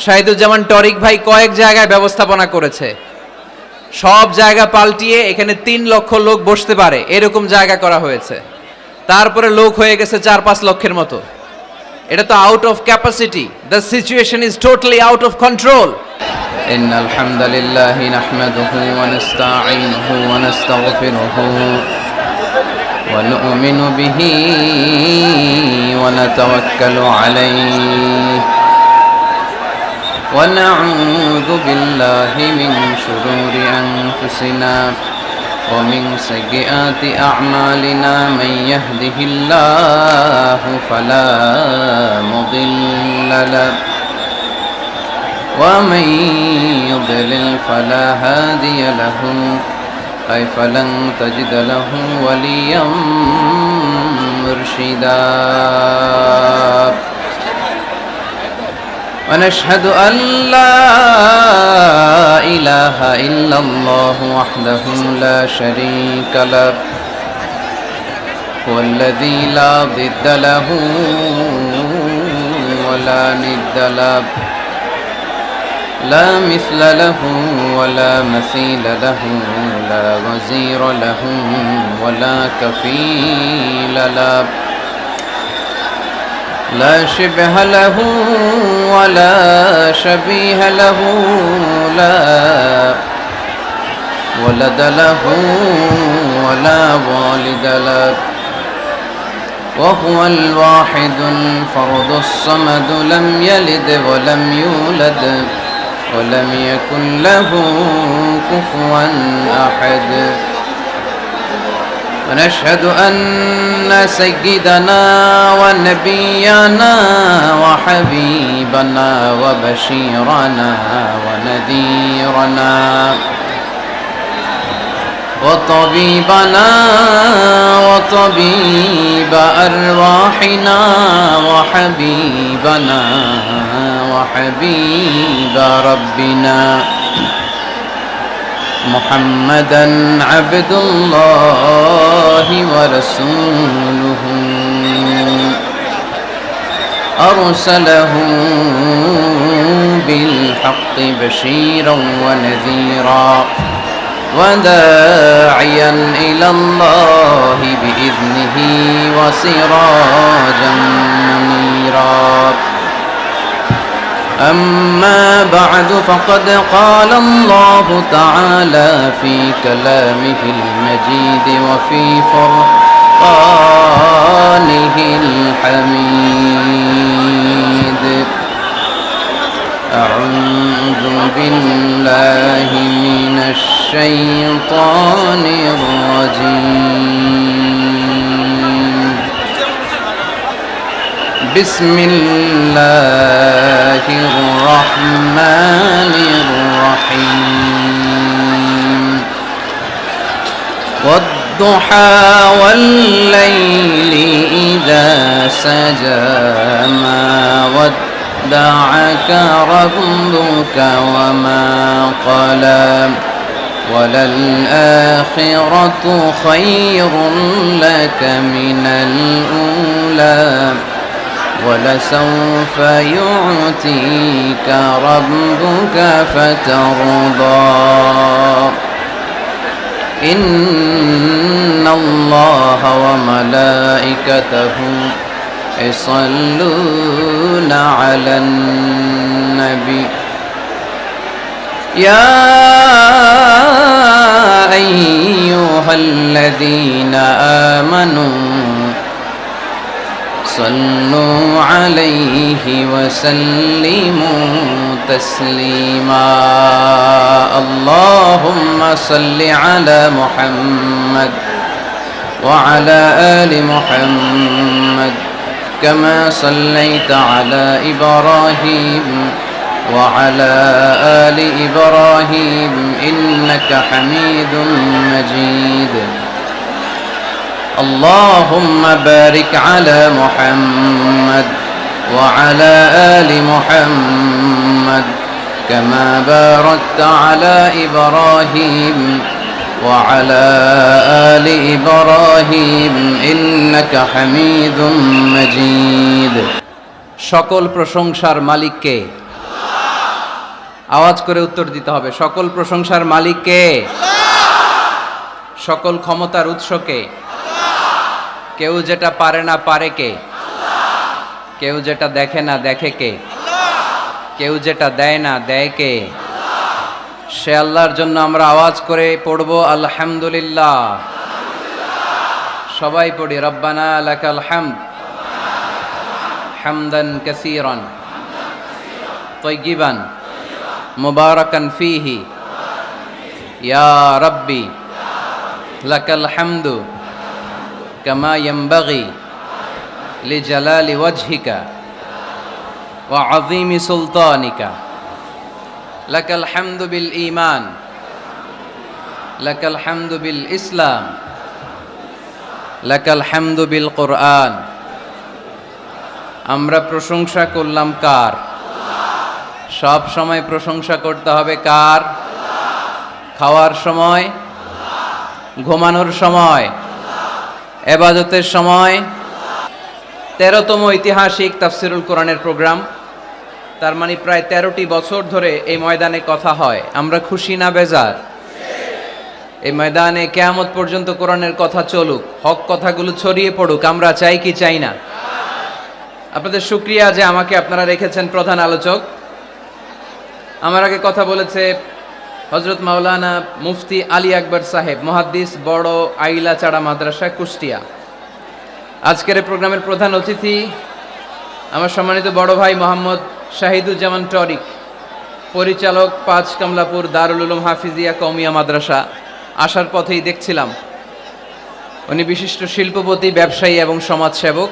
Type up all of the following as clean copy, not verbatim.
Shahiduzzaman toric ভাই কয়েক জায়গায় ব্যবস্থাপনা করেছে, সব জায়গা পাল্টিয়ে এখানে 3 লক্ষ লোক বসতে পারে এরকম জায়গা করা হয়েছে। তারপরে লোক হয়ে গেছে 4-5 লক্ষের মতো। এটা তো out of capacity. The situation is totally out of control. ইন্নাল হামদালিল্লাহি নাহমাদুহু ওয়া নাস্তাঈনুহু ওয়া নাস্তাগফিরুহু ওয়া নু'মিনু বিহি ওয়া নাতাওয়াক্কালু আলাইহি ونعوذ بالله من شرور أنفسنا ومن سيئات أعمالنا من يهده الله فلا مضل له ومن يضلل فلا هادي له أي فلن تجد له وليا مرشدا ونشهد أن لا إله إلا الله وحده لا شريك له هو الذي لا ضد له ولا ند له لا مثل له ولا مثيل له لا وزير له ولا كفيل له لا شبه له ولا شبيه له لا ولد له ولا والد له وهو الواحد الفرد الصمد لم يلد ولم يولد ولم يكن له كفوا أحد ونشهد أن سيدنا ونبينا وحبيبنا وبشيرنا ونذيرنا وطبيبنا وطبيب أرواحنا وحبيبنا وحبيب ربنا محمدًا عبد الله ورسوله أرسله بالحق بشيرا ونذيرا وداعيا إلى الله بإذنه وسراجا منيرا أما بعد فقد قال الله تعالى في كلامه المجيد وفي فرقانه الحميد أعوذ بالله من الشيطان الرجيم بسم الله الرحمن الرحيم والضحى والليل إذا سجى ما ودعك ربك وما قلى وللآخرة خير لك من الأولى ولسوف يعطيك ربك فترضى إن الله وملائكته يصلون على النبي يا أيها الذين آمنوا صلوا عليه وسلموا تسليما اللهم صل على محمد وعلى آل محمد كما صليت على إبراهيم وعلى آل إبراهيم إنك حميد مجيد اللهم بارك على محمد وعلى آل محمد كما باركت على إبراهيم وعلى آل إبراهيم إنك حميد مجيد সকল প্রশংসার মালিক কে? আওয়াজ করে উত্তর দিতে হবে। সকল প্রশংসার মালিক কে? সকল ক্ষমতার উৎস কে? কেউ যেটা পারে না পারে কে? কেউ যেটা দেখে না দেখে কে? কেউ যেটা দেয় না দেয় কে? সে আল্লাহর জন্য আমরা আওয়াজ করে পড়ব আলহামদুলিল্লাহ। সবাই পড়ি রব্বানা লাকাল হামদ হামদান কাসীরান তাইয়িবান মুবারাকান ফীহি ইয়া রাব্বি লাকাল হামদু কামা ইয়ানবাগি লিজালালি ওয়াজহিকা ওয়া আযীমি সুলতানিকা লাকাল হামদু বিল ঈমান লাকাল হামদু বিল ইসলাম লাকাল হামদু বিল কুরআন। আমরা প্রশংসা করলাম কার? সব সময় প্রশংসা করতে হবে কার? খাওয়ার সময়, ঘুমানোর সময়, ইবাদতের সময়। 13তম ঐতিহাসিক তাফসিরুল কোরআনের প্রোগ্রাম, তার মানে প্রায় 13টি বছর ধরে এই ময়দানে কথা হয়। আমরা খুশি না বেজার? এই ময়দানে কিয়ামত পর্যন্ত কোরআনের কথা চলুক, হক কথাগুলো ছড়িয়ে পড়ুক। আমরা চাই কি চাই না? আপনাদের শুকরিয়া যে আমাকে আপনারা রেখেছেন প্রধান আলোচক। আমার আগে কথা বলেছে হযরত মাওলানা মুফতি আলী আকবর সাহেব, মুহাদ্দিস, বড় আইলাচাড়া মাদ্রাসা, কুষ্টিয়া। আজকের এই প্রোগ্রামের প্রধান অতিথি আমার সম্মানিত বড় ভাই মোহাম্মদ শাহিদুজ্জামান টরিক, পরিচালক 5 কমলাপুর দারুল উলুম হাফিজিয়া কওমিয়া মাদ্রাসা। আসার পথেই দেখছিলাম উনি বিশিষ্ট শিল্পপতি, ব্যবসায়ী এবং সমাজসেবক,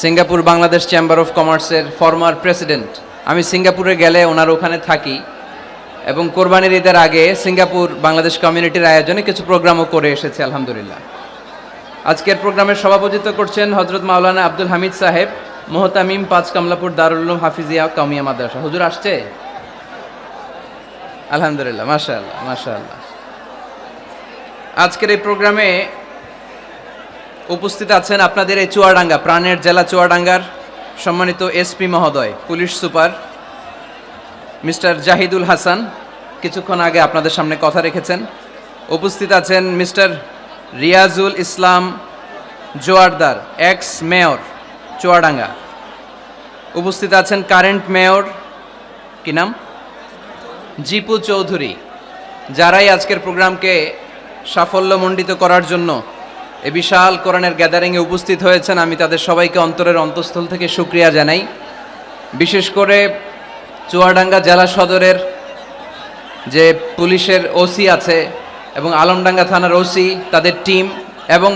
সিঙ্গাপুর বাংলাদেশ চেম্বার অফ কমার্সের ফরমার প্রেসিডেন্ট। আমি সিঙ্গাপুরে গেলে ওনার ওখানে থাকি এবং কোরবানির ঈদের আগে সিঙ্গাপুর বাংলাদেশ কমিউনিটির আয়োজনে কিছু প্রোগ্রামও করে এসেছে আলহামদুলিল্লাহ। আজকের প্রোগ্রামের সভাপতিত্ব করছেন হযরত মাওলানা আব্দুল হামিদ সাহেব, মুহতামিম, 5 কমলাপুর দারুল উলুম হাফিজিয়া কওমিয়া মাদ্রাসা। হুজুর আসছে? আলহামদুলিল্লাহ, মাশাআল্লাহ মাশাআল্লাহ। আজকের এই প্রোগ্রামে উপস্থিত আছেন আপনাদের এই চুয়াডাঙ্গা, প্রাণের জেলা চুয়াডাঙ্গার সম্মানিত এসপি মহোদয়, police super mister Zahidul Hasan, কিছুক্ষণ আগে আপনাদের সামনে কথা রেখেছেন। উপস্থিত আছেন mister Riazul Islam Joardar, ex mayor Chuadanga. উপস্থিত আছেন কারেন্ট মেয়র, কি নাম? জিপু চৌধুরী। যারাই আজকের প্রোগ্রামকে সাফল্যমণ্ডিত করার জন্য এ বিশাল কোরআনের গ্যাদারিংয়ে উপস্থিত হয়েছেন, আমি তাদের সবাইকে অন্তরের অন্তঃস্থল থেকে শুকরিয়া জানাই। বিশেষ করে চুয়াডাঙ্গা জেলা সদরের যে পুলিশের ওসি আছে এবং আলমডাঙ্গা থানার ওসি, তাদের টিম, এবং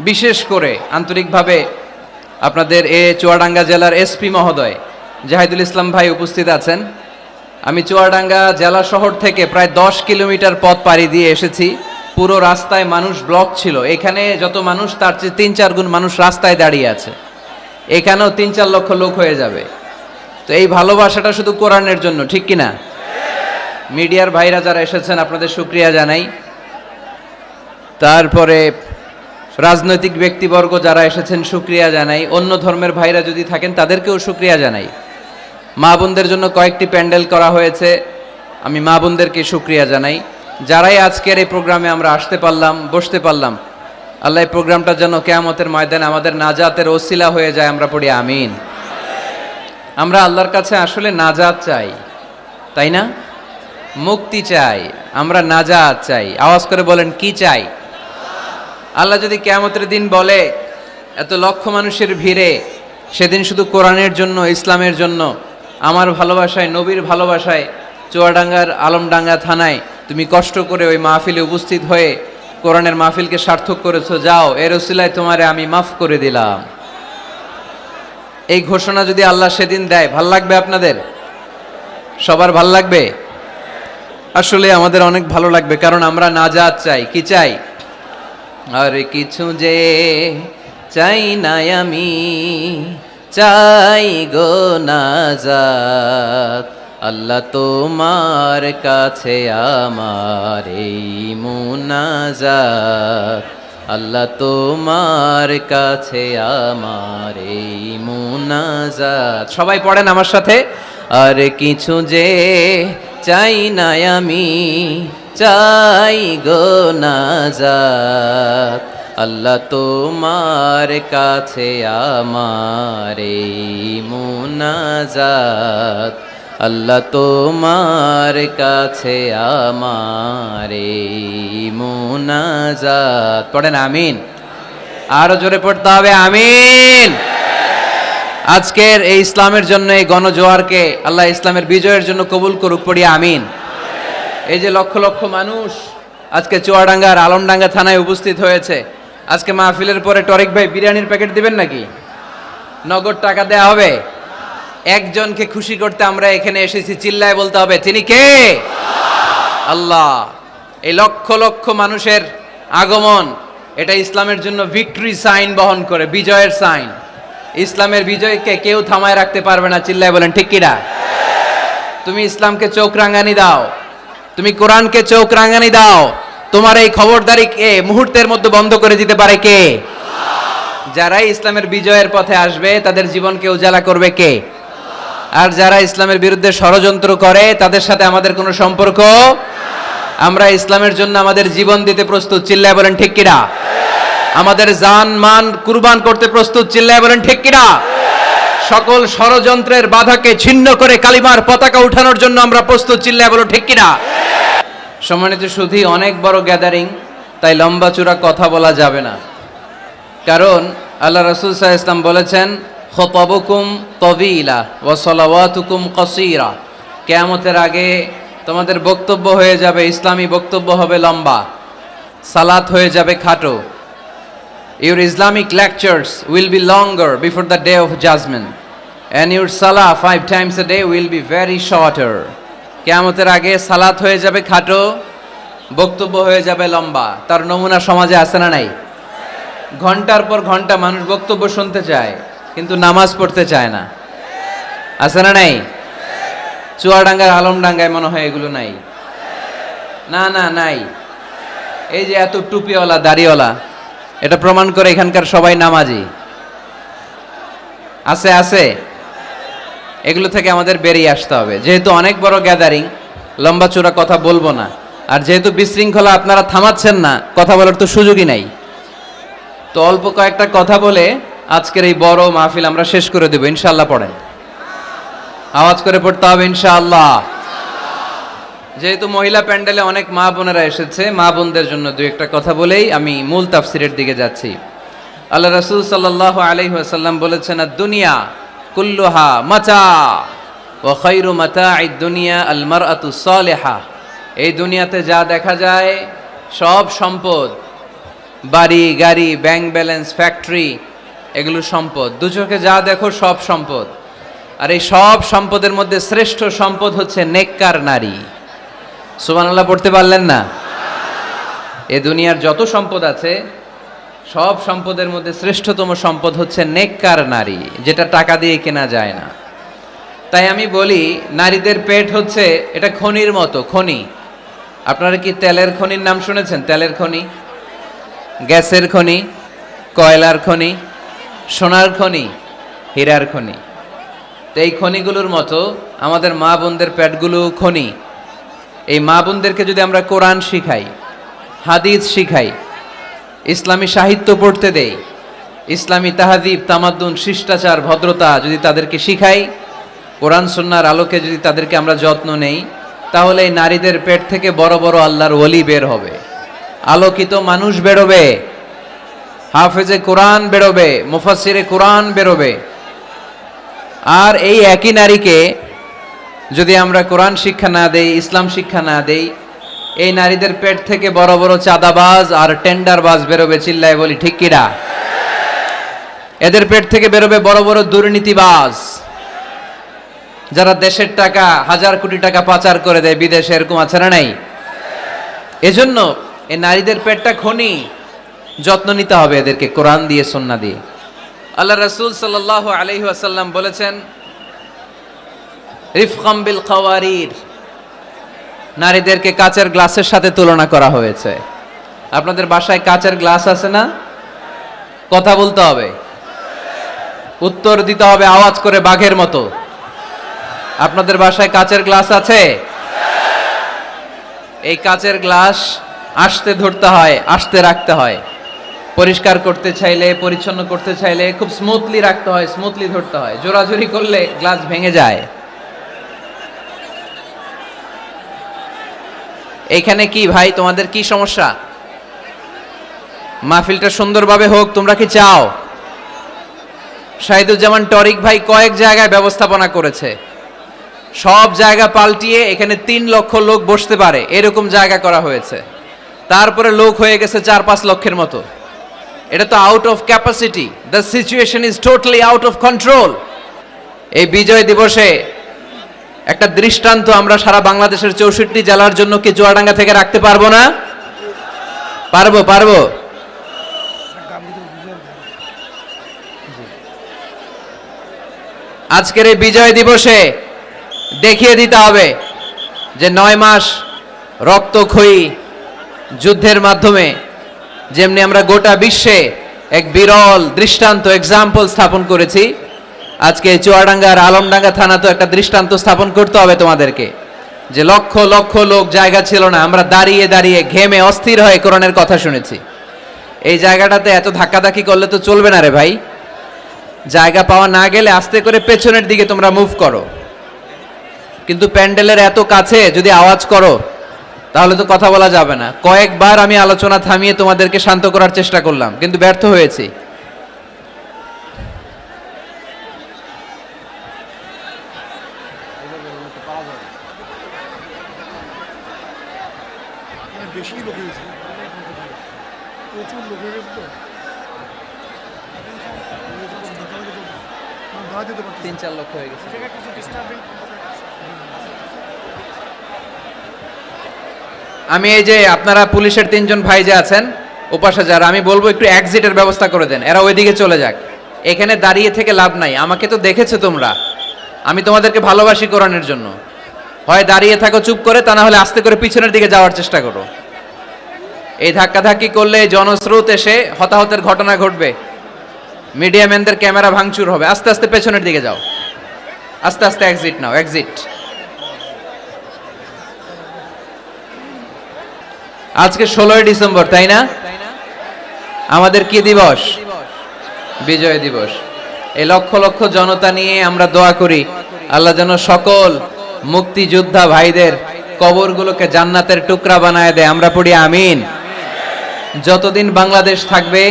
বিশেষ করে আন্তরিকভাবে আপনাদের চুয়াডাঙ্গা জেলার এসপি মহোদয় জাহিদুল ইসলাম ভাই উপস্থিত আছেন। আমি চুয়াডাঙ্গা জেলা শহর থেকে প্রায় 10 কিলোমিটার পথ পাড়ি দিয়ে এসেছি। পুরো রাস্তায় মানুষ ব্লক ছিল। এখানে যত মানুষ তার চেয়ে 3-4 গুণ মানুষ রাস্তায় দাঁড়িয়ে আছে। এখানেও 3-4 লক্ষ লোক হয়ে যাবে। তো এই ভালোবাসাটা শুধু কোরআনের জন্য, ঠিক কিনা? মিডিয়ার ভাইরা যারা এসেছেন আপনাদের শুকরিয়া জানাই। তারপরে রাজনৈতিক ব্যক্তিবর্গ যারা এসেছেন শুকরিয়া জানাই। অন্য ধর্মের ভাইরা যদি থাকেন তাদেরকেও শুকরিয়া জানাই। মা বোনদের জন্য কয়েকটি প্যান্ডেল করা হয়েছে, আমি মা বোনদেরকে শুকরিয়া জানাই। যারাই আজকের এই প্রোগ্রামে আমরা আসতে পারলাম, বসতে পারলাম, আল্লাহ এই প্রোগ্রামটা যেন কিয়ামতের ময়দানে আমাদের নাজাতের ওসিলা হয়ে যায়, আমরা পড়ি আমিন। আমরা আল্লাহর কাছে আসলে নাজাত চাই, তাই না? মুক্তি চাই, আমরা নাজাত চাই। আওয়াজ করে বলেন, কি চাই? আল্লাহ যদি কিয়ামতের দিন বলে এত লক্ষ মানুষের ভিড়ে সেদিন শুধু কোরআনের জন্য, ইসলামের জন্য, আমার ভালোবাসায়, নবীর ভালোবাসায় চুয়াডাঙ্গার আলমডাঙ্গা থানায় তুমি কষ্ট করে ওই মাহফিলে উপস্থিত হয়ে কোরআনের মাহফিলকে সার্থক করেছো, যাও এর ওসিলায় তোমারে আমি মাফ করে দিলাম, এই ঘোষণা যদি আল্লাহ সেদিন দেয়, ভাল লাগবে আপনাদের? সবার ভাল লাগবে? আসলে আমাদের অনেক ভালো লাগবে, কারণ আমরা নাজাত চাই। কি চাই? আর কিছু যে চাই না আমি, চাই গো নাজাত। আল্লাহ তোমার কাছে আমার এই মুনাজাত, আল্লাহ তোমার কাছে আমার এই মুনাজাত। সবাই পড়েন আমার সাথে, আর কিছু যে চাই না আমি, চাই গো নাজাত। আল্লাহ তোমার কাছে আমার এই মুনাজাত, আল্লাহ তোমার কাছে আমার এই মুনাজাত। পড়েন আমিন। আরো জোরে পড়তে হবে আমিন। আজকের এই ইসলামের জন্য এই গণজোয়ারকে আল্লাহ ইসলামের বিজয়ের জন্য কবুল করুক, পড়ি আমিন। এই যে লক্ষ লক্ষ মানুষ আজকে চুয়াডাঙ্গার আলমডাঙ্গা থানায় উপস্থিত হয়েছে, আজকে মাহফিলের পরে টরিক ভাই বিরিয়ানির প্যাকেট দিবেন নাকি? নগদ টাকা দেয়া হবে? একজনকে খুশি করতে আমরা এখানে এসেছি, চিল্লায় বলতে হবে তিনি কে? আল্লাহ। এই লক্ষ লক্ষ মানুষের আগমন, এটা ইসলামের জন্য ভিক্টরি সাইন বহন করে, বিজয়ের সাইন। ইসলামের বিজয়কে কেউ থামায় রাখতে পারবে না, চিল্লায় বলেন ঠিক কিনা? তুমি ইসলামকে চোখ রাঙানি দাও, তুমি কোরআনকে চোখ রাঙানি দাও, তোমার এই খবরদারি কে মুহূর্তের মধ্যে বন্ধ করে দিতে পারে? কে? যারাই ইসলামের বিজয়ের পথে আসবে তাদের জীবনকে উজালা করবে কে? আর যারা ইসলামের বিরুদ্ধে ষড়যন্ত্র করে তাদের সাথে আমাদের কোনো সম্পর্ক। আমরা ইসলামের জন্য আমাদের জীবন দিতে প্রস্তুত, চিল্লায় বলেন ঠিক কিনা? আমাদের জান মান কুরবান করতে প্রস্তুত, চিল্লায় বলেন ঠিক কিনা? সকল ষড়যন্ত্রের বাধাকে ছিন্ন করে কালিমার পতাকা উঠানোর জন্য আমরা প্রস্তুত, চিল্লায় বলো ঠিক কিনা? সম্মানিত সুধী, অনেক বড় গ্যাদারিং, তাই লম্বা চূড়া কথা বলা যাবে না। কারণ আল্লাহ রাসূল সাল্লাল্লাহু আলাইহি ওয়াসাল্লাম বলেছেন, খুতাবুকুম তাওয়িলা ওয়া সালাওয়াতুকুম কাসীরা। কিয়ামতের আগে তোমাদের বক্তব্য হয়ে যাবে, ইসলামী বক্তব্য হবে লম্বা, সালাত হয়ে যাবে খাটো। Your Islamic lectures will be longer before the day of judgment, and your salah 5 times a day will be very shorter. কিয়ামতের আগে সালাত হয়ে যাবে খাটো, বক্তব্য হয়ে যাবে লম্বা। তার নমুনা সমাজে আছে না নাই? ঘন্টার পর ঘন্টা মানুষ বক্তব্য শুনতে চায়, কিন্তু নামাজ পড়তে চায় না, আছে না নাই? চুয়াডাঙ্গার আলমডাঙ্গায় মনে হয় এগুলো নাই। না না নাই। এই যে এত টুপিওয়ালা দাড়িওয়ালা, এটা প্রমাণ করে এখানকার সবাই নামাজি। আছে আছে, এগুলো থেকে আমাদের বেরিয়ে আসতে হবে। যেহেতু অনেক বড় গ্যাদারিং, লম্বা চূড়া কথা বলবো না। আর যেহেতু বিশৃঙ্খলা আপনারা থামাচ্ছেন না, কথা বলার তো সুযোগই নাই। তো অল্প কয়েকটা কথা বলে আজকের এই বড় মাহফিল আমরা শেষ করে দেব ইনশাআল্লাহ। পড়েন, আওয়াজ করে পড়তে হবে ইনশাআল্লাহ। যেহেতু মহিলা প্যান্ডেলে অনেক মা বোনেরা এসেছে, মা বোনদের জন্য দুই একটা কথা বলেই আমি মূল তাফসিরের দিকে যাচ্ছি। আল্লাহ রাসূল সাল্লাল্লাহু আলাইহি ওয়াসাল্লাম বলেছেন, দুনিয়া কুল্লুহা মাতা ওয়া খায়রু মাতাঈদ দুনিয়া আল মারআতু সালিহা। এই দুনিয়াতে যা দেখা যায় সব সম্পদ, বাড়ি গাড়ি ব্যাংক ব্যালেন্স ফ্যাক্টরি, এগুলো সম্পদ। দু চোখে যা দেখো সব সম্পদ। আর এই সব সম্পদের মধ্যে শ্রেষ্ঠ সম্পদ হচ্ছে নেককার নারী। সুবহানাল্লাহ পড়তে পারলেন না? এ দুনিয়ার যত সম্পদ আছে সব সম্পদের মধ্যে শ্রেষ্ঠতম সম্পদ হচ্ছে নেককার নারী, যেটা টাকা দিয়ে কেনা যায় না। তাই আমি বলি, নারীদের পেট হচ্ছে এটা খনির মতো। খনি, আপনারা কি তেলের খনির নাম শুনেছেন? তেলের খনি, গ্যাসের খনি, কয়লার খনি, সোনার খনি, হীরার খনি। তো এই খনিগুলোর মতো আমাদের মা বোনদের পেটগুলো খনি। এই মা বোনদেরকে যদি আমরা কোরআন শিখাই, হাদিস শিখাই, ইসলামী সাহিত্য পড়তে দেই, ইসলামী তাহাদিব তামাদ্দুন শিষ্টাচার ভদ্রতা যদি তাদেরকে শিখাই, কোরআন সুন্নাহর আলোকে যদি তাদেরকে আমরা যত্ন নেই, তাহলে এই নারীদের পেট থেকে বড় বড় আল্লাহর ওলি বের হবে, আলোকিত মানুষ বেরোবে, হাফেজে কোরআন বেরোবে, মুফাসসিরে কোরআন বেরোবে। আর এই একই নারীকে যদি আমরা কোরআন শিক্ষা না দেই, ইসলাম শিক্ষা না দেই, এই নারীদের পেট থেকে বড় বড় চাঁদাবাজ আর টেন্ডারবাজ বেরোবে, চিল্লায় বলি ঠিক কিনা? এদের পেট থেকে বেরোবে বড় বড় দুর্নীতিবাজ, যারা দেশের টাকা, হাজার কোটি টাকা পাচার করে দেয় বিদেশে, এরকম আছে না নাই? এজন্য এই নারীদের পেটটা খনি, যত্ন নিতে হবে এদেরকে কোরআন দিয়ে, সুন্নাহ দিয়ে। আল্লাহ রাসূল সাল্লাল্লাহু আলাইহি ওয়াসাল্লাম বলেছেন, রিফকাম বিল কাওয়ারির, নারীদেরকে কাচের গ্লাসের সাথে তুলনা করা হয়েছে। আপনাদের বাসায় কাচের গ্লাস আছে না? কথা বলতে হবে, উত্তর দিতে হবে আওয়াজ করে বাঘের মতো। আপনাদের বাসায় কাচের গ্লাস আছে? এই কাচের গ্লাস আস্তে ধরতে হয়, আস্তে রাখতে হয়। পরিষ্কার করতে চাইলে, পরিচ্ছন্ন করতে চাইলে খুব স্মুথলি রাখতে হয়, স্মুথলি ধরতে হয়। জোরাজুরি করলে গ্লাস ভেঙে যায়। এইখানে কি ভাই, তোমাদের কি সমস্যা? মাহফিলটা সুন্দরভাবে হোক, তোমরা কি চাও? শাহিদুজ্জামান টরিক ভাই কয়েক জায়গায় ব্যবস্থাপনা করেছে, সব জায়গা পাল্টিয়ে এখানে 3 লক্ষ লোক বসতে পারে এরকম জায়গা করা হয়েছে। তারপরে লোক হয়ে গেছে 4-5 লক্ষের মতো। এটা তো out of capacity. The situation is totally out of control. এই বিজয় দিবসে একটা দৃষ্টান্ত আমরা সারা বাংলাদেশের 64 জেলার জন্য কি চুয়াডাঙ্গা থেকে রাখতে পারবো না? পারবো। আজকের এই বিজয় দিবসে দেখিয়ে দিতে হবে যে 9 মাস রক্তক্ষয়ী যুদ্ধের মাধ্যমে যেমনি আমরা গোটা বিশ্বে এক বিরল দৃষ্টান্ত এক্সাম্পল স্থাপন করেছি, আজকে চুয়াডাঙ্গার আলমডাঙ্গা থানা তো একটা দৃষ্টান্ত স্থাপন করতে হবে তোমাদেরকে, যে লক্ষ লক্ষ লোক জায়গা ছিল না, আমরা দাঁড়িয়ে দাঁড়িয়ে ঘেমে অস্থির হয়ে কোরআনের কথা শুনেছি। এই জায়গাটাতে এত ধাক্কাধাক্কি করলে তো চলবে না রে ভাই। জায়গা পাওয়া না গেলে আস্তে করে পেছনের দিকে তোমরা মুভ করো, কিন্তু প্যান্ডেলের এত কাছে যদি আওয়াজ করো তাহলে তো কথা বলা যাবে না। কয়েকবার আমি আলোচনা থামিয়ে তোমাদেরকে শান্ত করার চেষ্টা করলাম, কিন্তু ব্যর্থ হয়েছি। বেশি লোক হয়েছে, প্রচুর লোক হয়ে গেছে তো, 3-4 লক্ষ হয়ে গেছে। আমি এই যে আপনারা পুলিশের 3 জন ভাই যে আছেন ওপাশে যারা, আমি বলবো একটু এক্সিটের ব্যবস্থা করে দেন, এরা ওইদিকে চলে যাক। এখানে দাঁড়িয়ে থেকে লাভ নাই। আমাকে তো দেখেছো তোমরা, আমি তোমাদেরকে ভালোবাসি কোরআনের জন্য। হয় দাঁড়িয়ে থাকো চুপ করে, তা না হলে আস্তে করে পিছনের দিকে যাওয়ার চেষ্টা করো। এই ধাক্কাধাক্কি করলে জনস্রোত এসে হতাহতের ঘটনা ঘটবে, মিডিয়া ম্যানদের ক্যামেরা ভাঙচুর হবে। আস্তে আস্তে পেছনের দিকে যাও, আস্তে আস্তে এক্সিট নাও, এক্সিট। আজকে 16ই ডিসেম্বর, তাই না? আমাদের কি দিবস? বিজয় দিবস। এই লক্ষ লক্ষ জনতা নিয়ে আমরা দোয়া করি আল্লাহ যেন সকল মুক্তিযোদ্ধা ভাইদের কবরগুলোকে জান্নাতের টুকরা বানায় দেয়। আমরা পড়ি আমিন। যতদিন বাংলাদেশ থাকবে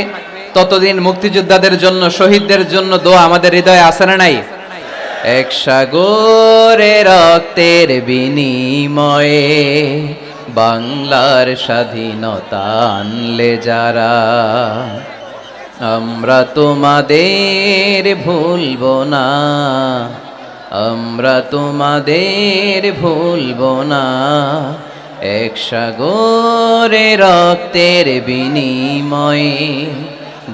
ততদিন মুক্তিযোদ্ধাদের জন্য, শহীদদের জন্য দোয়া আমাদের হৃদয়ে আছে না নাই? এক সাগরে রক্তের বিনিময়ে বাংলার স্বাধীনতা আনলে যারা, আমরা তোমাদের ভুলবো না, আমরা তোমাদের ভুলবো না। এক সাগরে রক্তের বিনিময়ে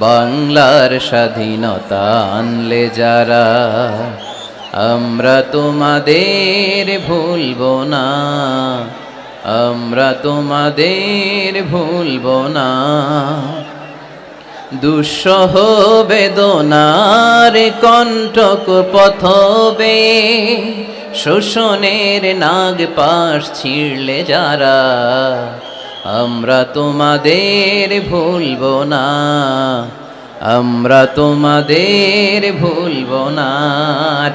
বাংলার স্বাধীনতা আনলে যারা, আমরা তোমাদের ভুলবো না, আমরা তোমাদের ভুলবো না। দুঃসহ বেদনার কণ্টক পথবে শোষণের নাগ পাশ ছিঁড়লে যারা, আমরা তোমাদের ভুলবো না, আমরা তোমাদের ভুলবো না।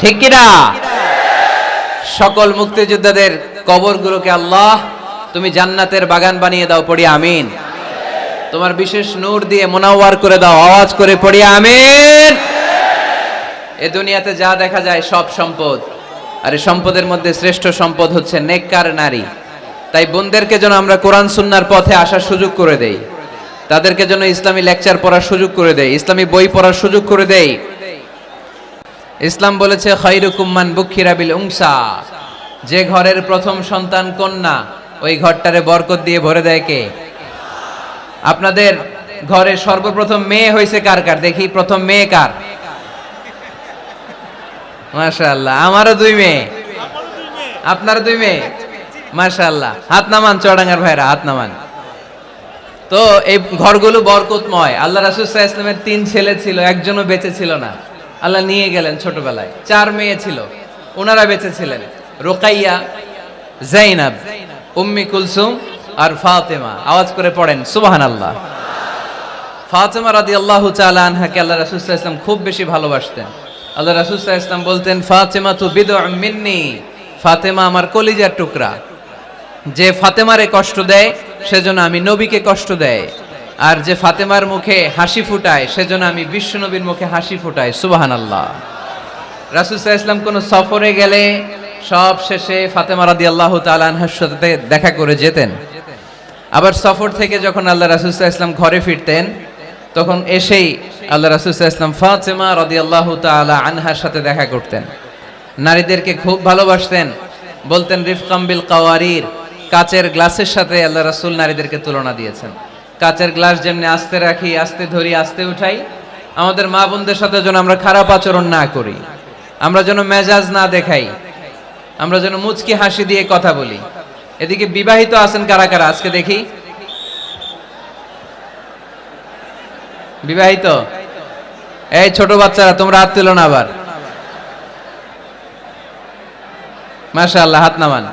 ঠিক কিনা? সকল মুক্তিযোদ্ধাদের কবরগুলোকে আল্লাহ তুমি জান্নাতের বাগান বানিয়ে দাও, পড়ি আমিন। তোমার বিশেষ নূর দিয়ে মুনাওয়ার করে দাও, আওয়াজ করে পড়ি আমিন। এ দুনিয়াতে যা দেখা যায় সব সম্পদ, আর এই সম্পদের মধ্যে শ্রেষ্ঠ সম্পদ হচ্ছে নেককার নারী। তাই বোনদেরকে যেন আমরা কোরআন সুন্নাহর পথে আসার সুযোগ করে দেই, তাদেরকে যেন ইসলামী লেকচার পড়ার সুযোগ করে দেই, ইসলামী বই পড়ার সুযোগ করে দেই। ইসলাম বলেছে খায়রুকুম মান বুখিরা বিল উনসা, যে ঘরের প্রথম সন্তান কন্যা ওই ঘরটারে বরকত দিয়ে ভরে দেয় কে? আপনাদের ঘরে সর্বপ্রথম মেয়ে হয়েছে কার কার? দেখি প্রথম মেয়ে কার? মাশাআল্লাহ, আমারও 2 মেয়ে, আপনার 2 মেয়ে, মাশাআল্লাহ। হাত নামান চুয়াডাঙ্গার ভাইরা, হাত নামান। তো এই ঘরগুলো বরকতময়। আল্লাহ রাসূল সাল্লাল্লাহু আলাইহি ওয়াসাল্লামের 3 ছেলে ছিল, একজনও বেঁচে ছিল না, আল্লাহ নিয়ে গেলেন ছোটবেলায়। 4 মেয়ে ছিল, ওনারা বেঁচে ছিলেন, রুকাইয়া, যায়নাব, উম্মি কুলসুম, আর ফাতেমা, আওয়াজ করে পড়েন সুবহানাল্লাহ। ফাতেমা রাদিয়াল্লাহু তাআলা আনহাকে আল্লাহ রাসূল সাল্লাল্লাহু আলাইহি ওয়াসাল্লাম খুব বেশি ভালোবাসতেন। আল্লাহ রাসূল সাল্লাল্লাহু আলাইহি ওয়াসাল্লাম বলতেন, ফাতেমা তু বিদউম মিন্নি, ফাতেমা আমার কলিজার টুকরা। যে ফাতেমারে কষ্ট দেয় সেজন্য আমি নবীকে কষ্ট দেয়, আর যে ফাতেমার মুখে হাসি ফুটায় সেজন্য আমি বিশ্বনবীর মুখে হাসি ফুটাই। সুবহানাল্লাহ। রাসূল সাল্লাল্লাহু আলাইহি ওয়াসাল্লাম কোন সফরে গেলে সব শেষে ফাতেমা রাদিয়াল্লাহু তাআলা আনহার সাথে দেখা করে যেতেন। আবার সফর থেকে যখন আল্লাহ রাসূল সাল্লাল্লাহু আলাইহি ওয়াসাল্লাম ঘরে ফিরতেন, তখন এসেই আল্লাহ রাসূল সাল্লাল্লাহু আলাইহি ওয়াসাল্লাম ফাতেমা রাদিয়াল্লাহু তাআলা আনহার সাথে দেখা করতেন। নারীদেরকে খুব ভালোবাসতেন, বলতেন রিফকাম বিল কাওয়ারির, কাচের গ্লাসের সাথে আল্লাহ রাসূল নারীদেরকে তুলনা দিয়েছেন। কাচের গ্লাস যেমনি আস্তে রাখি, আস্তে ধরি, আস্তে উঠাই, আমাদের মা বোনদের সাথে যেন আমরা খারাপ আচরণ না করি, আমরা যেন মেজাজ না দেখাই, আমরা যেন মুচকি হাসি দিয়ে কথা বলি। এদিকে বিবাহিত আছেন কারা কারা আজকে দেখি? বিবাহিত? এই ছোট বাচ্চারা তোমরা হাত তুলো না আবার। মাশাআল্লাহ, হাত নামান।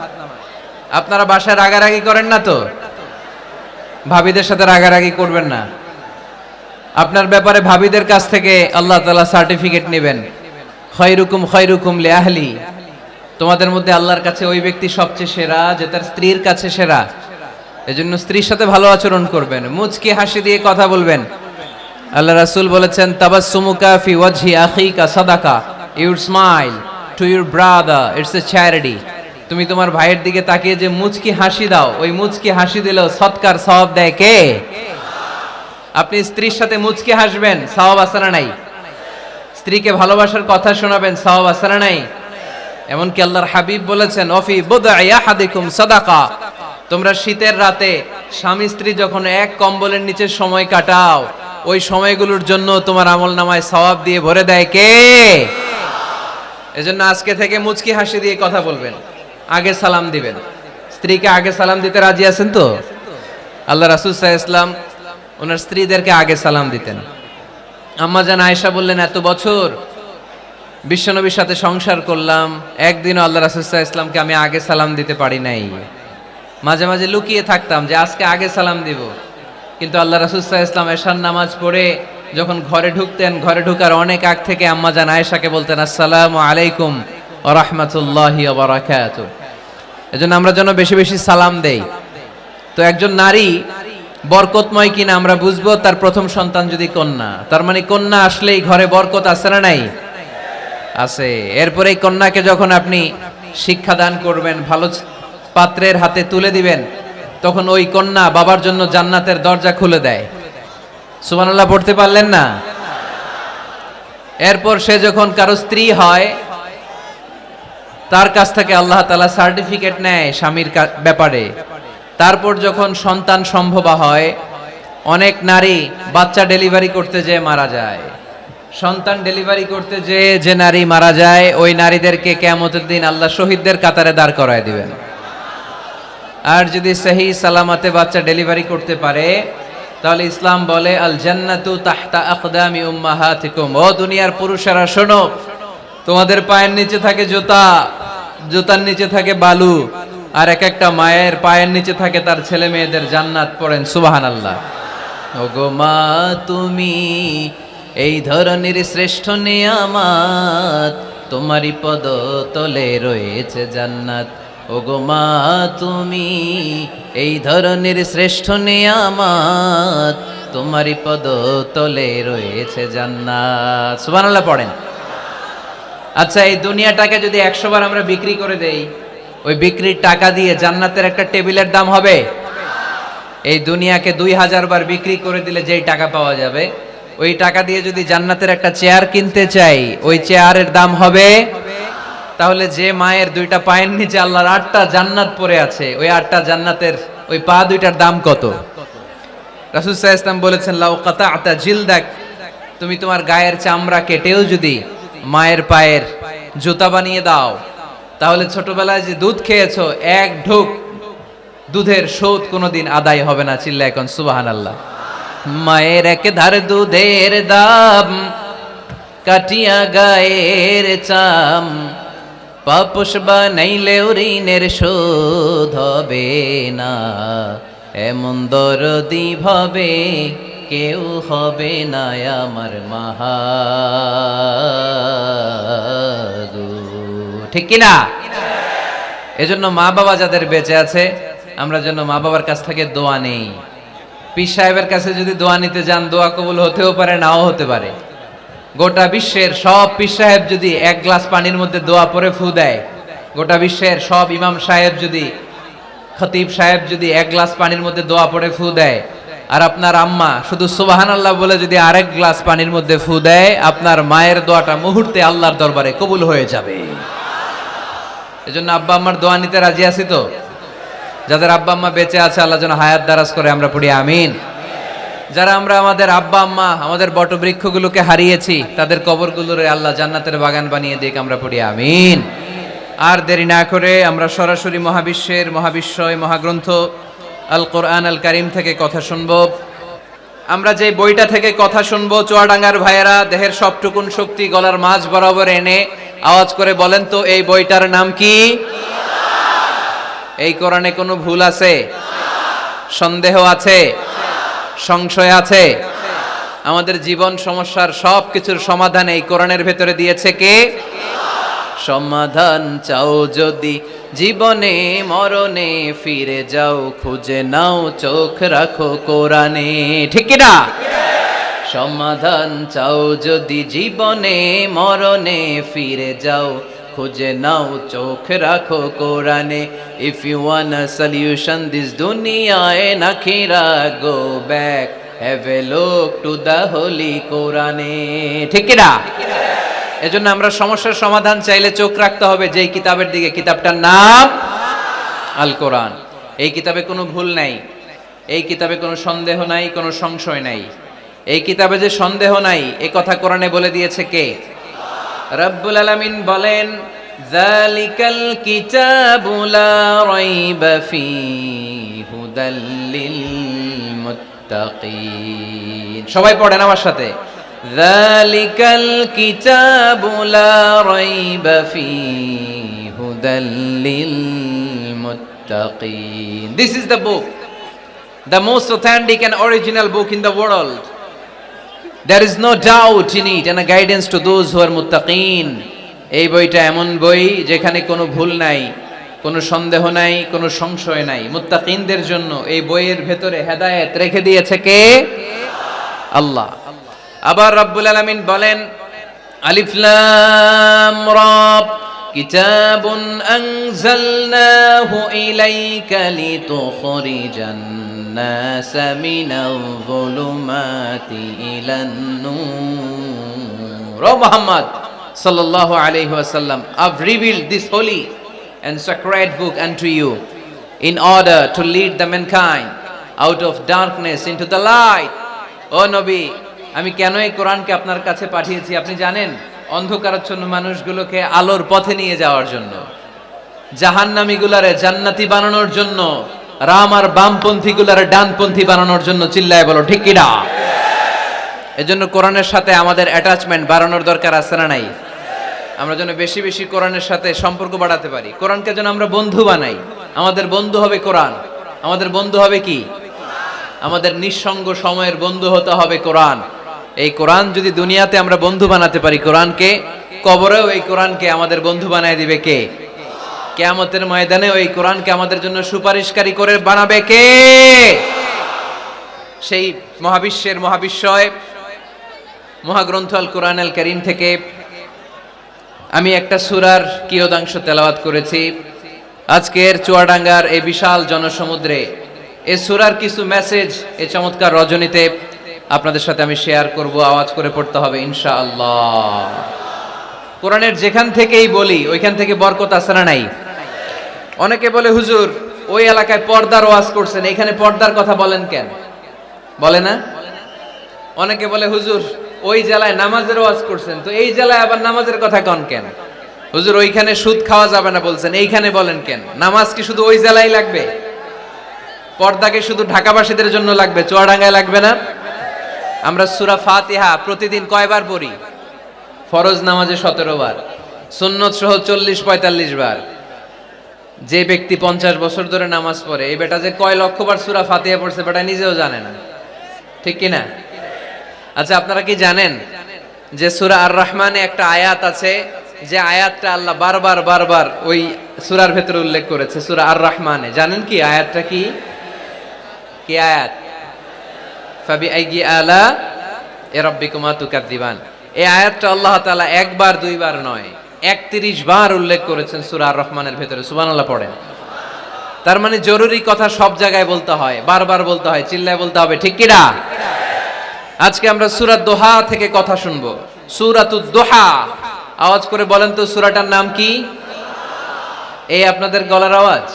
আপনারা বাসায় রাগারাগি করেন না তো? ভাবিদের সাথে রাগারাগি করবেন না। আপনার ব্যাপারে ভাবিদের কাছ থেকে আল্লাহ তাআলা সার্টিফিকেট নেবেন, খায়রুকুম খায়রুকুম লিআহলি। তোমাদের মধ্যে আল্লাহর কাছে ওই ব্যক্তি সবচেয়ে সেরা যে তার স্ত্রীর কাছে সেরা। এজন্য স্ত্রীর সাথে ভালো আচরণ করবেন, মুচকি হাসি দিয়ে কথা বলবেন। আল্লাহ রাসূল বলেছেন, তাবাসসুমুকা ফি ওয়াজহি আখিকা সাদাকা, your smile to your brother it's a charity. তুমি তোমার ভাইয়ের দিকে তাকিয়ে যে মুচকি হাসি দাও, ওই মুচকি হাসি দিলেও সৎকার সওয়াব দেয় কে? আপনি স্ত্রীর সাথে মুচকি হাসবেন, সওয়াব আছে না নাই? স্ত্রীকে ভালোবাসার কথা শোনাবেন, সওয়াব আছে না নাই? এমনকি আল্লাহর হাবিব বলেছেন, অফি বুদআ আহাদিকুম সাদাকা, তোমরা শীতের রাতে স্বামী স্ত্রী যখন এক কম্বলের নিচে সময় কাটাও, ওই সময়গুলোর জন্য তোমার আমলনামায় সওয়াব দিয়ে ভরে দেয় কে? এজন্য আজকে থেকে মুচকি হাসি দিয়ে কথা বলবেন, আগে সালাম দিবেন। স্ত্রীকে আগে সালাম দিতে রাজি আছেন তো? আল্লাহ রাসূল সাল্লাল্লাহু আলাইহি ওয়াসাল্লাম ওনার স্ত্রীদেরকে আগে সালাম দিতেন। আম্মা জান আয়েশা বললেন, এত বছর বিশ্বনবীর সাথে সংসার করলাম, একদিনও আল্লাহ রাসূল সাল্লাল্লাহু আলাইহি ওয়াসাল্লামকে আমি আগে সালাম দিতে পারি নাই। মাঝে মাঝে লুকিয়ে থাকতাম যে আজকে আগে সালাম দিব। কিন্তু আল্লাহ রাসূল সাল্লাল্লাহু আলাইহি ওয়াসাল্লাম এশার নামাজ পড়ে যখন ঘরে ঢুকতেন, ঘরে ঢোকার অনেক আগ থেকে আম্মা জান আয়েশাকে বলতেন, আসসালামু আলাইকুম ওয়া রাহমাতুল্লাহি ওয়া বারাকাতুহু। এজন্য আমরা যেন বেশি বেশি সালাম দেই। তো একজন নারী বরকতময় কিনা আমরা বুঝবো তার প্রথম সন্তান যদি কন্যা, তার মানে কন্যা আসলেই ঘরে বরকত আছে না নাই? আছে। এরপরে এই কন্যাকে যখন আপনি শিক্ষাদান করবেন, ভালো পাত্রের হাতে তুলে দিবেন, তখন ওই কন্যা বাবার জন্য জান্নাতের দরজা খুলে দেয়। সুবহানাল্লাহ পড়তে পারলেন না? এরপর সে যখন কারো স্ত্রী হয়, তার কাছ থেকে আল্লাহ তাআলা সার্টিফিকেট নেয় স্বামীর ব্যাপারে। তারপর যখন সন্তান সম্ভবা হয়, অনেক নারী বাচ্চা ডেলিভারি করতে যেয়ে মারা যায়। সন্তান ডেলিভারি করতে যেয়ে যে নারী মারা যায়, ওই নারীদেরকে কিয়ামতের দিন আল্লাহ শহীদদের কাতারে দাঁড় করায় দিবেন। আর যদি সহি সালামতে বাচ্চা ডেলিভারি করতে পারে, তাহলে ইসলাম বলে আল জান্নাতু তাহতা আকদামি উম্মাহাতিকুম। ও দুনিয়ার পুরুষেরা শোনো, তোমাদের পায়ের নিচে থাকে জুতা, জুতার নিচে থাকে বালু, আর এক একটা মায়ের পায়ের নিচে থাকে তার ছেলে মেয়েদের জান্নাত। পড়েন সুবহানাল্লাহ। ওগো মা তুমি এই ধরনের শ্রেষ্ঠ নিয়ামত, তোমারই পদ তলে রয়েছে জান্নাত। ওগো মা তুমি এই ধরনের শ্রেষ্ঠ নিয়ামত, তোমারই পদ তলে রয়েছে জান্নাত। সুবহানাল্লাহ পড়েন। আচ্ছা, এই দুনিয়াটাকে যদি 100 বার আমরা বিক্রি করে দেই, ওই বিক্রির টাকা দিয়ে জান্নাতের একটা টেবিলের দাম হবে? এই দুনিয়াকে 2000 বার বিক্রি করে দিলে যেই টাকা পাওয়া যাবে, ওই টাকা দিয়ে যদি জান্নাতের একটা চেয়ার কিনতে চাই, ওই চেয়ারের দাম হবে? তাহলে যে মায়ের 2টা পায়ের নিচে আল্লাহর 8টা জান্নাত পড়ে আছে, ওই 8টা জান্নাতের ওই পা 2টার দাম কত? রাসূল সাল্লাল্লাহু আলাইহি ওয়াসাল্লাম বলেছেন, লাউ কাতা'তা জিলদাক, তুমি তোমার গায়ের চামড়া কেটেও যদি মায়ের পায়ের জুতা বানিয়ে দাও, তাহলে ছোটবেলায় যে দুধ খেয়েছো, এক ঢোক দুধের শোধ কোনোদিন আদায় হবে না। চিল্লা এখন সুবহানাল্লাহ। মায়ের এক ধার দুধের দাম, কাটিয়া গায়ের চাম, পাপোশ বানাইলেও ঋণের শোধ হবে না। এমন দরদি ভাবে কেউ হবে না আমার মাহাদু, ঠিক কিনা? এজন্য মা বাবা যাদের বেঁচে আছে, আমরা যেন মা বাবার কাছ থেকে দোয়া নেই। পীর সাহেবের কাছে যদি দোয়া নিতে যান, দোয়া কবুল হতেও পারে, নাও হতে পারে। গোটা বিশ্বের সব পীর সাহেব যদি এক গ্লাস পানির মধ্যে দোয়া পরে ফু দেয়, গোটা বিশ্বের সব ইমাম সাহেব যদি, খতিব সাহেব যদি এক গ্লাস পানির মধ্যে দোয়া পরে ফু দেয়, আর আপনার আম্মা শুধু সুবহানাল্লাহ বলে যদি আরেক গ্লাস পানির মধ্যে ফু দেয়, আপনার মায়ের দোয়াটা মুহূর্তে আল্লাহর দরবারে কবুল হয়ে যাবে। এজন্য আব্বা আম্মার দোয়া নিতে রাজি আছি তো? যাদের আব্বা আম্মা বেঁচে আছে, আল্লাহ যেন হায়াত দারাজ করে, আমরা পড়ি আমিন। যারা আমরা আমাদের আব্বা আম্মা, আমাদের বটবৃক্ষগুলোকে হারিয়েছি, তাদের কবরগুলোরে আল্লাহ জান্নাতের বাগান বানিয়ে দিক, আমরা পড়ি আমিন। আর দেরি না করে আমরা সরাসরি মহাবিশ্বের মহাবিশ্বয় মহাগ্রন্থ আল কোরআন আল কারিম থেকে কথা শুনবো। আমরা যে বইটা থেকে কথা শুনবো, চুয়াডাঙ্গার ভাইয়েরা দেহের সবটুকুন শক্তি গলার মাঝ বরাবর এনে আওয়াজ করে বলেন তো, এই বইটার নাম কি? এই কোরআনে কোনো ভুল আছে? সন্দেহ আছে? সংশয় আছে? আমাদের জীবন সমস্যার সব কিছুর সমাধান এই কোরআনের ভেতরে দিয়েছে কে? সমাধান চাও যদি জীবনে মরণে, ফিরে যাও খুঁজে নাও, চোখ রাখো কোরআনে, ঠিক কি না? সমাধান চাও যদি জীবনে মরণে, ফিরে যাও খুঁজে নাও, চোখ রাখো কোরআনে। If you want a solution this দুনিয়ায় নাখিরা, go back, have a look to the holy কোরআনে, ঠিক কি না? এজন্য আমরা সমস্যার সমাধান চাইলে চোখ রাখতে হবে যেই কিতাবের দিকে, কিতাবটার নাম আল কোরআন। এই কিতাবে কোনো ভুল নাই, এই কিতাবে কোনো সন্দেহ নাই, কোনো সংশয় নাই। এই কিতাবে যে সন্দেহ নাই, এ কথা কোরআনে বলে দিয়েছে কে? রব্বুল আলামিন বলেন, যালিকাল কিতাবু লা রাইবা ফীহি হুদাল লিল মুত্তাকিন। সবাই পড়েন আমার সাথে, যালিকাল কিতাবু লা রাইবা ফীহি হুদাল লিল মুত্তাকিন। This is the book, the most authentic and original book in the world. There is no doubt in it and a guidance to those who are muttaqin. এই বইটা এমন বই যেখানে কোনো ভুল নাই, কোনো সন্দেহ নাই, কোনো সংশয় নাই। মুত্তাকিনদের জন্য এই বইয়ের ভেতরে হেদায়েত রেখে দিয়েছে কে? আল্লাহ। আবার রব্বুল আলামিন বলেন, আলিফ লাম রা, কিতাবুন আনজালনাহু ইলাইকা লিতুখরিজান الناس من الظلمات إلى النور. O Muhammad sallallahu alayhi wa sallam, I've revealed this holy and sacred book unto you in order to lead the mankind out of darkness into the light. O Nabi, আমি কেন এই কোরআনকে আপনার কাছে পাঠিয়েছি আপনি জানেন? অন্ধকারাচ্ছন্ন মানুষগুলোকে আলোর পথে নিয়ে যাওয়ার জন্য, জাহান্নামীগুলারে জান্নাতি বানানোর জন্য, রাম আর বামপন্থী গুলার ডানপন্থী বানানোর জন্য। চিল্লায় বলো ঠিক কিনা? এজন্য কোরআনের সাথে আমাদের অ্যাটাচমেন্ট বাড়ানোর দরকার আছে না নাই? আমরা যেন বেশি বেশি কোরআনের সাথে সম্পর্ক বাড়াতে পারি, কোরআনকে যেন আমরা বন্ধু বানাই। আমাদের বন্ধু হবে কোরআন। আমাদের বন্ধু হবে কি? আমাদের নিঃসঙ্গ সময়ের বন্ধু হতে হবে কোরআন। এই কোরআন যদি দুনিয়াতে আমরা বন্ধু বানাতে পারি কোরআনকে, কবরেও এই কোরআনকে আমাদের বন্ধু বানায় দিবে কে? কিয়ামতের ময়দানে ওই কোরআনকে আমাদের জন্য সুপারিশকারী করে বানাবে কে? সেই মহাবিশ্বের মহাবিশ্বয় মহাগ্রন্থ আল কোরআন আল কারীম থেকে আমি একটা সূরার কিয়দাংশ তেলাওয়াত করেছি। আজকের চুয়াডাঙ্গার এই বিশাল জনসমুদ্রে এই সূরার কিছু মেসেজ এই চমৎকার রজনীতে আপনাদের সাথে আমি শেয়ার করব। আওয়াজ করে পড়তে হবে ইনশাআল্লাহ। কোরআনের যেখান থেকেই বলি ওইখান থেকে বরকত আছে না নাই? অনেকে বলে, হুজুর ওই এলাকায় পর্দার ওয়াজ করছেন, এখানে পর্দার কথা বলেন কেন? বলে না? অনেকে বলে, হুজুর ওই জেলায় নামাজের ওয়াজ করছেন, তো এই জেলায় আবার নামাজের কথা কন কেন? হুজুর ওইখানে সুদ খাওয়া যাবে না বলছেন, এইখানে বলেন কেন? নামাজ কি শুধু ওই জেলায় লাগবে? পর্দাকে শুধু ঢাকাবাসীদের জন্য লাগবে, চুয়াডাঙ্গায় লাগবে না? আমরা সূরা ফাতিহা প্রতিদিন কয়বার পড়ি? ফরজ নামাজে 17 বার, সুন্নত সহ 40-45 বার। যে ব্যক্তি 50 বছর ধরে নামাজ পড়ে, এই বেটা যে কয় লক্ষবার সূরা ফাতিহা পড়ছে বেটা নিজেও জানে না, ঠিক কি না? আচ্ছা, আপনারা কি জানেন যে সূরা আর রহমানে একটা আয়াত আছে, যে আয়াতটা আল্লাহ বারবার বারবার ওই সূরার ভেতরে উল্লেখ করেছে, সূরা আর রহমানে? জানেন কি আয়াতটা কি? কি আয়াত? ফাবি আইয়ি আলা রাব্বিকুমা তুকাদ্দিবান। এই আয়াতটা আল্লাহ তাআলা একবার দুইবার নয় 31 বার উল্লেখ করেছেন সূরা আর রহমানের ভেতরে। সুবহানাল্লাহ পড়েন। তার মানে জরুরি কথা সব জায়গায় বলতে হয়, বারবার বলতে হয়, চিল্লায় বলতে হবে, ঠিক কি না? আজকে আমরা সূরা দোহা থেকে কথা শুনবো। সূরাতুদ দোহা, আওয়াজ করে বলেন তো সূরাটার নাম কি? এই আপনাদের গলার আওয়াজ।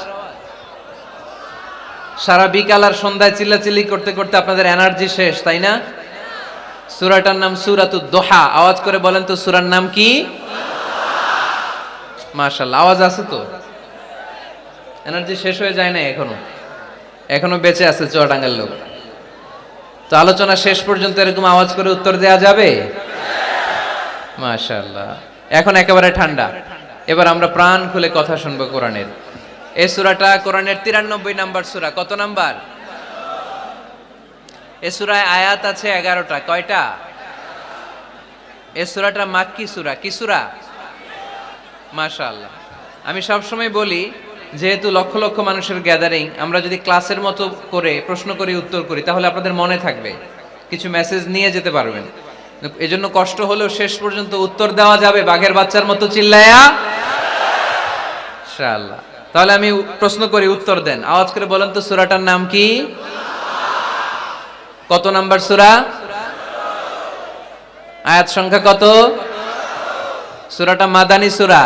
সারা বিকাল আর সন্ধ্যায় চিল্লাচিল্লি করতে করতে আপনাদের এনার্জি শেষ, তাই না? সূরাটার নাম সূরাতুদ দোহা। আওয়াজ করে বলেন তো সূরার নাম কি? মাশাআল্লাহ, আওয়াজ আছে তো? এনার্জি শেষ হয়ে যায় না এখনো বেঁচে আছে চুয়াডাঙ্গার লোক। তো আলোচনা শেষ পর্যন্ত এরকম আওয়াজ করে উত্তর দেয়া যাবে? মাশাআল্লাহ। এখন একেবারে ঠান্ডা। এবার আমরা প্রাণ খুলে কথা শুনবো কোরআনের। এই সূরাটা কোরআনের 93 নাম্বার সূরা। কত নাম্বার? এই সূরায় আয়াত আছে 11টা। কয়টা? এই সূরাটা মাক্কি সূরা। কি সূরা? মাশাআল্লাহ। আমি সবসময় বলি, যেহেতু লক্ষ লক্ষ মানুষের গ্যাদারিং, আমরা যদি ক্লাসের মতো করে প্রশ্ন করি, উত্তর করি, তাহলে আপনাদের মনে থাকবে, কিছু মেসেজ নিয়ে যেতে পারবেন। এজন্য কষ্ট হলেও শেষ পর্যন্ত উত্তর দেওয়া যাবে বাঘের বাচ্চার মতো চিল্লায়া ইনশাআল্লাহ। তাহলে আমি প্রশ্ন করি, উত্তর দেন। আওয়াজ করে বলেন তো সূরাটার নাম কি? কত নাম্বার সূরা? আয়াত সংখ্যা কত? সূরাটা মাদানী সূরা।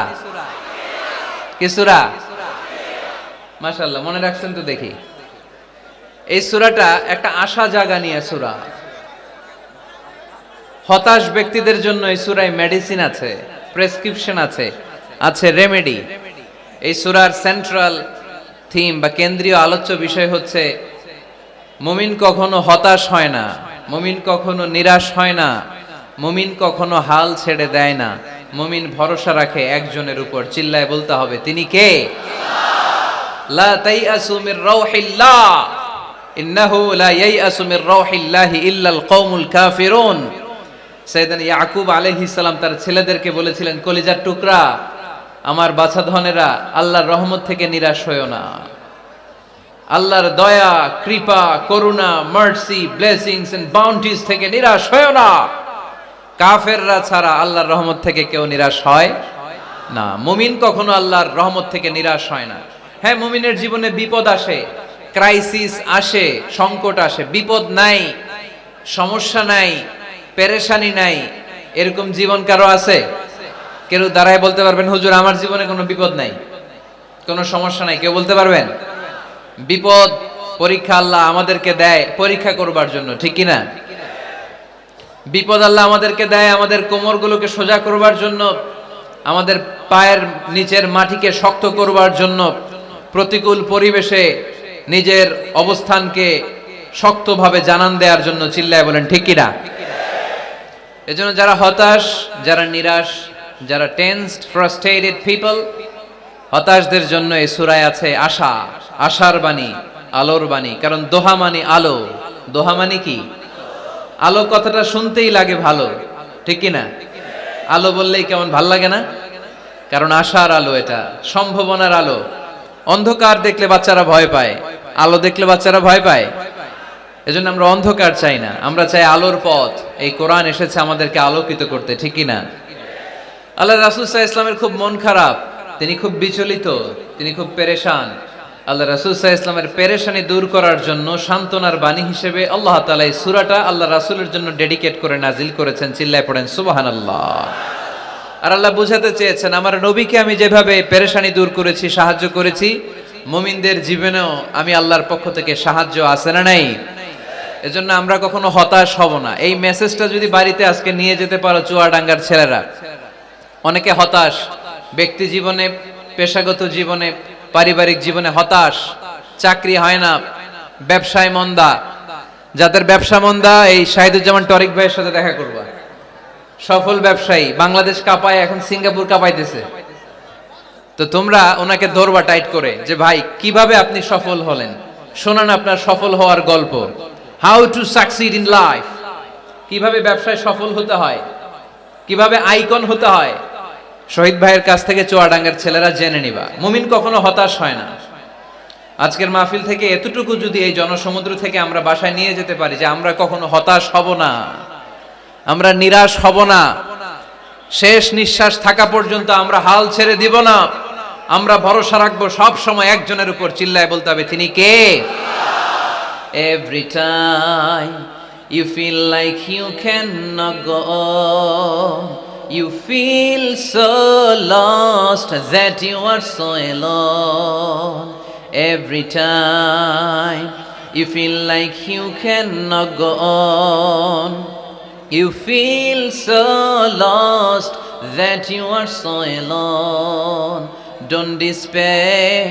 কি সূরা? মাশাআল্লাহ, মনে রাখছেন তো দেখি। এই সূরাটা একটা আশা জাগা নিয়ে সূরা। হতাশ ব্যক্তিদের জন্য এই সূরায় মেডিসিন আছে, প্রেসক্রিপশন আছে, আছে রেমেডি। এই সূরার সেন্ট্রাল থিম বা কেন্দ্রীয় আলোচ্য বিষয় হচ্ছে, মুমিন কখনো হতাশ হয় না, মুমিন কখনো নিরাশ হয় না, মুমিন কখনো হাল ছেড়ে দেয় না, মুমিন ভরসা রাখে একজনের উপর। চিল্লায় বলতে হবে, তিনি কে? লা তাইয়াসু মির রাউহিল্লাহ ইন্নাহু লা ইয়াইয়াসু মির রাউহিল্লাহি ইল্লাল কওমুল কাফিরুন। সাইয়েদনা ইয়াকুব আলাইহিস সালাম তার ছেলেদেরকে বলেছিলেন, কলিজার টুকরা, আমার বাছাধনেরা, আল্লাহর রহমত থেকে নিরাশ হয়ো না। আল্লাহর দয়া, কৃপা, করুণা, মার্সি, ব্লেসিংস এন্ড বাউন্টিজ থেকে নিরাশ হয়ো না। কাফেররা ছাড়া আল্লাহর রহমত থেকে কেউ নিরাশ হয় না। মুমিন কখনো আল্লাহর রহমত থেকে নিরাশ হয় না। হ্যাঁ, মুমিনের জীবনে বিপদ আসে, ক্রাইসিস আসে, সংকট আসে। বিপদ নাই, সমস্যা নাই, পেরেশানি নাই, এরকম জীবন কারো আছে? কেউ দাঁড়ায় বলতে পারবেন, হুজুর আমার জীবনে কোনো বিপদ নাই, কোনো সমস্যা নাই? কেউ বলতে পারবেন? বিপদ, পরীক্ষা আল্লাহ আমাদেরকে দেয় পরীক্ষা করবার জন্য, ঠিক কি না? বিপদ আল্লাহ আমাদেরকে দেয় আমাদের কোমরগুলোকে সোজা করবার জন্য, আমাদের পায়ের নিচের মাটিকে শক্ত করবার জন্য, প্রতিকূল পরিবেশে নিজের অবস্থানকে শক্তভাবে জানান দেওয়ার জন্য। চিল্লায় বলেন, ঠিক কি না? এজন্য যারা হতাশ, যারা নিরাশ, যারা টেন্সড, ফ্রাস্ট্রেটেড পিপল, হতাশদের জন্য এই সূরায় আছে আশা, আশার বাণী, আলোর বাণী। কারণ দোহা মানে আলো। দোহা মানে কি? আলো কথাটা শুনতেই লাগে ভালো, ঠিক কি না? আলো বললেই কেমন ভাল লাগে না? কারণ আশার আলো, এটা সম্ভাবনার আলো। অন্ধকার দেখলে বাচ্চারা ভয় পায়, আলো দেখলে বাচ্চারা ভয় পায়। এজন্য আমরা অন্ধকার চাই না, আমরা চাই আলোর পথ। এই কোরআন এসেছে আমাদেরকে আলোকিত করতে, ঠিক কি না? আল্লাহ রাসূল সাল্লাল্লাহু আলাইহি ওয়াসাল্লামের খুব মন খারাপ, তিনি খুব বিচলিত, তিনি খুব পেরেশান। আল্লাহ রাসূল সাল্লাল্লাহু আলাইহি ওয়াসাল্লামের পেরেশানি দূর করার জন্য সান্ত্বনার বাণী হিসেবে আল্লাহ তাআলা এই সূরাটা আল্লাহ রাসূলের জন্য ডেডিকেট করে নাজিল করেছেন। চিল্লায় পড়েন সুবহানাল্লাহ। আর আল্লাহ বুঝাতে চেয়েছেন, আমার নবীকে আমি যেভাবে পেরেশানি দূর করেছি, সাহায্য করেছি, মুমিনদের জীবনেও আমি আল্লাহর পক্ষ থেকে সাহায্য আছে না নাই? এজন্য আমরা কখনো হতাশ হব না। এই মেসেজটা যদি বাড়িতে আজকে নিয়ে যেতে পারো চুয়াডাঙ্গার ছেলেরা, অনেকে হতাশ ব্যক্তি জীবনে, পেশাগত জীবনে, পারিবারিক জীবনে হতাশ, চাকরি হয় না, ব্যবসায় মন্দা। যাদের ব্যবসা মন্দা, এই শাহিদুজ্জামান টরিক ভাইয়ের সাথে দেখা করবা। সফল ব্যবসায়ী, বাংলাদেশ কাঁপায়, এখন সিঙ্গাপুর কাঁপাইতেছে। তো তোমরা ওনাকে ধরবা টাইট করে যে ভাই কিভাবে আপনি সফল হলেন, শোনান আপনার সফল হওয়ার গল্প। How to succeed in life, কিভাবে ব্যবসায় সফল হতে হয়, কিভাবে আইকন হতে হয়। শহীদ ভাইয়ের কাছ থেকে চুয়াডাঙ্গার ছেলেরা জেনে নিবা। মুমিন কখনো হতাশ হয় না। আজকের মাহফিল থেকে এতটুকু যদি এই জনসমুদ্র থেকে আমরা বাসায় নিয়ে যেতে পারি যে আমরা কখনো হতাশ হব না, আমরা নিরাশ হব না, শেষ নিঃশ্বাস থাকা পর্যন্ত আমরা হাল ছেড়ে দিব না, আমরা ভরসা রাখবো সব সময় একজনের উপর, চিল্লায় বলতে হবে তিনি কে। Every time you feel like you can not go on, you feel so lost that you are so alone. Every time you feel like you cannot go on, you feel so lost that you are so alone. Don't despair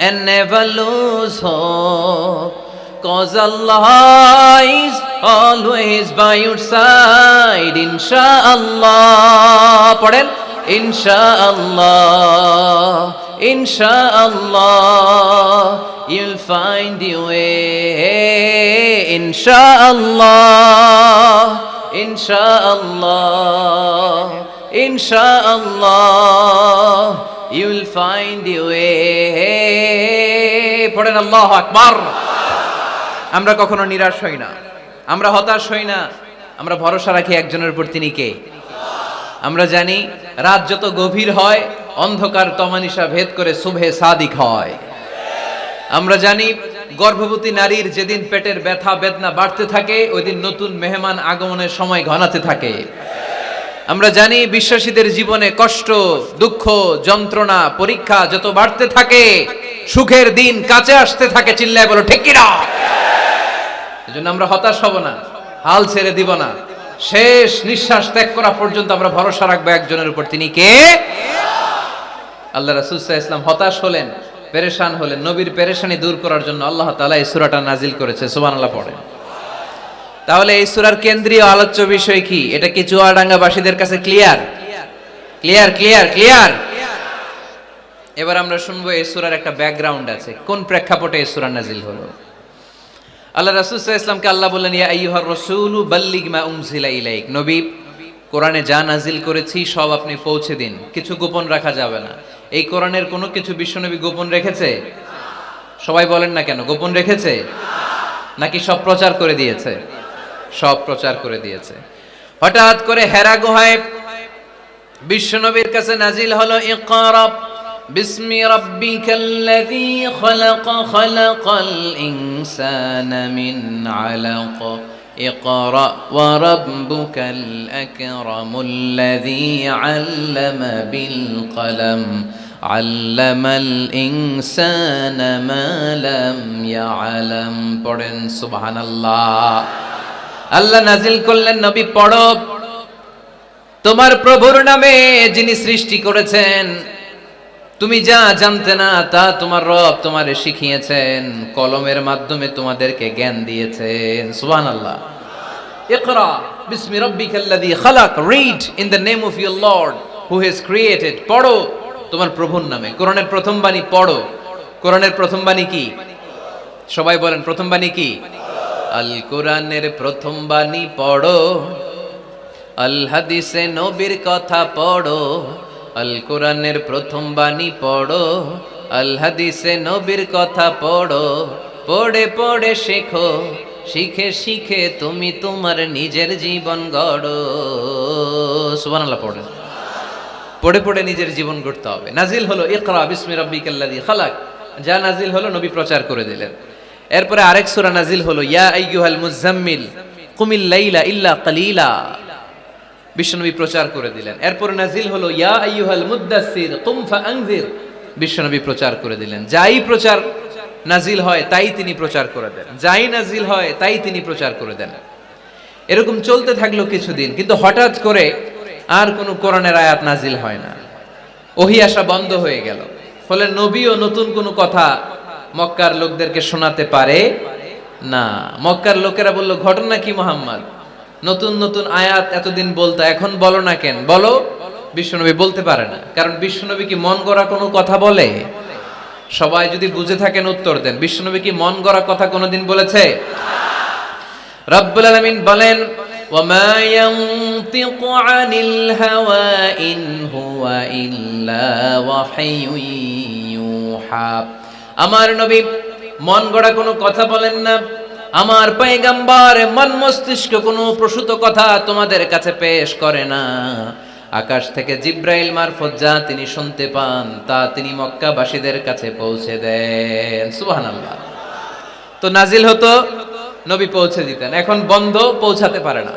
and never lose hope, 'cause Allah is always by your side. Inshallah, পড়েন Inshallah, Inshallah, you'll find your way. Inshallah, Inshallah, Inshallah, you'll find your way. পড়েন আল্লাহু আকবার। আমরা কখনো নিরাশ হই না, আমরা হতাশ হই না, আমরা ভরসা রাখি একজনের উপর, তিনি কে। আমরা জানি রাত যত গভীর হয় অন্ধকার তমানিসা ভেদ করে সুবহে সাদিক হয়। আমরা জানি গর্ভবতী নারীর যেদিন পেটের ব্যথা বেদনা বাড়তে থাকে ওই দিন নতুন মেহমান আগমনের সময় ঘনাতে থাকে। আমরা জানি বিশ্বাসীদের জীবনে কষ্ট, দুঃখ, যন্ত্রণা, পরীক্ষা যত বাড়তে থাকে সুখের দিন কাছে আসতে থাকে। চিল্লায় বলো ঠিক কিনা। এজন্য আমরা হতাশ হব না, হাল ছেড়ে দিব না, শেষ নিঃশ্বাস ত্যাগ করা পর্যন্ত আমরা ভরসা রাখবো একজনের উপর, তিনি কে। আল্লাহ রাসূল সাল্লাল্লাহু আলাইহি ওয়াসাল্লাম হতাশ হলেন, পেরেশান হলেন, নবীর পেরেশানি দূর করার জন্য আল্লাহ তাআলা এই সূরাটা নাজিল করেছে। সুবহানাল্লাহ পড়েন। তাহলে এই সূরার কেন্দ্রীয় আলোচ্য বিষয় কি? এটা কি চুয়াডাঙ্গাবাসীদের কাছে ক্লিয়ার? Clear clear clear. এবার আমরা শুনবো এই সূরার একটা ব্যাকগ্রাউন্ড আছে, কোন প্রেক্ষাপটে এই সূরা নাজিল হলো। আল্লাহ রাসূল সাল্লাল্লাহু আলাইহি ওয়াসাল্লামকে আল্লাহ বললেন, ইয়া আইয়ুহার রাসূলু বাল্লিগ মা উনজিলা ইলাইক। নবী, কোরআনে যা নাজিল করেছি সব আপনি পৌঁছে দিন, কিছু গোপন রাখা যাবে না। এই কোরআনের কোনো কিছু বিশ্বনবী গোপন রেখেছে? সবাই বলেন না কেন, গোপন রেখেছে নাকি সব প্রচার করে দিয়েছে? সব প্রচার করে দিয়েছে। হঠাৎ করে হেরা গুহায় বিশ্বনবীর কাছে নাজিল হলো, ইকরা বিসমি রাব্বিকাল্লাযী খালাক, খালাকাল ইনসানা মিন আলাক, ইকরা ওয়া রাব্বুকাল আকরামুল্লাযী আল্লামা বিল কলম, আল্লামাল ইনসানা মা লাম ইয়ালাম। পড়েন সুবহানাল্লাহ। আল্লাহ নাজিল করলেন, নবী পড়ো, তোমার প্রভুর নামে যিনি সৃষ্টি করেছেন, তুমি যা জানতে না তা তোমার রব তোমারে শিখিয়েছেন, কলমের মাধ্যমে তোমাদেরকে জ্ঞান দিয়েছেন। সুবহানাল্লাহ। ইকরা বিসমি রাব্বিকাল্লাযী খালাক, read in the name of your lord who has created. পড়ো তোমার প্রভুর নামে। কোরআনের প্রথম বাণী পড়ো। কোরআনের প্রথম বাণী কি? সবাই বলেন, প্রথম বাণী কি? আল কোরআনের প্রথম বাণী পড়ো, আল হাদিসে নবীর কথা পড়ো। আল কোরআনের প্রথম বাণী পড়ো, আল হাদিসে নবীর কথা পড়ো। পড়ে পড়ে শেখো, শিখে শিখে তুমি তোমার নিজের জীবন গড়ো। সুবহানাল্লাহ পড়েন। পড়ে পড়ে নিজের জীবন গড়তে হবে। নাজিল হলো ইকরা বিসমি রাব্বিকাল্লাযী খালাক, যা নাজিল হলো নবী প্রচার করে দিলেন। এরপরে আরেক সূরা নাজিল হলো, ইয়া আইয়ুহাল মুযাম্মিল কুমিল লাইলা ইল্লা কালিলা, বিশ্বনবী প্রচার করে দিলেন। এরপরে নাজিল হলো, ইয়া আইয়ুহাল মুদ্দাসসির কুম ফাআনজির, বিশ্বনবী প্রচার করে দিলেন। যাই প্রচার নাজিল হয় তাই তিনি প্রচার করে দেন, যাই নাজিল হয় তাই তিনি প্রচার করে দেন। এরকম চলতে থাকলো কিছুদিন, কিন্তু হঠাৎ করে আর কোনো কোরআনের আয়াত নাজিল হয় না, ওহী আসা বন্ধ হয়ে গেল। ফলে নবীও নতুন কোনো কথা মক্কার লোকদেরকে শোনাতে পারে না। মক্কার লোকেরা বলল, ঘটনা কি মুহাম্মদ? নতুন নতুন আয়াত এতদিন বলতা, এখন বলো না কেন? বলো। বিশ্বনবী বলতে পারে না, কারণ বিশ্বনবী কি মন গড়া কোনো কথা বলে? সবাই যদি বুঝে থাকেন উত্তর দেন, বিশ্বনবী কি মন গড়া কথা কোনোদিন বলেছে? রব্বুল আলামিন বলেন, ওয়ামা ইয়ানতিকু আনিল হাওয়া ইন হুয়া ইল্লা ওয়াহয়ুন ইউহা। আমার নবী মন গড়া কোনো কথা বলেন না। আমার পয়গম্বর মন মস্তিষ্ক কোনো প্রসূত কথা তোমাদের কাছে পেশ করে না। আকাশ থেকে জিব্রাইল মারফত যা তিনি শুনতে পান তা তিনি মক্কাবাসীদের কাছে পৌঁছে দেন। সুবহানাল্লাহ। তো নাজিল হতো, নবী পৌঁছে দিতেন। এখন বন্ধ, পৌঁছাতে পারে না।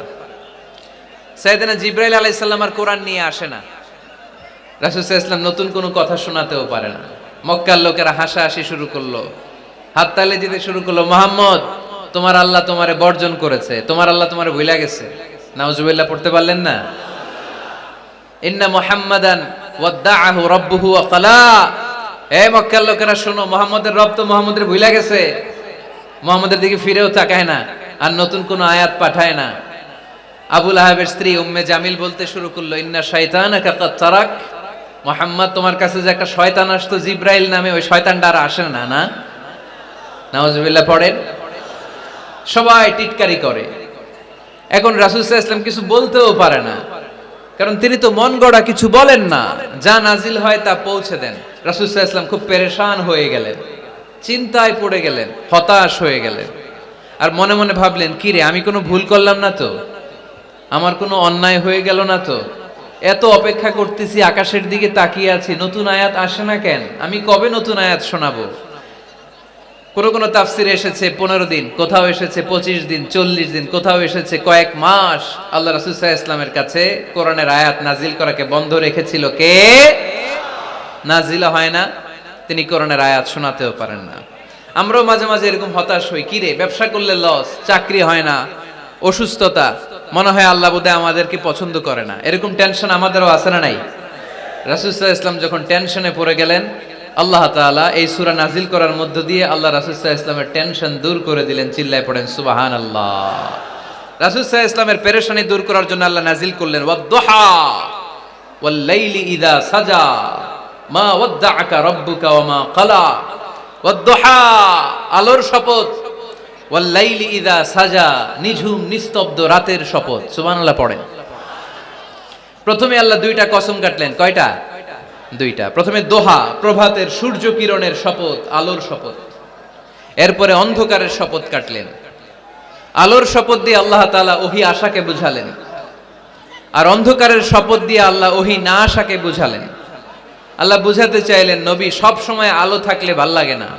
সাইয়েদনা জিব্রাইল আলাইহিস সালাম আর কোরআন নিয়ে আসে না। রাসূল সাল্লাল্লাহু আলাইহি ওয়াসাল্লাম নতুন কোনো কথা শোনাতেও পারে না। মক্কার লোকেরা হাসাহাসি শুরু করলো, হাততালি দিতে শুরু করলো, মুহাম্মদ তোমার আল্লাহ তোমারে বর্জন করেছে, তোমার আল্লাহ তোমারে ভুলে গেছে। নাউজুবিল্লাহ পড়তে পারলেন না? ইন্না মুহাম্মাদান ওয়াদ্দাআহু রাব্বুহু ওয়া ক্বালা। হে মক্কার লোকেরা শোনো, মুহাম্মদের রব তো মুহাম্মদের ভুলে গেছে, মুহাম্মদের দিকে ফিরেও তাকায় না, আর নতুন কোন আয়াত পাঠায় না। আবু লাহাবের স্ত্রী উম্মে জামিল বলতে শুরু করলো, ইন্না শাইতানাকা কাদ তারাক। মুহাম্মদ তোমার কাছে যে একটা শয়তান আসতো জিব্রাইল নামে, ওই শয়তানটা আর আসে না। না, নাউজুবিল্লাহ পড়েন। সবাই টিটকারি করে। এখন রাসূল সাল্লাল্লাহু আলাইহি ওয়াসাল্লাম কিছু বলতেও পারে না, কারণ তিনি তো মন গড়া কিছু বলেন না, যা নাজিল হয় তা পৌঁছে দেন। রাসূল সাল্লাল্লাহু আলাইহি ওয়াসাল্লাম খুব পেরেশান হয়ে গেলেন, চিন্তায় পড়ে গেলেন, হতাশ হয়ে গেলেন। আর মনে মনে ভাবলেন, কি রে, আমি কোনো ভুল করলাম না তো? আমার কোনো অন্যায় হয়ে গেল না তো? এত অপেক্ষা করতেছি, আকাশের দিকে তাকিয়ে আছি, নতুন আয়াত আসে না কেন? আমি কবে নতুন আয়াত শোনাবো? কোন কোন তাফসিরে এসেছে 15 দিন, কোথাও এসেছে 25 দিন, 40 দিন, কোথাও এসেছে কয়েক মাস আল্লাহ রাসূল সাল্লাল্লাহু আলাইহি ওয়াসাল্লামের কাছে কোরআনের আয়াত নাজিল করাকে বন্ধ রেখেছিল কে? নাজিল হয় না, তিনি কোরআনের আয়াত শোনাতেও পারেন না। আমরাও মাঝে মাঝে এরকম হতাশ হই, কি রে, ব্যবসা করলে লস, চাকরি হয় না, অসুস্থতা, মনে হয় আল্লাহ বোধহয় আমাদেরকে পছন্দ করে না, এরকম টেনশন আমাদেরও আছে না নাই? রাসূল সাল্লাল্লাহু আলাইহি ওয়াসাল্লাম যখন টেনশনে পড়ে গেলেন, আল্লাহ তাআলা এই সূরা নাজিল করার মধ্য দিয়ে আল্লাহ রাসূল সাল্লাল্লাহু আলাইহি ওয়াসাল্লামের টেনশন দূর করে দিলেন। চিল্লায় পড়েন সুবহানাল্লাহ। রাসূল সাল্লাল্লাহু আলাইহি ওয়াসাল্লামের পেরেশানি দূর করার জন্য আল্লাহ নাজিল করলেন, ওয়াদ-দুহা ওয়াল লাইলি ইযা সাজা মা ওয়াদ্দাআকা রাব্বুকা ওয়া মা ক্বালা। ওয়াদ-দুহা আলোর শপথ, ওয়াল লাইলি ইযা সাজা নিঝুম নিস্তব্ধ রাতের শপথ। সুবহানাল্লাহ পড়েন। প্রথমে আল্লাহ দুইটা কসম কাটলেন। কয়টা? দুইটা। প্রথমে দোহা, প্রভাতের সূর্য কিরণের শপথ, আলোর শপথ। এরপরে অন্ধকারের শপথ কাটলেন। আলোর শপথ দিয়ে আল্লাহ তাআলা ওহী আশাকে বুঝালেন, আর অন্ধকারের শপথ দিয়ে আল্লাহ ওহী না আশাকে বুঝালেন। আল্লাহ বুঝাতে চাইলেন, নবী সব সময় আলো থাকলে ভাল লাগে না।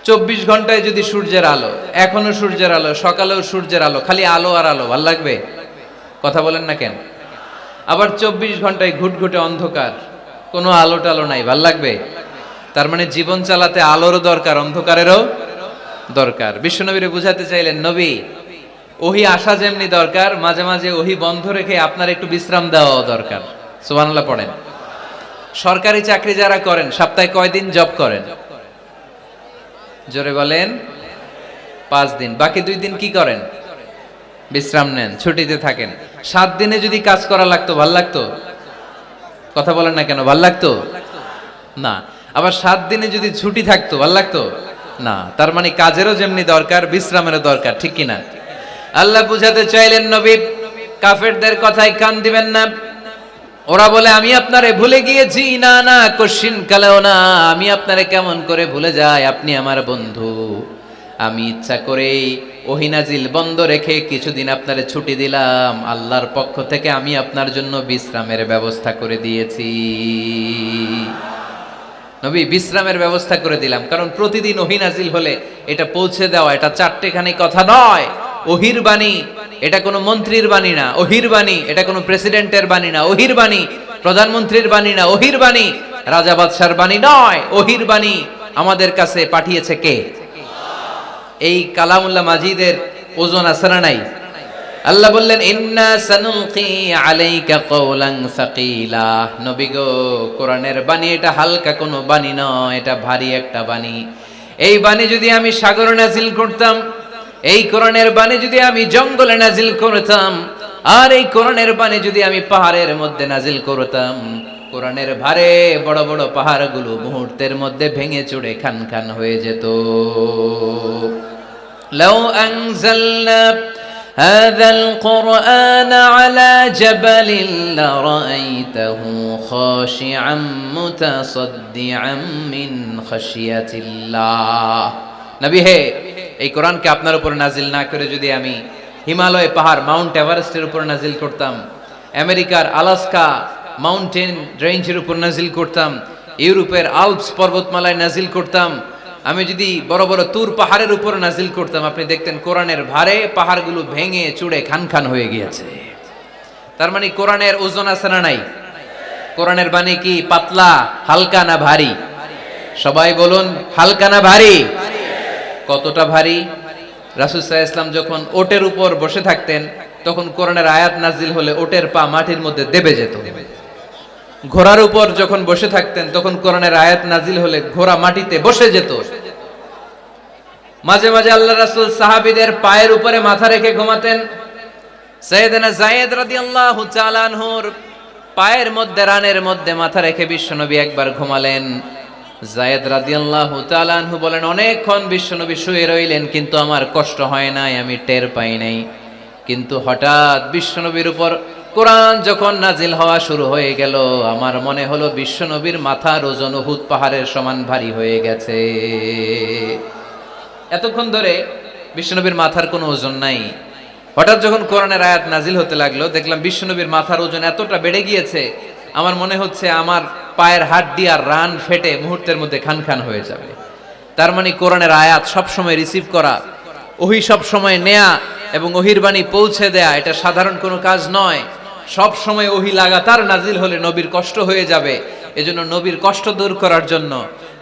24 ঘন্টায় যদি সূর্যের আলো, এখনো সূর্যের আলো, সকালেও সূর্যের আলো, খালি আলো আর আলো, ভাল লাগবে? কথা বলেন না কেন? আবার 24 ঘন্টায় ঘুটঘুটে অন্ধকার, কোনো আলো টালো নাই, ভাল লাগবে? তার মানে জীবন চালাতে আলোরও দরকার, অন্ধকারেরও দরকার। বিশ্বনবীরে বুঝাতে চাইলেন, নবী ওহী আসা যেমনি দরকার, মাঝে মাঝে ওহী বন্ধ রেখে আপনার একটু বিশ্রাম দেওয়া দরকার। সুবহানাল্লাহ পড়েন। সরকারি চাকরি যারা করেন, সপ্তাহে কয় দিন জব করেন? জোরে বলেন। 5 দিন। বাকি 2 দিন কি করেন? বিশ্রাম নেন, ছুটিতে থাকেন। 7 দিনে যদি কাজ করা লাগতো, ভাল লাগতো? কথা বলেন না কেন? ভাল লাগতো না। আবার 7 দিনে যদি ছুটি থাকতো, ভাল লাগতো না। তার মানে কাজেরও যেমনি দরকার, বিশ্রামেরও দরকার, ঠিক কিনা? আল্লাহ বুঝাতে চাইলেন, নবী কাফেরদের কথায় কান দিবেন না। ওরা বলে আমি আপনারে ভুলে গিয়েছি। না না, কোশ্চিন কালেও না। আমি আপনারে কেমন করে ভুলে যাই? আপনি আমার বন্ধু। আমি ইচ্ছা করেই ওহী নাজিল বন্ধ রেখে কিছুদিন আপনারে ছুটি দিলাম। আল্লাহর পক্ষ থেকে আমি আপনার জন্য বিশ্রামের ব্যবস্থা করে দিয়েছি। নবী বিশ্রামের ব্যবস্থা করে দিলাম, কারণ প্রতিদিন ওহী নাজিল হলে এটা পৌঁছে দেওয়া, এটা চারটেখানি কথা নয়। ওহীর বাণী, এটা কোনো মন্ত্রীর বাণী না। ওহীর বাণী, এটা কোনো প্রেসিডেন্টের বাণী না। ওহীর বাণী প্রধানমন্ত্রীর বাণী না। ওহীর বাণী রাজা বাদশার বাণী নয়। ওহীর বাণী আমাদের কাছে পাঠিয়েছে কে? এই কালামুল্লাহ মাজিদের ওজন আছে না নাই? আল্লাহ বললেন, ইন্না সানুলকি আলাইকা কওলান সাকিলা। নবী গো, কোরআনের বাণী এটা হালকা কোনো বাণী নয়, এটা ভারী একটা বাণী। এই বাণী যদি আমি সাগরে নাজিল করতাম, এই কোরআনের বাণী যদি আমি জঙ্গলে নাজিল করতাম, আর এই কোরআনের বাণী যদি আমি পাহাড়ের মধ্যে নাজিল করতাম, কোরআনের ভারে বড় বড় পাহাড়গুলো মুহূর্তের মধ্যে ভেঙে চুরে খান খান হয়ে যেত। লাউ আনজালনা হাযাল কুরআন আলা জাবালিন লারাআইতাহু খাশিআম মুতাসাদ্দিআম মিন খাশিয়াতিল্লাহ। নবী হে, এই কোরআনকে আপনার উপর নাজিল না করে যদি আমি হিমালয় পাহাড় মাউন্ট এভারেস্টের উপর নাজিল করতাম, আমেরিকার আলাস্কা মাউন্টেন রেঞ্জের উপর নাজিল করতাম, ইউরোপের আল্পস পর্বতমালায় নাজিল করতাম, আমি যদি বড় বড় তুর পাহাড়ের উপর নাজিল করতাম, আপনি দেখতেন কোরআনের ভারে পাহাড়গুলো ভেঙে চুড়ে খান খান হয়ে গিয়েছে। তার মানে কোরআনের ওজন আছে না নাই? কোরআনের বাণী কি পাতলা, হালকা না ভারী? সবাই বলুন, হালকা না ভারী? কতটা ভারী? রাসূল সাল্লাল্লাহু আলাইহি ওয়াসাল্লাম যখন ওটের উপর বসে থাকতেন, তখন কোরআনের আয়াত নাজিল হলে ওটের পা মাটির মধ্যে দেবে যেত। ঘোড়ার উপর যখন বসে থাকতেন, তখন কোরআনের আয়াত নাজিল হলে ঘোড়া মাটিতে বসে যেত। মাঝে মাঝে আল্লাহ রাসূল সাহাবীদের পায়ের উপরে মাথা রেখে ঘুমাতেন। সাইয়েদনা যায়েদ রাদিয়াল্লাহু তাআলা আনহুর পায়ের মধ্যে, রানের মধ্যে মাথা রেখে বিশ্বনবী একবার ঘুমালেন। যায়েদ রাদিয়াল্লাহু তাআলা আনহু বলেন, অনেকক্ষণ বিশ্বনবী শুয়ে রইলেন, কিন্তু আমার কষ্ট হয় নাই, আমি টের পাই নাই। কিন্তু হঠাৎ বিশ্বনবীর উপর কোরআন যখন নাজিল হওয়া শুরু হয়ে গেল, আমার মনে হলো বিশ্বনবীর মাথার ওজন উহুদ পাহাড়ের সমান ভারী হয়ে গেছে। এতক্ষণ ধরে বিশ্বনবীর মাথার কোনো ওজন নাই। হঠাৎ যখন কোরআনের আয়াত নাজিল হতে লাগলো, দেখলাম বিশ্বনবীর মাথার ওজন এতটা বেড়ে গিয়েছে, আমার মনে হচ্ছে আমার পায়ের হাড্ডি আর রান ফেটে মুহূর্তের মধ্যে খান খান হয়ে যাবে। তার মানে কোরআনের আয়াত সবসময় রিসিভ করা, ওহী সবসময় নেয়া এবং ওহীর বাণী পৌঁছে দেয়া, এটা সাধারণ কোনো কাজ নয়। সব সময় ওহী লাগাতার নাজিল হলে নবীর কষ্ট হয়ে যাবে। এজন্য নবীর কষ্ট দূর করার জন্য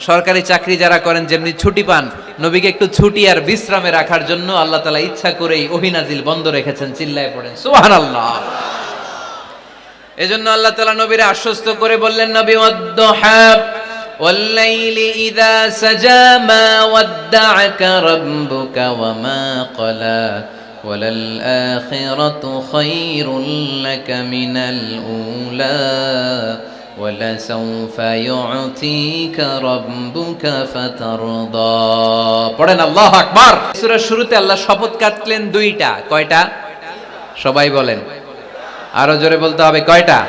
সরকারি চাকরি যারা করেন যেমনি ছুটি পান, নবীকে একটু ছুটি আর বিশ্রামে রাখার জন্য আল্লাহ তাআলা ইচ্ছা করেই ওহী নাজিল বন্ধ রেখেছেন। চিল্লায় পড়েন সুবহানাল্লাহ। এজন্য আল্লাহ তাআলা নবীরে আশ্বস্ত করে বললেন, নবী ওয়াদ-দুহা ওয়াল-লাইলি ইযা সাজা মা ওয়াদ্দা'আকা রাব্বুকা ওয়া মা ক্বালা ওয়ালাল আখিরাতু খায়রুল লাকা মিনাল উলা ওয়ালাসাউফা ইউ'তিকা রাব্বুকা ফাতারদা। পড়েন আল্লাহু আকবার। সূরার শুরুতে আল্লাহ শপথ কাটলেন দুইটা। কয়টা? সবাই বলেন, আরো জোরে বলতে হবে, কয়টা?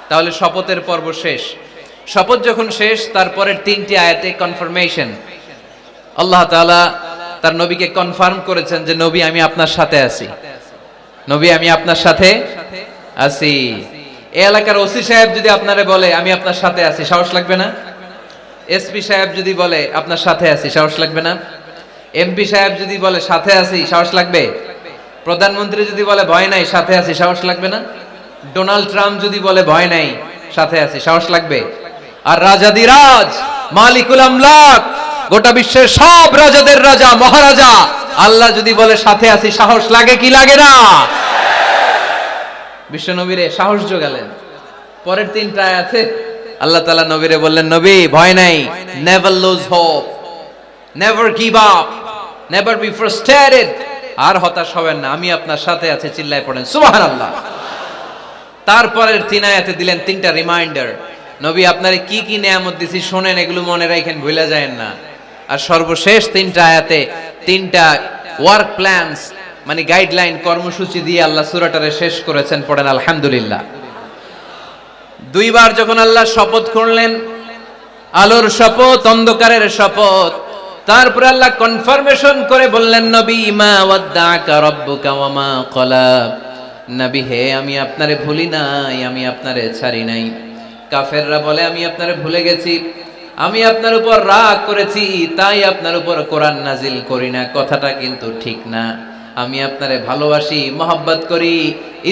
তাহলে শপথের পর্ব শেষ। শপথ যখন শেষ, তারপরের তিনটি আয়াতে কনফার্মেশন। আল্লাহ তাআলা তার নবীকে কনফার্ম করেছেন যে নবী আমি আপনার সাথে আছি, নবী আমি আপনার সাথে আছি। এই এলাকার ওসি সাহেব যদি আপনারে বলে আমি আপনার সাথে আছি, সাহস লাগবে না? এসপি সাহেব যদি বলে আপনার সাথে আছি, সাহস লাগবে না? এমপি সাহেব যদি বলে সাথে আছি, সাহস লাগবে? প্রধানমন্ত্রী যদি বলে ভয় নাই, সাথে আছি, সাহস লাগবে না? ডোনাল্ড ট্রাম্প যদি বলে ভয় নাই, সাথে আছি, সাহস লাগবে? আর রাজাদিরাজ মালিকুল আমলাক, গোটা বিশ্বের সব রাজাদের রাজা মহারাজা আল্লাহ যদি বলে সাথে আছি, সাহস লাগে কি লাগে না? বিশ্ব নবীরে সাহস যোগালেন। পরের তিনটা আয়াতে আল্লাহ তাআলা নবীরে বললেন, নবী ভয় নাই, never lose hope, never give up, never be frustrated, আর হতাশ হবেন না, আমি আপনার সাথে আছি। চিল্লায় পড়েন সুবহানাল্লাহ। তারপরের তিন আয়াতে দিলেন তিনটা রিমাইন্ডার, নবী আপনারে কি কি নিয়ামত দিছি শোনেন, এগুলো মনে রাখেন, ভুলে যায়েন না। আর সর্বশেষ তিনটা আয়াতে তিনটা ওয়ার্ক প্ল্যানস, মানে গাইডলাইন, কর্মসূচি দিয়ে আল্লাহ সূরাটারে শেষ করেছেন। পড়েন আলহামদুলিল্লাহ। দুইবার যখন আল্লাহ শপথ করলেন, আলোর শপথ, অন্ধকারের শপথ, তারপরে আল্লাহ কনফার্মেশন করে বললেন, নবী মা ওয়াদ্দা'আকা রাব্বুকা ওয়া মা ক্বালা, নবী হে আমি আপনারে ভুলি নাই, আমি আপনারে ছাড়ি নাই। কাফেররা বলে আমি আপনারে ভুলে গেছি, আমি আপনার উপর রাগ করেছি, তাই আপনার উপর কোরআন নাজিল করি না। কথাটা কিন্তু ঠিক না। আমি আপনারে ভালোবাসি, মহব্বত করি,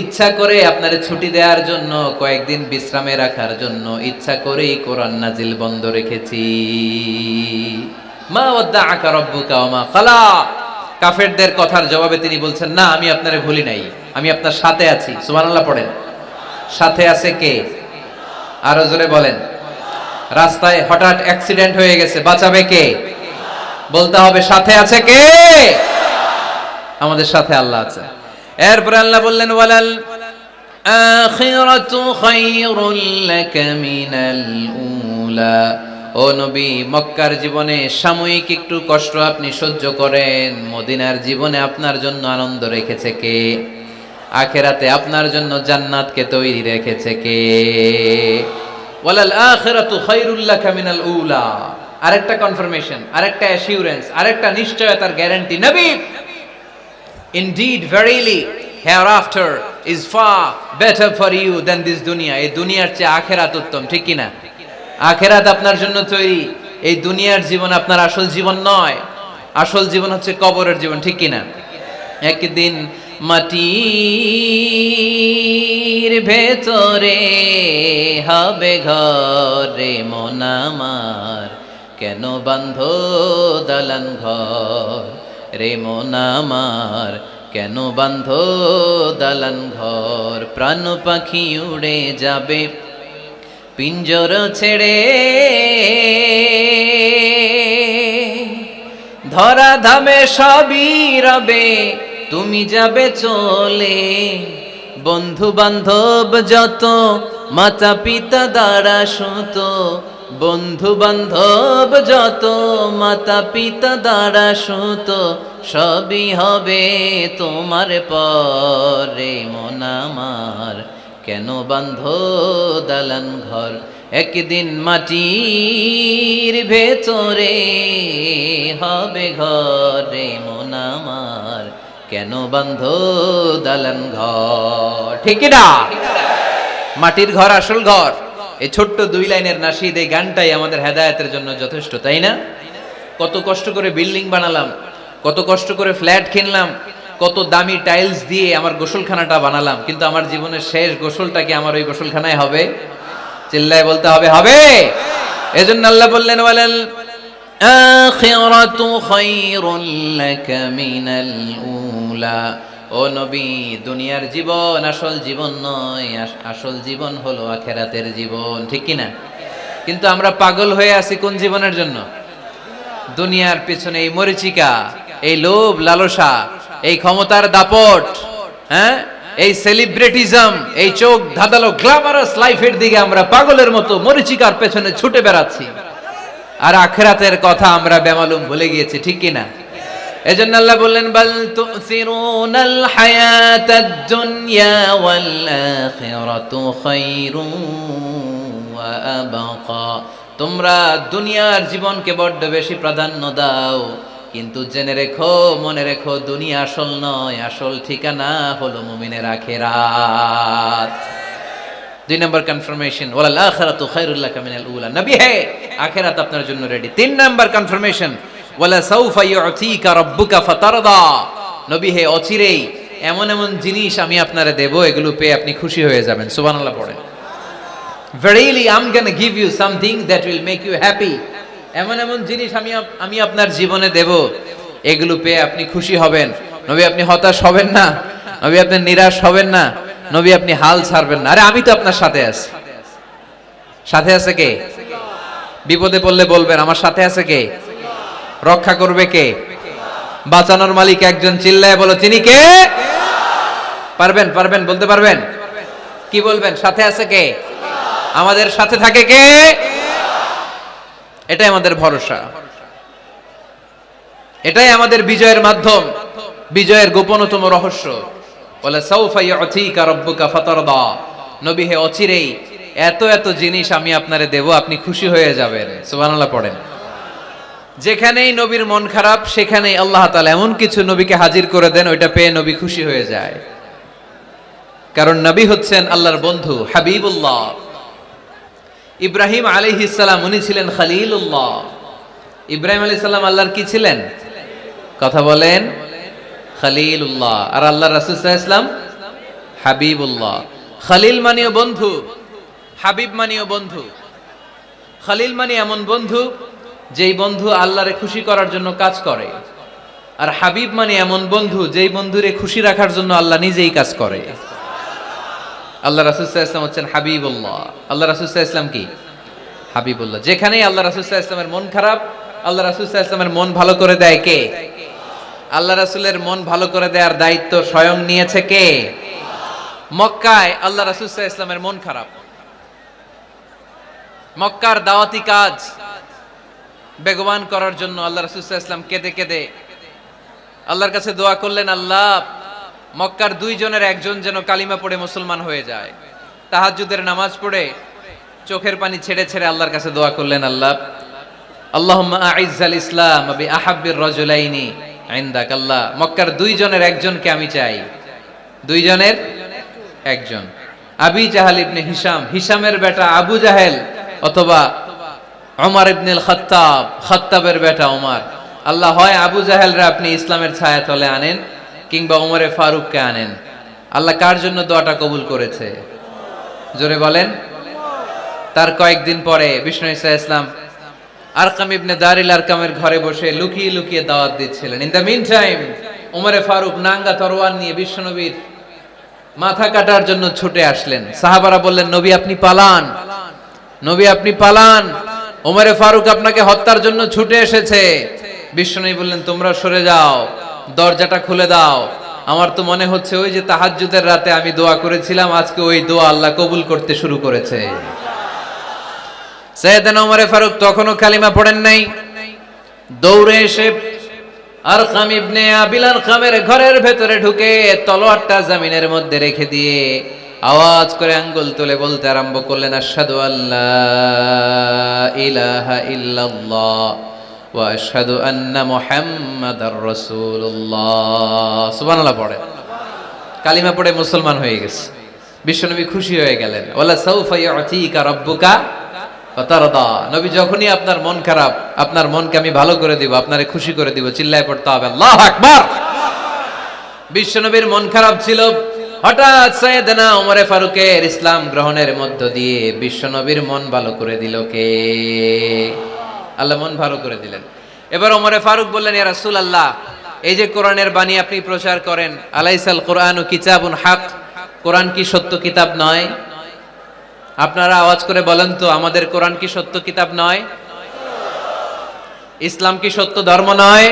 ইচ্ছা করে আপনারে ছুটি দেওয়ার জন্য, কয়েকদিন বিশ্রামে রাখার জন্য ইচ্ছা করেই কোরআন নাজিল বন্ধ রেখেছি। মা ওয়াদ্দা'আকা রাব্বুকা ওয়া মা ক্বালা। কাফেরদের কথার জবাবে তিনি বলছেন, না আমি আপনারে ভুলি নাই, আমি আপনার সাথে আছি। সুবহানাল্লাহ পড়েন। সাথে আছে কে? আরো জোরে বলেন। রাস্তায় হঠাৎ অ্যাক্সিডেন্ট হয়ে গেছে, বাঁচাবে কে? বলতে হবে সাথে আছে কে? আমাদের সাথে আল্লাহ আছে। এরপর আল্লাহ বললেন ওয়ালাল আখিরাতু খায়রুল লাকা মিনাল উলা। ও নবী, মক্কার জীবনে সাময়িক একটু কষ্ট আপনি সহ্য করেন, মদিনার জীবনে আপনার জন্য আনন্দ রেখেছে কে? আখিরাতে আপনার জন্য জান্নাতকে তৈরি রেখেছে কে? ওয়ালাল আখিরাতু খায়রুল লাকা মিনাল উলা। আরেকটা কনফার্মেশন, আরেকটা অ্যাসিউরেন্স, আরেকটা নিশ্চয়তার গ্যারান্টি। নবী, indeed verily hereafter is far better for you than this dunya. এই দুনিয়ার চেয়ে আখিরাত উত্তম, ঠিক কি না? আখিরাত আপনার জন্য তৈরি, এই দুনিয়ার জীবন আপনার আসল জীবন নয়। আসল জীবন হচ্ছে কবরের জীবন, ঠিক কি না? একদিন মাটির ভেতরে হবে ঘর রে মন আমার, কেন বাঁধো দালান ঘর রে মন আমার, কেন বাঁধো দালান ঘর। প্রাণ পাখি উড়ে যাবে পিঞ্জর ছেড়ে, ধরা ধামে সবই রবে তুমি যাবে চলে। বন্ধু বান্ধব যত মাতা পিতা দ্বারা সুত, বন্ধু বান্ধব যত মাতা পিতা দ্বারা সুত, সবই হবে তোমার পরে মন আমার, কেন বাঁধো দালান ঘর। একদিন মাটির ভেতরে হবে ঘরে মন আমার, কেন বাঁধো দালান ঘর। ঠিক না? মাটির ঘর আসল ঘর। এই ছোট্ট 2 লাইনের নাশিদ, এই গানটাই আমাদের হেদায়েতের জন্য যথেষ্ট, তাই না? কত কষ্ট করে বিল্ডিং বানালাম, কত কষ্ট করে ফ্ল্যাট কিনলাম, কত দামি টাইলস দিয়ে আমার গোসলখানাটা বানালাম, কিন্তু আমার জীবনের শেষ গোসলটা কি আমার ওই গোসলখানায় হবে? চিল্লায় বলতে হবে, হবে। এজন্য আল্লাহ বললেন ওয়ালাল আখিরাতু খায়রুল লাকা মিনাল উলা। ও নবী, দুনিয়ার জীবন আসল জীবন নয়, আসল জীবন হলো আখিরাতের জীবন, ঠিক কি না? কিন্তু আমরা পাগল হয়ে আছি কোন জীবনের জন্য? দুনিয়ার পেছনে এই মরিচিকা, এই লোভ লালসা, এই ক্ষমতার দাপট, হ্যাঁ, এই সেলিব্রিটিজম, এই চোখ ধাঁধালো গ্ল্যামারাস লাইফের দিকে আমরা পাগলের মতো মরিচিকার পেছনে ছুটে বেড়াচ্ছি, আর আখিরাতের কথা আমরা বেমালুম ভুলে গিয়েছি, ঠিক কি না? এজন্য আল্লাহ বললেন বাল তুসিরুনাল হায়াতাদ দুনিয়া ওয়াল আখিরাতু খায়রুন ওয়া আবকা। তোমরা দুনিয়ার জীবনকে বড্ড বেশি প্রাধান্য দাও, কিন্তু জেনে রেখো, মনে রেখো, দুনিয়া আসল নয়, আসল ঠিকানা হলো মুমিনের আখিরাত। 2 নম্বর কনফার্মেশন, ওয়ালাল আখিরাতু খায়রুল লাকা মিনাল উলা। নবী হে, আখিরাত আপনার জন্য রেডি। 3 নম্বর কনফার্মেশন, ওয়ালা সাউফা ইউতিকা রাব্বুকা ফাতারদা। নবী হে, অচিরেই এমন এমন জিনিস আমি আপনারে দেব, এগুলো পেয়ে আপনি খুশি হয়ে যাবেন। সুবহানাল্লাহ পড়েন। Verily I'm gonna give you something that will make you happy. এমন এমন জিনিস আমি আপনার জীবনে দেব, এগুলো পেয়ে আপনি খুশি হবেন। নবী, আপনি হতাশ হবেন না, নবী আপনি নিরাশ হবেন না, নবী আপনি হাল ছাড়বেন না। আরে আমি তো আপনার সাথে আছি। সাথে আছে কে? বিপদে পড়লে বলবেন আমার সাথে আছে কে? রক্ষা করবে কে? বাঁচানোর মালিক একজন। চিল্লায় বলো, তিনি কে? পারবেন, পারবেন, বলতে পারবেন? কি বলবেন? সাথে আছে কে? আমাদের সাথে থাকে কে? এটাই আমাদের ভরসা, এটাই আমাদের বিজয়ের মাধ্যম, বিজয়ের গোপনতম রহস্য। বলে সাউফা ইউতিকা রাব্বুকা ফাতারদা। নবী হে, অচিরেই এত এত জিনিস আমি আপনারে দেব, আপনি খুশি হয়ে যাবেন। সুবহানাল্লাহ পড়েন। যেখানেই নবীর মন খারাপ, সেখানেই আল্লাহ তাআলা এমন কিছু নবীকে হাজির করে দেন, ওইটা পেয়ে নবী খুশি হয়ে যায়। কারণ নবী হচ্ছেন আল্লাহর বন্ধু, হাবিবুল্লাহ। ইব্রাহিম আলাইহিস সালাম, উনি ছিলেন খলিলুল্লাহ। ইব্রাহিম আলাইহিস সালাম আল্লাহর কি ছিলেন? কথা বলেন, খলিলুল্লাহ। আর আল্লাহর রাসূল সাল্লাল্লাহু আলাইহি ওয়াসাল্লাম হাবিবুল্লাহ। খলিল মানেও বন্ধু, হাবিব মানেও বন্ধু। খলিল মানে এমন বন্ধু যেই বন্ধু আল্লাহরে খুশি করার জন্য কাজ করে, আর হাবিব মানে এমন বন্ধু যেই বন্ধুরে খুশি রাখার জন্য আল্লাহ নিজেই কাজ করে। আল্লাহ রাসূল সাল্লাল্লাহু আলাইহি ওয়াসাল্লাম হচ্ছেন হাবিবুল্লাহ। আল্লাহ রাসূল সাল্লাল্লাহু আলাইহি ওয়াসাল্লাম কি? হাবিবুল্লাহ। যেখানেই আল্লাহ রাসূল সাল্লাল্লাহু আলাইহি ওয়াসাল্লামের মন খারাপ, আল্লাহ রাসূল সাল্লাল্লাহু আলাইহি ওয়াসাল্লামের মন ভালো করে দেয় কে? আল্লাহ রাসূলের মন ভালো করে দেওয়ার দায়িত্ব স্বয়ং নিয়েছে কে? মক্কায় আল্লাহ রাসূল সাল্লাল্লাহু আলাইহি ওয়াসাল্লামের মন খারাপ। মক্কার দাওয়াতি কাজ বেগবান করার জন্য আল্লাহ রাসূল সাল্লাল্লাহু আলাইহি ওয়াসাল্লাম কেঁদে কেঁদে আল্লাহর কাছে দোয়া করলেন, আল্লাহ মক্কার দুইজনের একজন যেন কালিমা পড়ে মুসলমান হয়ে যায়। তাহাজ্জুদের নামাজ পড়ে চোখের পানি ছেড়ে ছেড়ে আল্লাহর কাছে দোয়া করলেন, আল্লাহ আল্লাহুম্মা আইজ্জাল ইসলাম বি আহাব্বির রাজুলাইনি ইনদাক। আল্লাহ মক্কার দুইজনের একজনকে আমি চাই, দুইজনের একজন। আবি জাহাল ইবনে হিশাম, হিশামের বেটা আবু জাহেল, অথবা ওমর ইবনে খাত্তাব, খাত্তাবের বেটা ওমর। আল্লাহ হয় আবু জাহেলরা আপনি ইসলামের ছায়া তলে আনেন, কিংবা ওমরে ফারুককে আনেন। আল্লাহ কার জন্য দোয়াটা কবুল করেছে? জোরে বলেন। তার কয়েকদিন পরে বিষ্ণু ঈসা ইসলাম আরকাম ইবনে দারিল আরকামের ঘরে বসে লুকিয়ে লুকিয়ে দাওয়াত দিচ্ছিলেন। ইন দ্য মিন টাইম ওমরে ফারুক নাঙ্গা তরোয়ার নিয়ে বিশ্বনবীর মাথা কাটার জন্য ছুটে আসলেন। সাহাবারা বললেন, নবী আপনি পালান, নবী আপনি পালান, ওমরে ফারুক আপনাকে হত্যার জন্য ছুটে এসেছে। বিশ্বনবী বললেন, তোমরা সরে যাও, দরজাটা খুলে দাও। আমার তো মনে হচ্ছে ওই যে তাহাজ্জুদের রাতে আমি দোয়া করেছিলাম, আজকে ওই দোয়া আল্লাহ কবুল করতে শুরু করেছে। সাইয়েদনা ওমরে ফারুক তখনও কালিমা পড়েন নাই। দৌড়ে এসে আরকাম ইবনে আবিল আরকামের ঘরের ভেতরে ঢুকে তলোয়ারটা জমিনের মধ্যে রেখে দিয়ে আওয়াজ করে আঙ্গুল তুলে বলতে আরম্ভ করলেন, আশহাদু আল্লা ইলাহা ইল্লাল্লাহ ওয়া আশহাদু আন্না মুহাম্মাদার রাসূলুল্লাহ। সুবহানাল্লাহ পড়ে কালিমা পড়ে মুসলমান হয়ে গেছে। বিশ্বনবী খুশি হয়ে গেলেন। ওয়ালা সাউফা ইউতিকা রাব্বুকা ফাতারদা। নবী যখনই আপনার মন খারাপ, আপনার মনকে আমি ভালো করে দিব, আপনারে খুশি করে দিব, চিল্লায় পড়তে হবে আল্লাহু আকবার। বিশ্বনবীর মন খারাপ ছিল। হঠাৎ সাইয়েদনা ওমরে ফারুকের ইসলাম গ্রহণের মধ্য দিয়ে বিশ্বনবীর মন ভালো করে দিল কে? আল্লাহ মন ভালো করে দিলেন। এবার ওমরে ফারুক বললেন, ইয়া রাসূলুল্লাহ, এই যে কোরআনের বাণী আপনি প্রচার করেন, আলাইসাল কোরআনু কিতাবুন হক, কোরআন কি সত্য কিতাব নয়? আপনারা আওয়াজ করে বলেন তো, আমাদের কোরআন কি সত্য কিতাব নয়? ইসলাম কি সত্য ধর্ম নয়?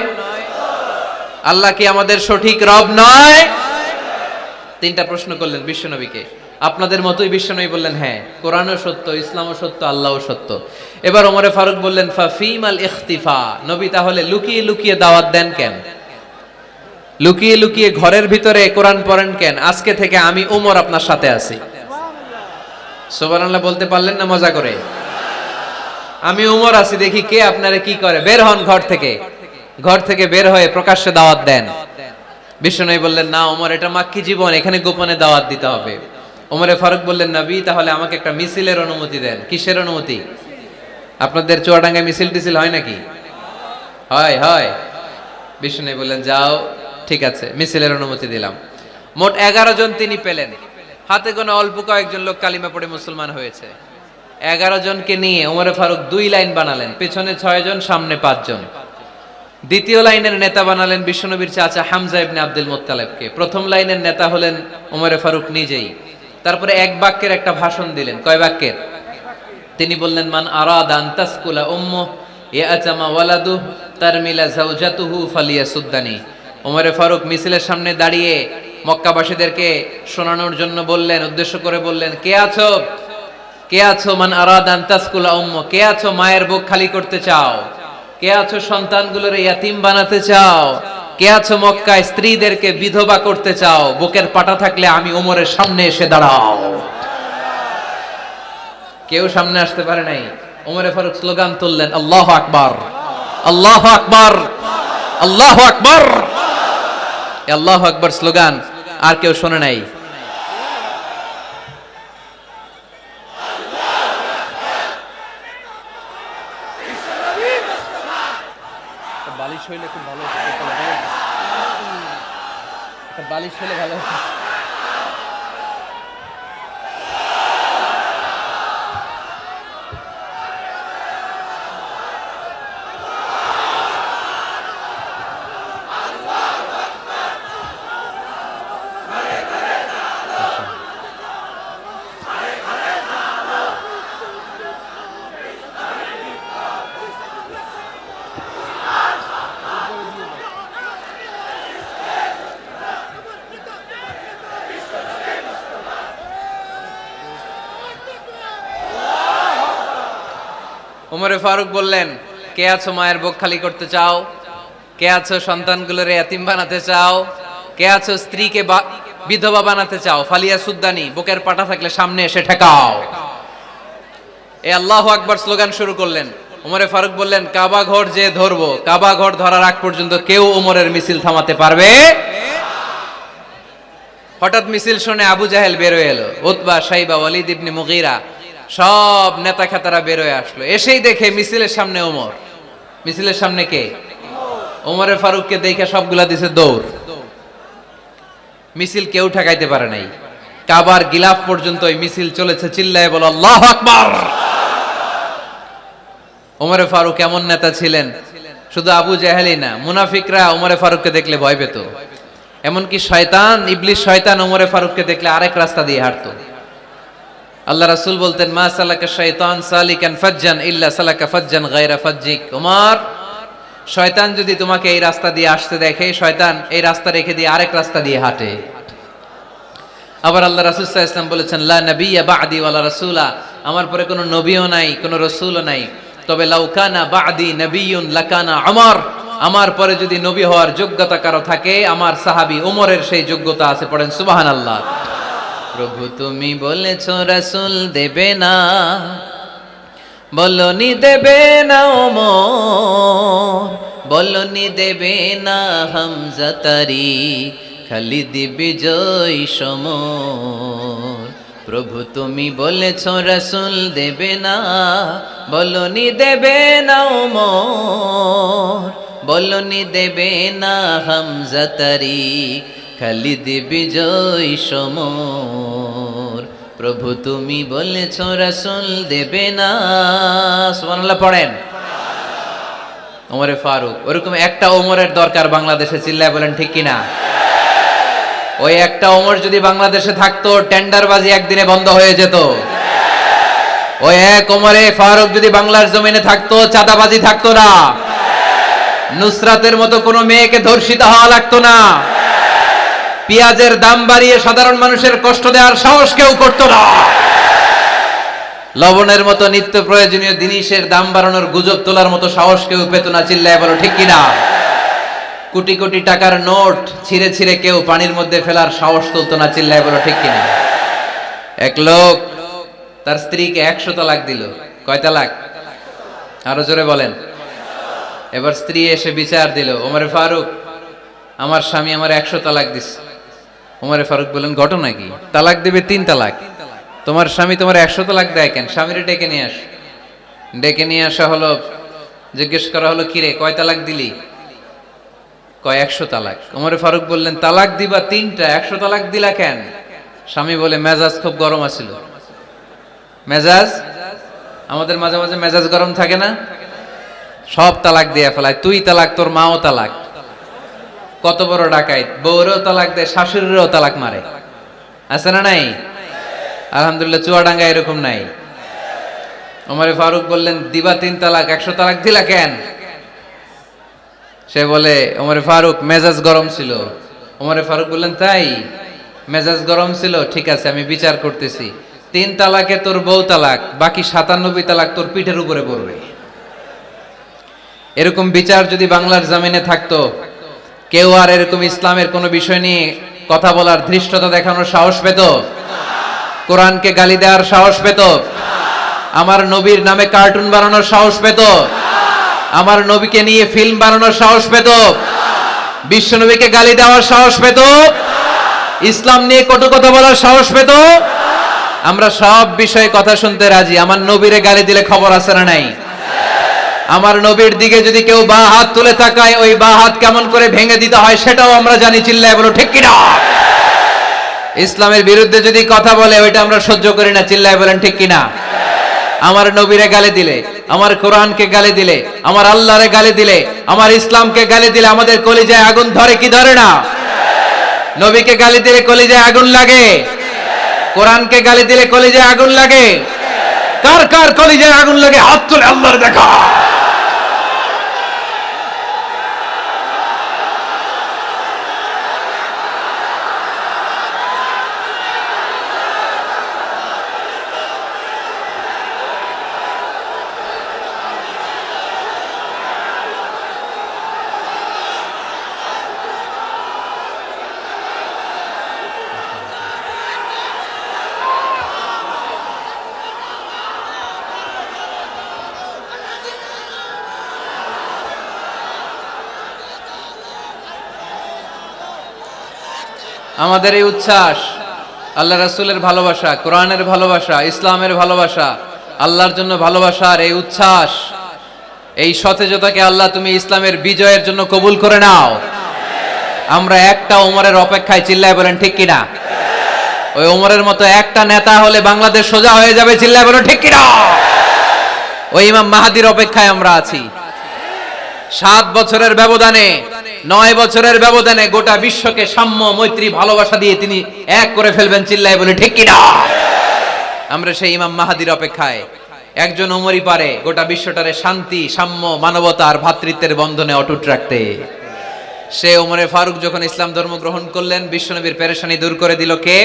আল্লাহ কি আমাদের সঠিক রব নয়? তিনটা প্রশ্ন করলেন বিশ্বনবীকে। আপনাদের মতোই বিশ্বনবী বললেন, হ্যাঁ কোরআনও সত্য, ইসলামও সত্য, আল্লাহও সত্য। এবার ওমরে ফারুক বললেন, ফাফিমাল ইখতিফা, নবী তাহলে লুকিয়ে লুকিয়ে দাওয়াত দেন কেন? লুকিয়ে লুকিয়ে ঘরের ভিতরে কোরআন পড়েন কেন? আজকে থেকে আমি ওমর আপনার সাথে আছি। সুবহানাল্লাহ বলতে পারলেন না মজা করে? আমি ওমর আছি, দেখি কে আপনারে কি করে। বের হন ঘর থেকে। ঘর থেকে বের হয়ে প্রকাশ্যে দাওয়াত দেন। বিশ্বনবী বললেন, না ওমর, এটা মাক্কি জীবন, এখানে গোপনে দাওয়াত দিতে হবে। ওমরে ফারুক বললেন, নবী তাহলে আমাকে একটা মিছিলের অনুমতি দেন। কিসের অনুমতি? আপনাদের চুয়াডাঙ্গায় মিছিল টিছিল হয় নাকি? হয় হয়। বিশ্বনবী বললেন, যাও, ঠিক আছে, মিছিলের অনুমতি দিলাম। মোট 11 জন তিনি পেলেন। হাতে গোনা অল্প কয়েকজন লোক কালিমা পড়ে মুসলমান হয়েছে। 11 জনকে নিয়ে ওমরে ফারুক 2 লাইন বানালেন, পেছনে 6 জন, সামনে 5 জন। দ্বিতীয় লাইনের নেতা বানালেন বিশ্বনবীর চাচা হামজা ইবনে আব্দুল মুত্তালিবকে। প্রথম লাইনের নেতা হলেন ওমরে ফারুক নিজেই। তারপরে এক বাক্যের একটা ভাষণ দিলেন। কয় বাক্যের? তিনি বললেন, মান আরাদা আন তাসকুলা উম্মুহু ইয়াতামা ওয়ালাদুহু তারমিলা যাওজাতুহু ফালিয়াসুদ্দানি। ওমরে ফারুক মিছিলের সামনে দাঁড়িয়ে মক্কাবাসীদেরকে শোনানোর জন্য বললেন, উদ্দেশ্য করে বললেন, কে আছো, কে আছো মান আরাদা আন তাসকুলা উম্মুহু, কে আছো মায়ের বুক খালি করতে চাও, কে আছো সন্তানগুলোর ইয়াতিম বানাতে চাও, কে আছো মক্কায় স্ত্রীদেরকে বিধবা করতে চাও, বুকের পাটা থাকলে আমি ওমরের সামনে এসে দাঁড়াও। কেউ সামনে আসতে পারে নাই। ওমরে ফারুক স্লোগান তুললেন, আল্লাহু আকবার, আল্লাহু আকবার, আল্লাহু আকবার। আল্লাহু আকবার স্লোগান আর কেউ শোনে নাই। বালিশ হইলে খুব ভালো হতো, একটা বালিশ হলে ভালো হতো। ওমরে ফারুক বললেন, কে আছো মায়ের বুক খালি করতে চাও? কে আছো সন্তানগুলোরে এতিম বানাতে চাও? কে আছো স্ত্রীকে বিধবা বানাতে চাও? ফালিয়া সুদ্দানি, বুকের পাটা থাকলে সামনে এসে ঠেকাও। এই আল্লাহু আকবার স্লোগান শুরু করলেন। ওমরে ফারুক বললেন, কাবা ঘর যে ধরবো, কাবা ঘর ধরার আগ পর্যন্ত কেউ ওমরের মিছিল থামাতে পারবে। হঠাৎ মিছিল শুনে আবু জাহেল বের হয়ে এলো, উতবা, সাইবা, ওয়ালিদ ইবনে মুগীরা, সব নেতা খেতারা বের হয়ে আসলো। এসেই দেখে মিছিলের সামনে ওমর। মিছিলের সামনে কে? ওমরে ফারুককে দেখে সবগুলা দিছে দৌড়। মিছিল কেউ ঠেকাইতে পারে নাই। কাবার গিলাফ পর্যন্ত ওই মিছিল চলেছে। চিল্লায় বলো আল্লাহু আকবার। ওমরে ফারুক এমন নেতা ছিলেন, শুধু আবু জাহেলই না, মুনাফিকরা ওমরে ফারুককে দেখলে ভয় পেত। এমনকি শয়তান, ইবলিস শয়তান ওমরে ফারুককে দেখলে আরেক রাস্তা দিয়ে হাঁটতো। আল্লাহ রাসূল বলতেন, মা সালাকা শাইতান সালিকান ফাজ্জান ইল্লা সালাকা ফাজ্জান গায়রা ফাজ্জিক। ওমর, শয়তান যদি তোমাকে এই রাস্তা দিয়ে আসতে দেখে, শয়তান এই রাস্তা রেখে দিয়ে আরেক রাস্তা দিয়ে হাঁটে। আবার আল্লাহ রাসূল সাল্লাল্লাহু আলাইহি ওয়াসাল্লাম বলেছেন, লা নাবিয়্যা বা'দি ওয়ালা রাসূলা, আমার পরে কোনো নবীও নাই, কোনো রাসূলও নাই, তবে লাউ কানা বা'দি নাবিয়্যুন লাকানা উমর, আমার পরে যদি নবী হওয়ার যোগ্যতা কারো থাকে, আমার সাহাবী ওমরের সেই যোগ্যতা আছে। পড়েন সুবহানাল্লাহ। প্রভু তুমি বলেছো রাসূল দেবে না, বলনি দেবে না ওমর, বলনি দেবে না হামজা তারি, খালিদ বিজয় সমর। প্রভু তুমি বলেছো রাসূল দেবে না, বলনি দেবে না ওমর, বলনি দেবে না হামজা তারি, খালিদ বিজয় সমর। প্রভু তুমি বলেছো রাসূল দেবে না। সুবহানাল্লাহ পড়েন। ওমরে ফারুক, ওরকম একটা ওমরের দরকার বাংলাদেশে। চিল্লায় বলেন ঠিক কিনা? ওই একটা ওমর যদি বাংলাদেশে থাকতো, টেন্ডারবাজি একদিনে বন্ধ হয়ে যেত। ওই এক ওমরে ফারুক যদি বাংলার জমিনে থাকতো, চাঁদাবাজি থাকতো না। নুসরাতের মতো কোনো মেয়েকে ধর্ষিত হওয়া লাগতো না। পেঁয়াজের দাম বাড়িয়ে সাধারণ মানুষের কষ্ট দেওয়ার সাহস কেউ করতো না। লবণের মতো নিত্য প্রয়োজনীয় জিনিসের দাম বাড়ানোর গুজব তোলার মতো সাহস কেউ পেত না। চিল্লায় বলো ঠিক কিনা? কোটি কোটি টাকার নোট ছিঁড়ে ছিঁড়ে কেউ পানির মধ্যে ফেলার সাহস তুলতো না। চিল্লায় বলো ঠিক কিনা? এক লোক তার স্ত্রীকে 100 তালাক দিল। কয় তালাক? আরো জোরে বলেন। এবার স্ত্রী এসে বিচার দিল, ওমরে ফারুক, আমার স্বামী আমার 100 তালাক দিছে। ওমরে ফারুক বলেন, ঘটনা কি? তালাক দেবে 3 তালাক, তোমার স্বামী তোমার 100 তালাক দেয় কেন? স্বামীরে ডেকে নিয়ে আস। ডেকে নিয়ে আসা হলো, জিজ্ঞেস করা হলো, কিরে কয় তালাক দিলি? কয় 100 তালাক। ওমরে ফারুক বললেন, তালাক দিবা 3টা, 100 তালাক দিলা কেন? স্বামী বলে, মেজাজ খুব গরম আছিল। মেজাজ, আমাদের মাঝে মাঝে মেজাজ গরম থাকে না? সব তালাক দিয়ে ফেলায়। তুই তালাক, তোর মাও তালাক। কত বড় ডাকাইত! বউরেও তালাক দেয়, শাশুড়িরও তালাক মারে। আছে না নাই? আলহামদুলিল্লাহ চুয়াডাঙ্গা এরকম নাই। ওমরে ফারুক বললেন, দিবা 3 তালাক, 100 তালাক দিলা কেন? সে বলে, ওমরে ফারুক মেজাজ গরম ছিল। ওমরে ফারুক বললেন, তাই? মেজাজ গরম ছিল, ঠিক আছে আমি বিচার করতেছি। 3 তালাকে তোর বউ তালাক, বাকি 97 তালাক তোর পিঠের উপরে পড়বে। এরকম বিচার যদি বাংলার জমিনে থাকতো, কেউ আর এরকম ইসলামের কোনো বিষয় নিয়ে কথা বলার, ধৃষ্টতা দেখানোর সাহস পেত? কোরআনকে গালি দেওয়ার সাহস পেত? আমার নবীর নামে কার্টুন বানানোর সাহস পেত? আমার নবীকে নিয়ে ফিল্ম বানানোর সাহস পেত? বিশ্ব নবীকে গালি দেওয়ার সাহস পেত? ইসলাম নিয়ে কটু কথা বলার সাহস পেত? আমরা সব বিষয়ে কথা শুনতে রাজি। আমার নবীরে গালি দিলে খবর আছে না নাই? আমার নবীর দিকে যদি কেউ বা হাত তুলে তাকায়, ওই বা হাত কেমন করে ভেঙে দিতে হয় সেটাও আমরা জানি। চিল্লায় বলো ঠিক কিনা? ইসলামের বিরুদ্ধে যদি কথা বলে, ওইটা আমরা সহ্য করি না। চিল্লায় বলেন ঠিক কিনা? আমার নবীরে গালি দিলে, আমার কোরআনকে গালি দিলে, আমার আল্লাহরে গালি দিলে, আমার ইসলামকে গালি দিলে আমাদের কলিজায় আগুন ধরে কি ধরে না? নবীকে গালি দিলে কলিজায় আগুন লাগে? কোরআনকে গালি দিলে কলিজায় আগুন লাগে? কার কার কলিজায় আগুন লাগে হাত তুলে আল্লাহর দেখা। আমাদের এই উচ্ছ্বাস আল্লাহ রাসূলের ভালোবাসা, কোরআনের ভালোবাসা, ইসলামের ভালোবাসা, আল্লাহর জন্য ভালোবাসার এই উচ্ছ্বাস, এই সতেজতাকে আল্লাহ তুমি ইসলামের বিজয়ের জন্য কবুল করে নাও। আমরা একটা ওমরের অপেক্ষায়, চিল্লায় বলেন ঠিক কিনা? ওই ওমরের মতো একটা নেতা হলে বাংলাদেশ সোজা হয়ে যাবে, চিল্লায় বলেন ঠিক কিনা? ওই ইমাম মাহাদির অপেক্ষায় আমরা আছি। 7 বছরের ব্যবধানে, 9 বছরের ব্যবধানে গোটা বিশ্বকে সাম্য, মৈত্রী, ভালোবাসা দিয়ে তিনি এক করে ফেলবেন, চিল্লায় বলে ঠিক কিনা? আমরা সেই ইমাম মাহাদির অপেক্ষায়। একজন ওমরই পারে গোটা বিশ্বটারে শান্তি, সাম্য, মানবতা আর ভ্রাতৃত্বের বন্ধনে অটুট রাখতে। সে ওমরে ফারুক যখন ইসলাম ধর্ম গ্রহণ করলেন, বিশ্বনবীর পেরেশানি দূর করে দিল কে?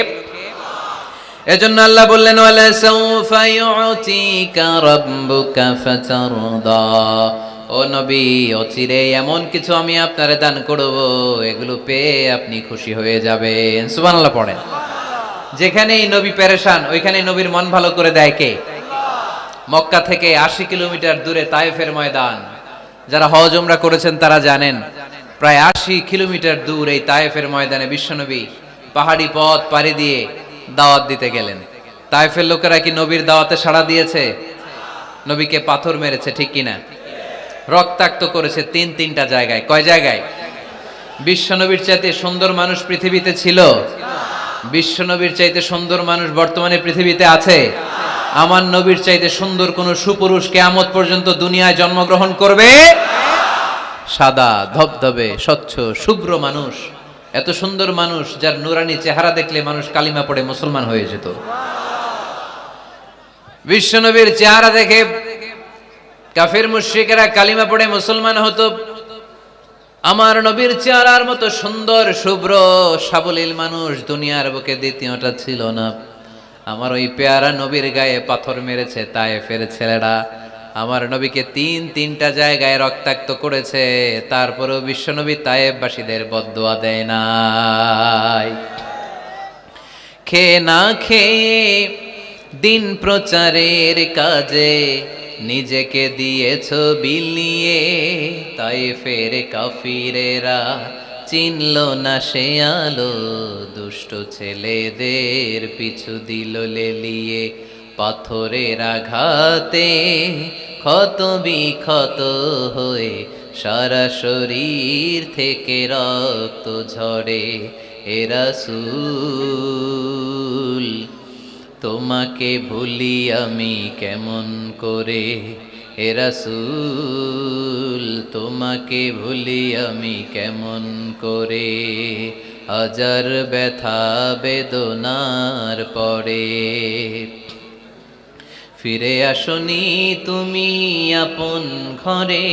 এজন্য আল্লাহ বললেন, ওয়ালা সাউফা ইউতিকা রাব্বুকা ফাতারদা। ও নবী, অচিরে এমন কিছু আমি আপনারে দান করব, এগুলো পেয়ে আপনি খুশি হয়ে যাবেন। সুবহানাল্লাহ পড়েন। যেখানেই নবী পেরেশান, ওইখানেই নবীর মন ভালো করে দেয় কে? মক্কা থেকে 80 কিলোমিটার দূরে তায়েফের ময়দান। যারা হজ উমরা করেছেন তারা জানেন, প্রায় 80 কিলোমিটার দূর এই তায়েফের ময়দানে বিশ্বনবী পাহাড়ি পথ পাড়ি দিয়ে দাওয়াত দিতে গেলেন। তায়েফের লোকেরা কি নবীর দাওয়াতে সাড়া দিয়েছে? নবীকে পাথর মেরেছে, ঠিক কিনা? রক্তাক্ত করেছে 3টা জায়গায়। কয় জায়গায়? বিশ্বনবীর চাইতে সুন্দর মানুষ পৃথিবীতে ছিল? বিশ্বনবীর চাইতে সুন্দর মানুষ বর্তমানে পৃথিবীতে আছে? আমার নবীর চাইতে সুন্দর কোন সুপুরুষ কিয়ামত পর্যন্ত দুনিয়ায় জন্মগ্রহণ করবে? সাদা ধবধবে স্বচ্ছ শুভ্র মানুষ, এত সুন্দর মানুষ যার নুরানি চেহারা দেখলে মানুষ কালিমা পড়ে মুসলমান হয়ে যেত। বিশ্বনবীর চেহারা দেখে কাফির মুশরিকেরা কালিমা পড়ে মুসলমান হতো। আমার নবীর চেহারার মতো সুন্দর শুভ্র সাবলীল মানুষ দুনিয়ার বুকে দ্বিতীয়টা ছিল না। আমার ওই পেয়ারা নবীর গায়ে পাথর মেরেছে তায়েফের ছেলেরা। আমার নবীকে 3টা জায়গায় রক্তাক্ত করেছে, তারপরেও বিশ্বনবী তায়েফবাসীদের বদদুয়া দেয় নাই। খেয়ে না খেয়ে দিন প্রচারের কাজে নিজেকে দিয়েছ বিলিয়ে, তায়েফের কাফিরেরা চিনল না সে আলো, দুষ্ট ছেলেদের পিছু দিল লেলিয়ে। পাথরের আঘাতে ক্ষত বিক্ষত হয়ে সারা শরীর থেকে রক্ত ঝরে। এ রাসূল, তোমাকে ভুলি আমি কেমন করে? হে রাসূল, তোমাকে ভুলি আমি কেমন করে? হাজার ব্যথা বেদনার পরে ফিরে আসনি তুমি আপন ঘরে,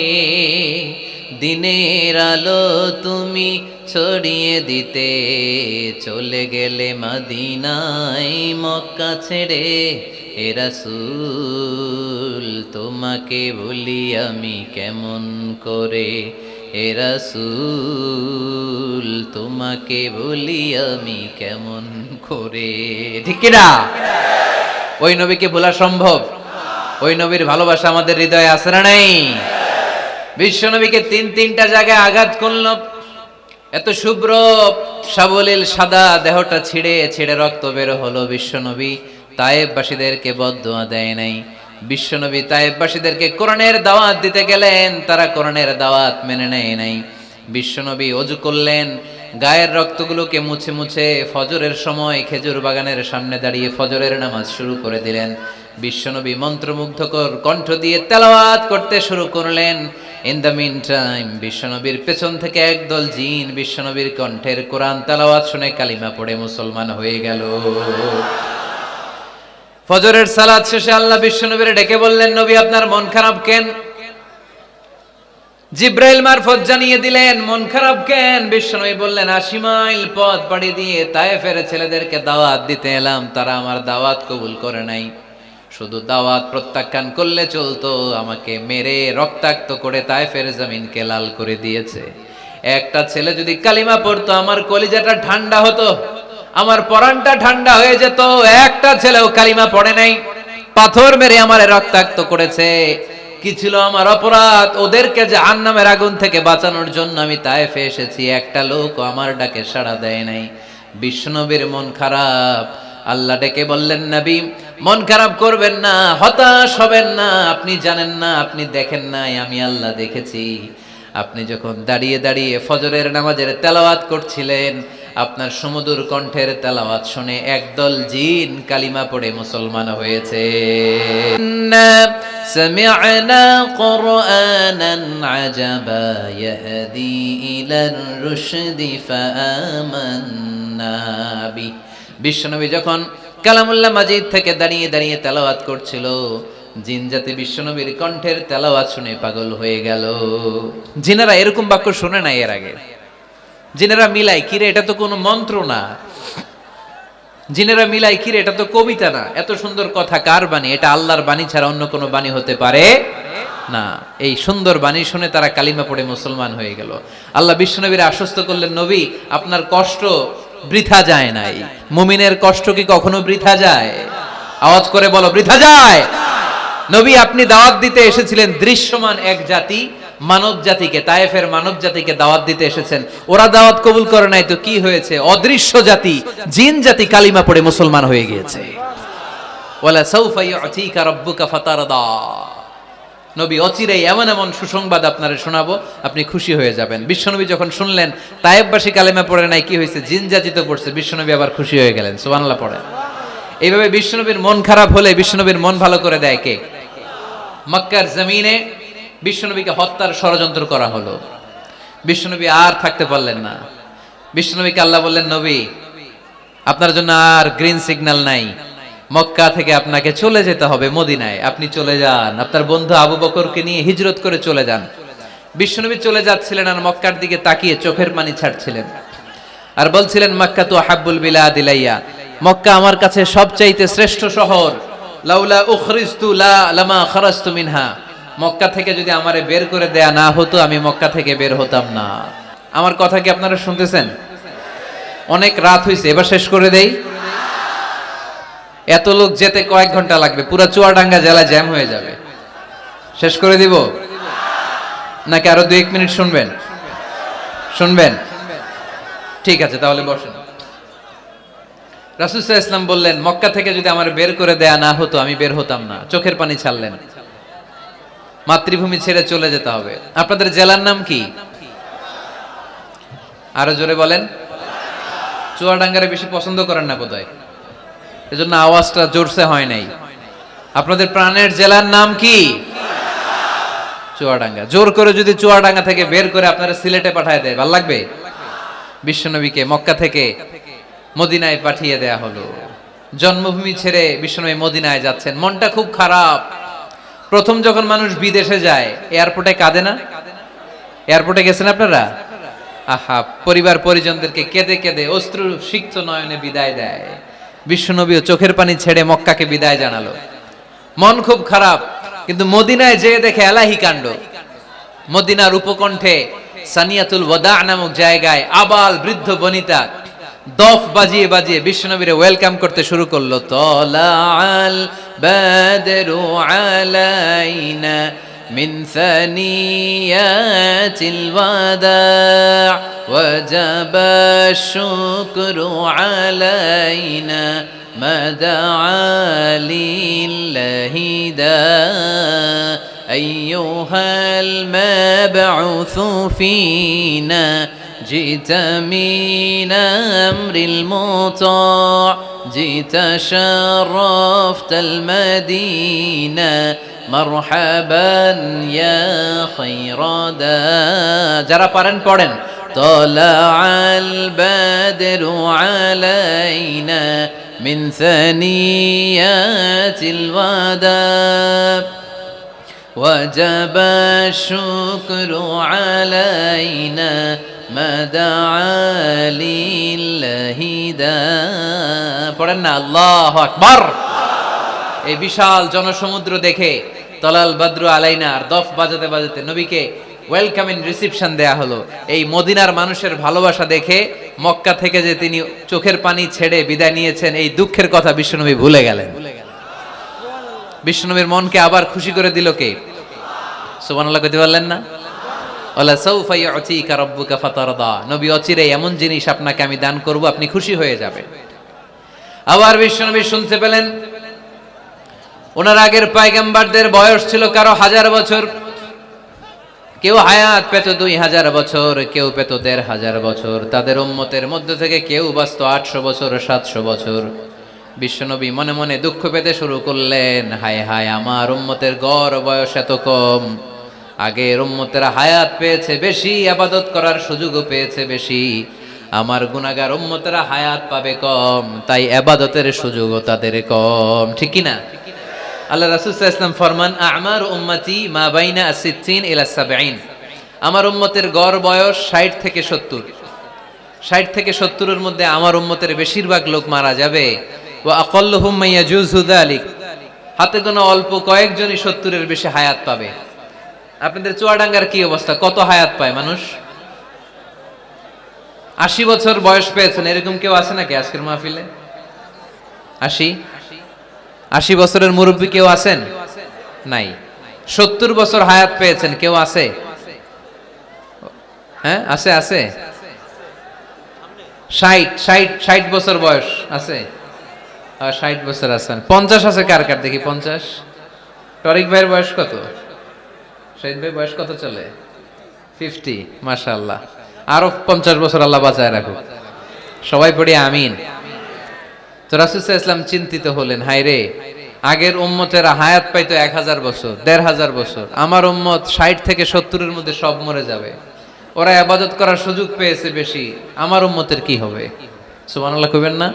দিনের আলো তুমি ছড়িয়ে দিতে চলে গেলে মদিনায় মক্কা ছেড়ে। হে রাসূল, তোমাকে ভুলি আমি কেমন করে? হে রাসূল, তোমাকে ভুলি আমি কেমন করে? ঠিক না? ওই নবীকে ভোলা সম্ভব? ওই নবীর ভালোবাসা আমাদের হৃদয়ে আছে না নাই? বিশ্ব নবীকে 3টা জায়গায় আঘাত করল। এত শুভ্র সাবলীল সাদা দেহটা ছিঁড়ে ছিঁড়ে রক্ত বের হলো। বিশ্বনবী তায়েফবাসীদেরকে বদদুয়া দেয় নাই। বিশ্বনবী তায়েফবাসীদেরকে কোরআনের দাওয়াত দিতে গেলেন, তারা কোরআনের দাওয়াত মেনে নেয় নাই। বিশ্বনবী ওযু করলেন, গায়ের রক্তগুলোকে মুছে মুছে ফজরের সময় খেজুর বাগানের সামনে দাঁড়িয়ে ফজরের নামাজ শুরু করে দিলেন। বিশ্বনবী মন্ত্রমুগ্ধকর কণ্ঠ দিয়ে তেলাওয়াত করতে শুরু করলেন। ইন দ্য মিন টাইম বিশ্বনবীর পেছন থেকে একদল জিন বিশ্বনবীর কণ্ঠের কোরআন তেলাওয়াত শুনে কালিমা পড়ে মুসলমান হয়ে গেল। ফজরের সালাত শেষে আল্লাহ বিশ্বনবীরে ডেকে বললেন, নবী আপনার মন খারাপ কেন? জিব্রাইল মারফত জানিয়ে দিলেন মন খারাপ কেন। বিশ্বনবী বললেন, 80 মাইল পথ পাড়ি দিয়ে তায়েফের ছেলেদেরকে দাওয়াত দিতে এলাম, তারা আমার দাওয়াত কবুল করে নাই। শুধু দাওয়াত প্রত্যাখ্যান করলে চলতো, আমাকে মেরে রক্তাক্ত করে তায়েফের জমিনকে লাল করে দিয়েছে। একটা ছেলে যদি কালিমা পড়তো আমার কলিজাটা ঠান্ডা হতো, আমার পরানটা ঠান্ডা হয়ে যেত। একটা ছেলেও কালিমা পড়ে নাই, পাথর মেরে আমারে রক্তাক্ত করেছে। কি ছিল আমার অপরাধ? ওদেরকে জাহান্নামের আগুন থেকে বাঁচানোর জন্য আমি তায়েফে এসেছি, একটা লোক আমার ডাকে সাড়া দেয় নাই। বিশ্বনবীর মন খারাপ। আল্লাহ ডেকে বললেন, নবী মন খারাপ করবেন না, হতাশ হবেন না। আপনি জানেন না, আপনি দেখেন নাই, আমি আল্লাহ দেখেছি। আপনি যখন দাঁড়িয়ে দাঁড়িয়ে ফজরের নামাজের তেলাওয়াত করছিলেন, আপনার সুমধুর কণ্ঠের তেলাওয়াত শুনে একদল জিন কালিমা পড়ে মুসলমান হয়েছে। সামি'না কুরআনান আজাবা ইয়াহদি ইলার রুশদি ফাআমান্না বি। বিশ্বনবী যখন কালামুল্লাহ মাজিদ থেকে দাঁড়িয়ে দাঁড়িয়ে তেলাওয়াত করছিল, জিন জাতি বিশ্বনবীর কণ্ঠের তেলাওয়াত শুনে পাগল হয়ে গেল। জিনেরা এরকম বাক্য শুনে নাই এর আগে। জিনেরা মিলাই, কিরে এটা তো কোনো মন্ত্র না। জিনেরা মিলাই, কিরে এটা তো কবিতা না। এত সুন্দর কথা কার বাণী? এটা আল্লাহর বাণী ছাড়া অন্য কোনো বাণী হতে পারে না। এই সুন্দর বাণী শুনে তারা কালিমা পড়ে মুসলমান হয়ে গেল। আল্লাহ বিশ্বনবীর আশ্বস্ত করলেন, নবী আপনার কষ্ট বৃথা যায় নাই। মুমিনের কষ্ট কি কখনো বৃথা যায়? আওয়াজ করে বলো, বৃথা যায়? নবী আপনি দাওয়াত দিতে এসেছিলেন দৃশ্যমান এক জাতি, মানব জাতিকে, তায়েফের মানব জাতিকে দাওয়াত দিতে এসেছেন। ওরা দাওয়াত কবুল করে নাই তো কি হয়েছে? অদৃশ্য জাতি, জিন জাতি কালিমা পড়ে মুসলমান হয়ে গিয়েছে। ওয়ালা সাউফা ইউতিকা রাব্বুকা ফাতারদা। নবী অচিরেই এমন এমন সুসংবাদ আপনারে শোনাবো, আপনি খুশি হয়ে যাবেন। বিশ্বনবী যখন শুনলেন তায়েফবাসী কালিমা পড়ে নাই, কি হয়েছে? জিন জাতি তো পড়ছে। বিশ্বনবী আবার খুশি হয়ে গেলেন। সুবহানাল্লাহ পড়ে। এইভাবে বিশ্বনবীর মন খারাপ হলে বিশ্বনবীর মন ভালো করে দেয় কে? মক্কার জমিনে বিশ্বনবীকে হত্যার ষড়যন্ত্র করা হলো। বিশ্বনবী আর থাকতে পারলেন না। বিশ্বনবীকে আল্লাহ বললেন, নবী আপনার জন্য আর গ্রিন সিগন্যাল নাই, মক্কা থেকে আপনাকে চলে যেতে হবে মদিনায়। আপনি চলে যান, আপনার বন্ধু আবু বকরকে নিয়ে হিজরত করে চলে যান। বিশ্বনবী চলে যাচ্ছিলেন আর মক্কার দিকে তাকিয়ে চোখের পানি ছাড়ছিলেন আর বলছিলেন, মক্কা তো হাব্বুল বিলাদ ইলাইয়া, মক্কা আমার কাছে সবচাইতে শ্রেষ্ঠ শহর। লাউলা উখরিজতু লামা খারাজতু মিনহা, মক্কা থেকে যদি আমারে বের করে দেয়া না হতো আমি মক্কা থেকে বের হতাম না। আমার কথা কি আপনারা শুনতেছেন? অনেক রাত হয়েছে, এবার শেষ করে দেই। এত লোক যেতে কয়েক ঘন্টা লাগবে, পুরো চুয়াডাঙ্গা জেলা জ্যাম হয়ে যাবে। শেষ করে দিব নাকি আরো 2-1 মিনিট শুনবেন? শুনবেন? ঠিক আছে, তাহলে বসেন। রাসূল সাল্লাল্লাহু আলাইহি ওয়াসাল্লাম বললেন, মক্কা থেকে যদি আমার বের করে দেয়া না হতো আমি বের হতাম না। চোখের পানি ছাড়লেন। মাতৃভূমি ছেড়ে চলে যেতে হবে। আপনাদের জেলার নাম কি? আরো জোরে বলেন। চুয়াডাঙ্গারে বেশি পছন্দ করেন না বোধহয়, এজন্য আওয়াজটা জোরসে হয় নাই। আপনাদের প্রাণের জেলার নাম কি? চুয়াডাঙ্গা। জোর করে যদি চুয়াডাঙ্গা থেকে বের করে আপনারা সিলেটে পাঠায় দেয়, ভালো লাগবে? বিশ্বনবীকে মক্কা থেকে মদিনায় পাঠিয়ে দেয়া হলো। জন্মভূমি ছেড়ে বিশ্বনবী মদিনায় যাচ্ছেন, মনটা খুব খারাপ। প্রথম যখন মানুষ বিদেশে যায় এয়ারপোর্টে কাঁদে না? এয়ারপোর্টে গেছেন আপনারা? আহা, পরিবার পরিজনদেরকে কেঁদে কেঁদে অশ্রু সিক্ত নয়নে বিদায় দেয়। বিশ্বনবীও চোখের পানি ছেড়ে মক্কাকে বিদায় জানালো। মন খুব খারাপ, কিন্তু মদিনায় যেয়ে দেখে এলাহি কাণ্ড। মদিনার উপকণ্ঠে সানিয়াতুল ওয়াদা নামক জায়গায় আবাল বৃদ্ধ বনিতা দফ বাজিয়ে বাজিয়ে বিশ্বনবীরে ওয়েলকাম করতে শুরু করলো। তলাআল বাদরু আলাইনা মিন সানিয়াতিল ওয়াদা ওয়াজাবা শুকরু আলাইনা মাদআ লিল্লাহি দা আইয়ুহাল মাবউসু ফিনা جئت من أمر المطاع جئت شرفت المدينة مرحبا يا خير دا যারা পারেন পড়েন। طلع البدر علينا من ثنيات الوداع وجب الشكر علينا ما دعا لله دا পড়েন না আল্লাহু আকবার। এই বিশাল জনসমুদ্র দেখে তলাল বদরু আলাইনা আর দফ বাজাতে বাজাতে নবীকে ওয়েলকামিং রিসিপশন দেয়া হলো। এই মদিনার মানুষের ভালোবাসা দেখে মক্কা থেকে যে তিনি চোখের পানি ছেড়ে বিদায় নিয়েছেন এই দুঃখের কথা বিশ্বনবী ভুলে গেলেন। বিশ্বনবীর মনকে আবার খুশি করে দিল কে? সুবহানাল্লাহ কইতে পারলেন না? ওয়ালা সাউফা ইউতিকা রাব্বুকা ফাতারদা, নবী অচিরেই এমন জিনিস আপনাকে আমি দান করব, আপনি খুশি হয়ে যাবেন। আবার বিশ্বনবী শুনতে পেলেন ওনার আগের পয়গম্বরদের বয়স ছিল কারো 1000 বছর, কেউ হায়াত পেত 2000 বছর, কেউ পেত 1500 বছর। তাদের উম্মতের মধ্যে থেকে কেউ বাঁচত 800 বছর, 700 বছর। বিশ্বনবী মনে মনে দুঃখ পেতে শুরু করলেন, হায় হায়, আমার উম্মতের গড় বয়স এত কম। আগের উম্মতেরা হায়াত পেয়েছে বেশি, ইবাদত করার সুযোগও পেয়েছে বেশি, আমার গুনাহগার উম্মতেরা হায়াত পাবে কম, তাই ইবাদতের সুযোগও তাদের কম। ঠিক কি না? আল্লাহ রাসূল সাল্লাল্লাহু আলাইহি ওয়াসাল্লাম ফরমান, আ'মার উম্মতি মা বাইনা আস-সিত্তিন ইলা 70। আমার উম্মতের গড় বয়স 60 থেকে 70। 60 থেকে 70 এর মধ্যে আমার উম্মতের বেশিরভাগ লোক মারা যাবে। ওয়া আকাল্লুহুম মান ইয়াজুযু যালিক, হাতে গোনা অল্প কয়েকজনই 70 এর বেশি হায়াত পাবে। আপনাদের চুয়াডাঙ্গার কি অবস্থা? কত হায়াত পায় মানুষ? 80 বছর বয়স পেয়েছেন এরকম কেউ আছে নাকি আজকের মাহফিলে? 80 বছরের মুরব্বী কেউ আছেন? নাই। 70 বছর হায়াত পেয়েছেন কেউ আছে? হ্যাঁ, আছে আছে। 60 বছর বয়স আছে? 60 বছর আছেন। 50 আছে কার কার দেখি? 50। টরিক ভাইয়ের বয়স কত? শহীদ ভাই বয়স কত চলে? 50। মাশাআল্লাহ, আরো 50 বছর আল্লাহ বাঁচায় রাখুক। সবাই পড়ি আমিন। তো রাসূল সাল্লাল্লাহু আলাইহি ওয়াসাল্লাম চিন্তিত হলেন, হায় রে, আগের উম্মতেরা হায়াত পাইতো 1000 বছর, 1500 বছর, আমার উম্মত 60 থেকে 70 এর মধ্যে সব মরে যাবে। ওরা ইবাদত করার সুযোগ পেয়েছে বেশি, আমার উম্মতের কি হবে? সুবহানাল্লাহ কইবেন না?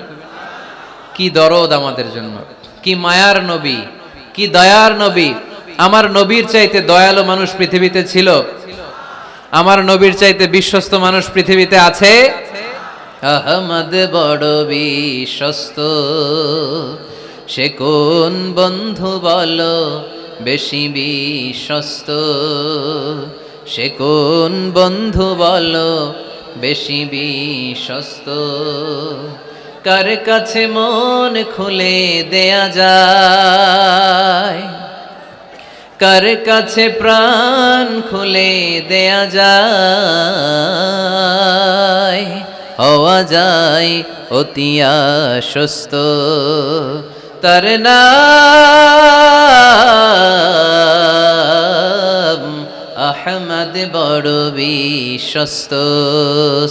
কি দরদ আমাদের জন্য, কি মায়ার নবী, কি দয়ার নবী। আমার নবীর চাইতে দয়ালু মানুষ পৃথিবীতে ছিল? আমার নবীর চাইতে বিশ্বস্ত মানুষ পৃথিবীতে আছে? আহমদ বড় বিশ্বস্ত, সে কোন বন্ধু বলো বেশি বিশ্বস্ত, সে কোন বন্ধু বলো বেশি বিশ্বস্ত, কার কাছে মন খুলে দেয়া যায়, কার কাছে প্রাণ খুলে দেয়া যায়, হওয়া যায় অতি আশ্বস্ত, তার নাম আহমদ বড় বিশ্বস্ত।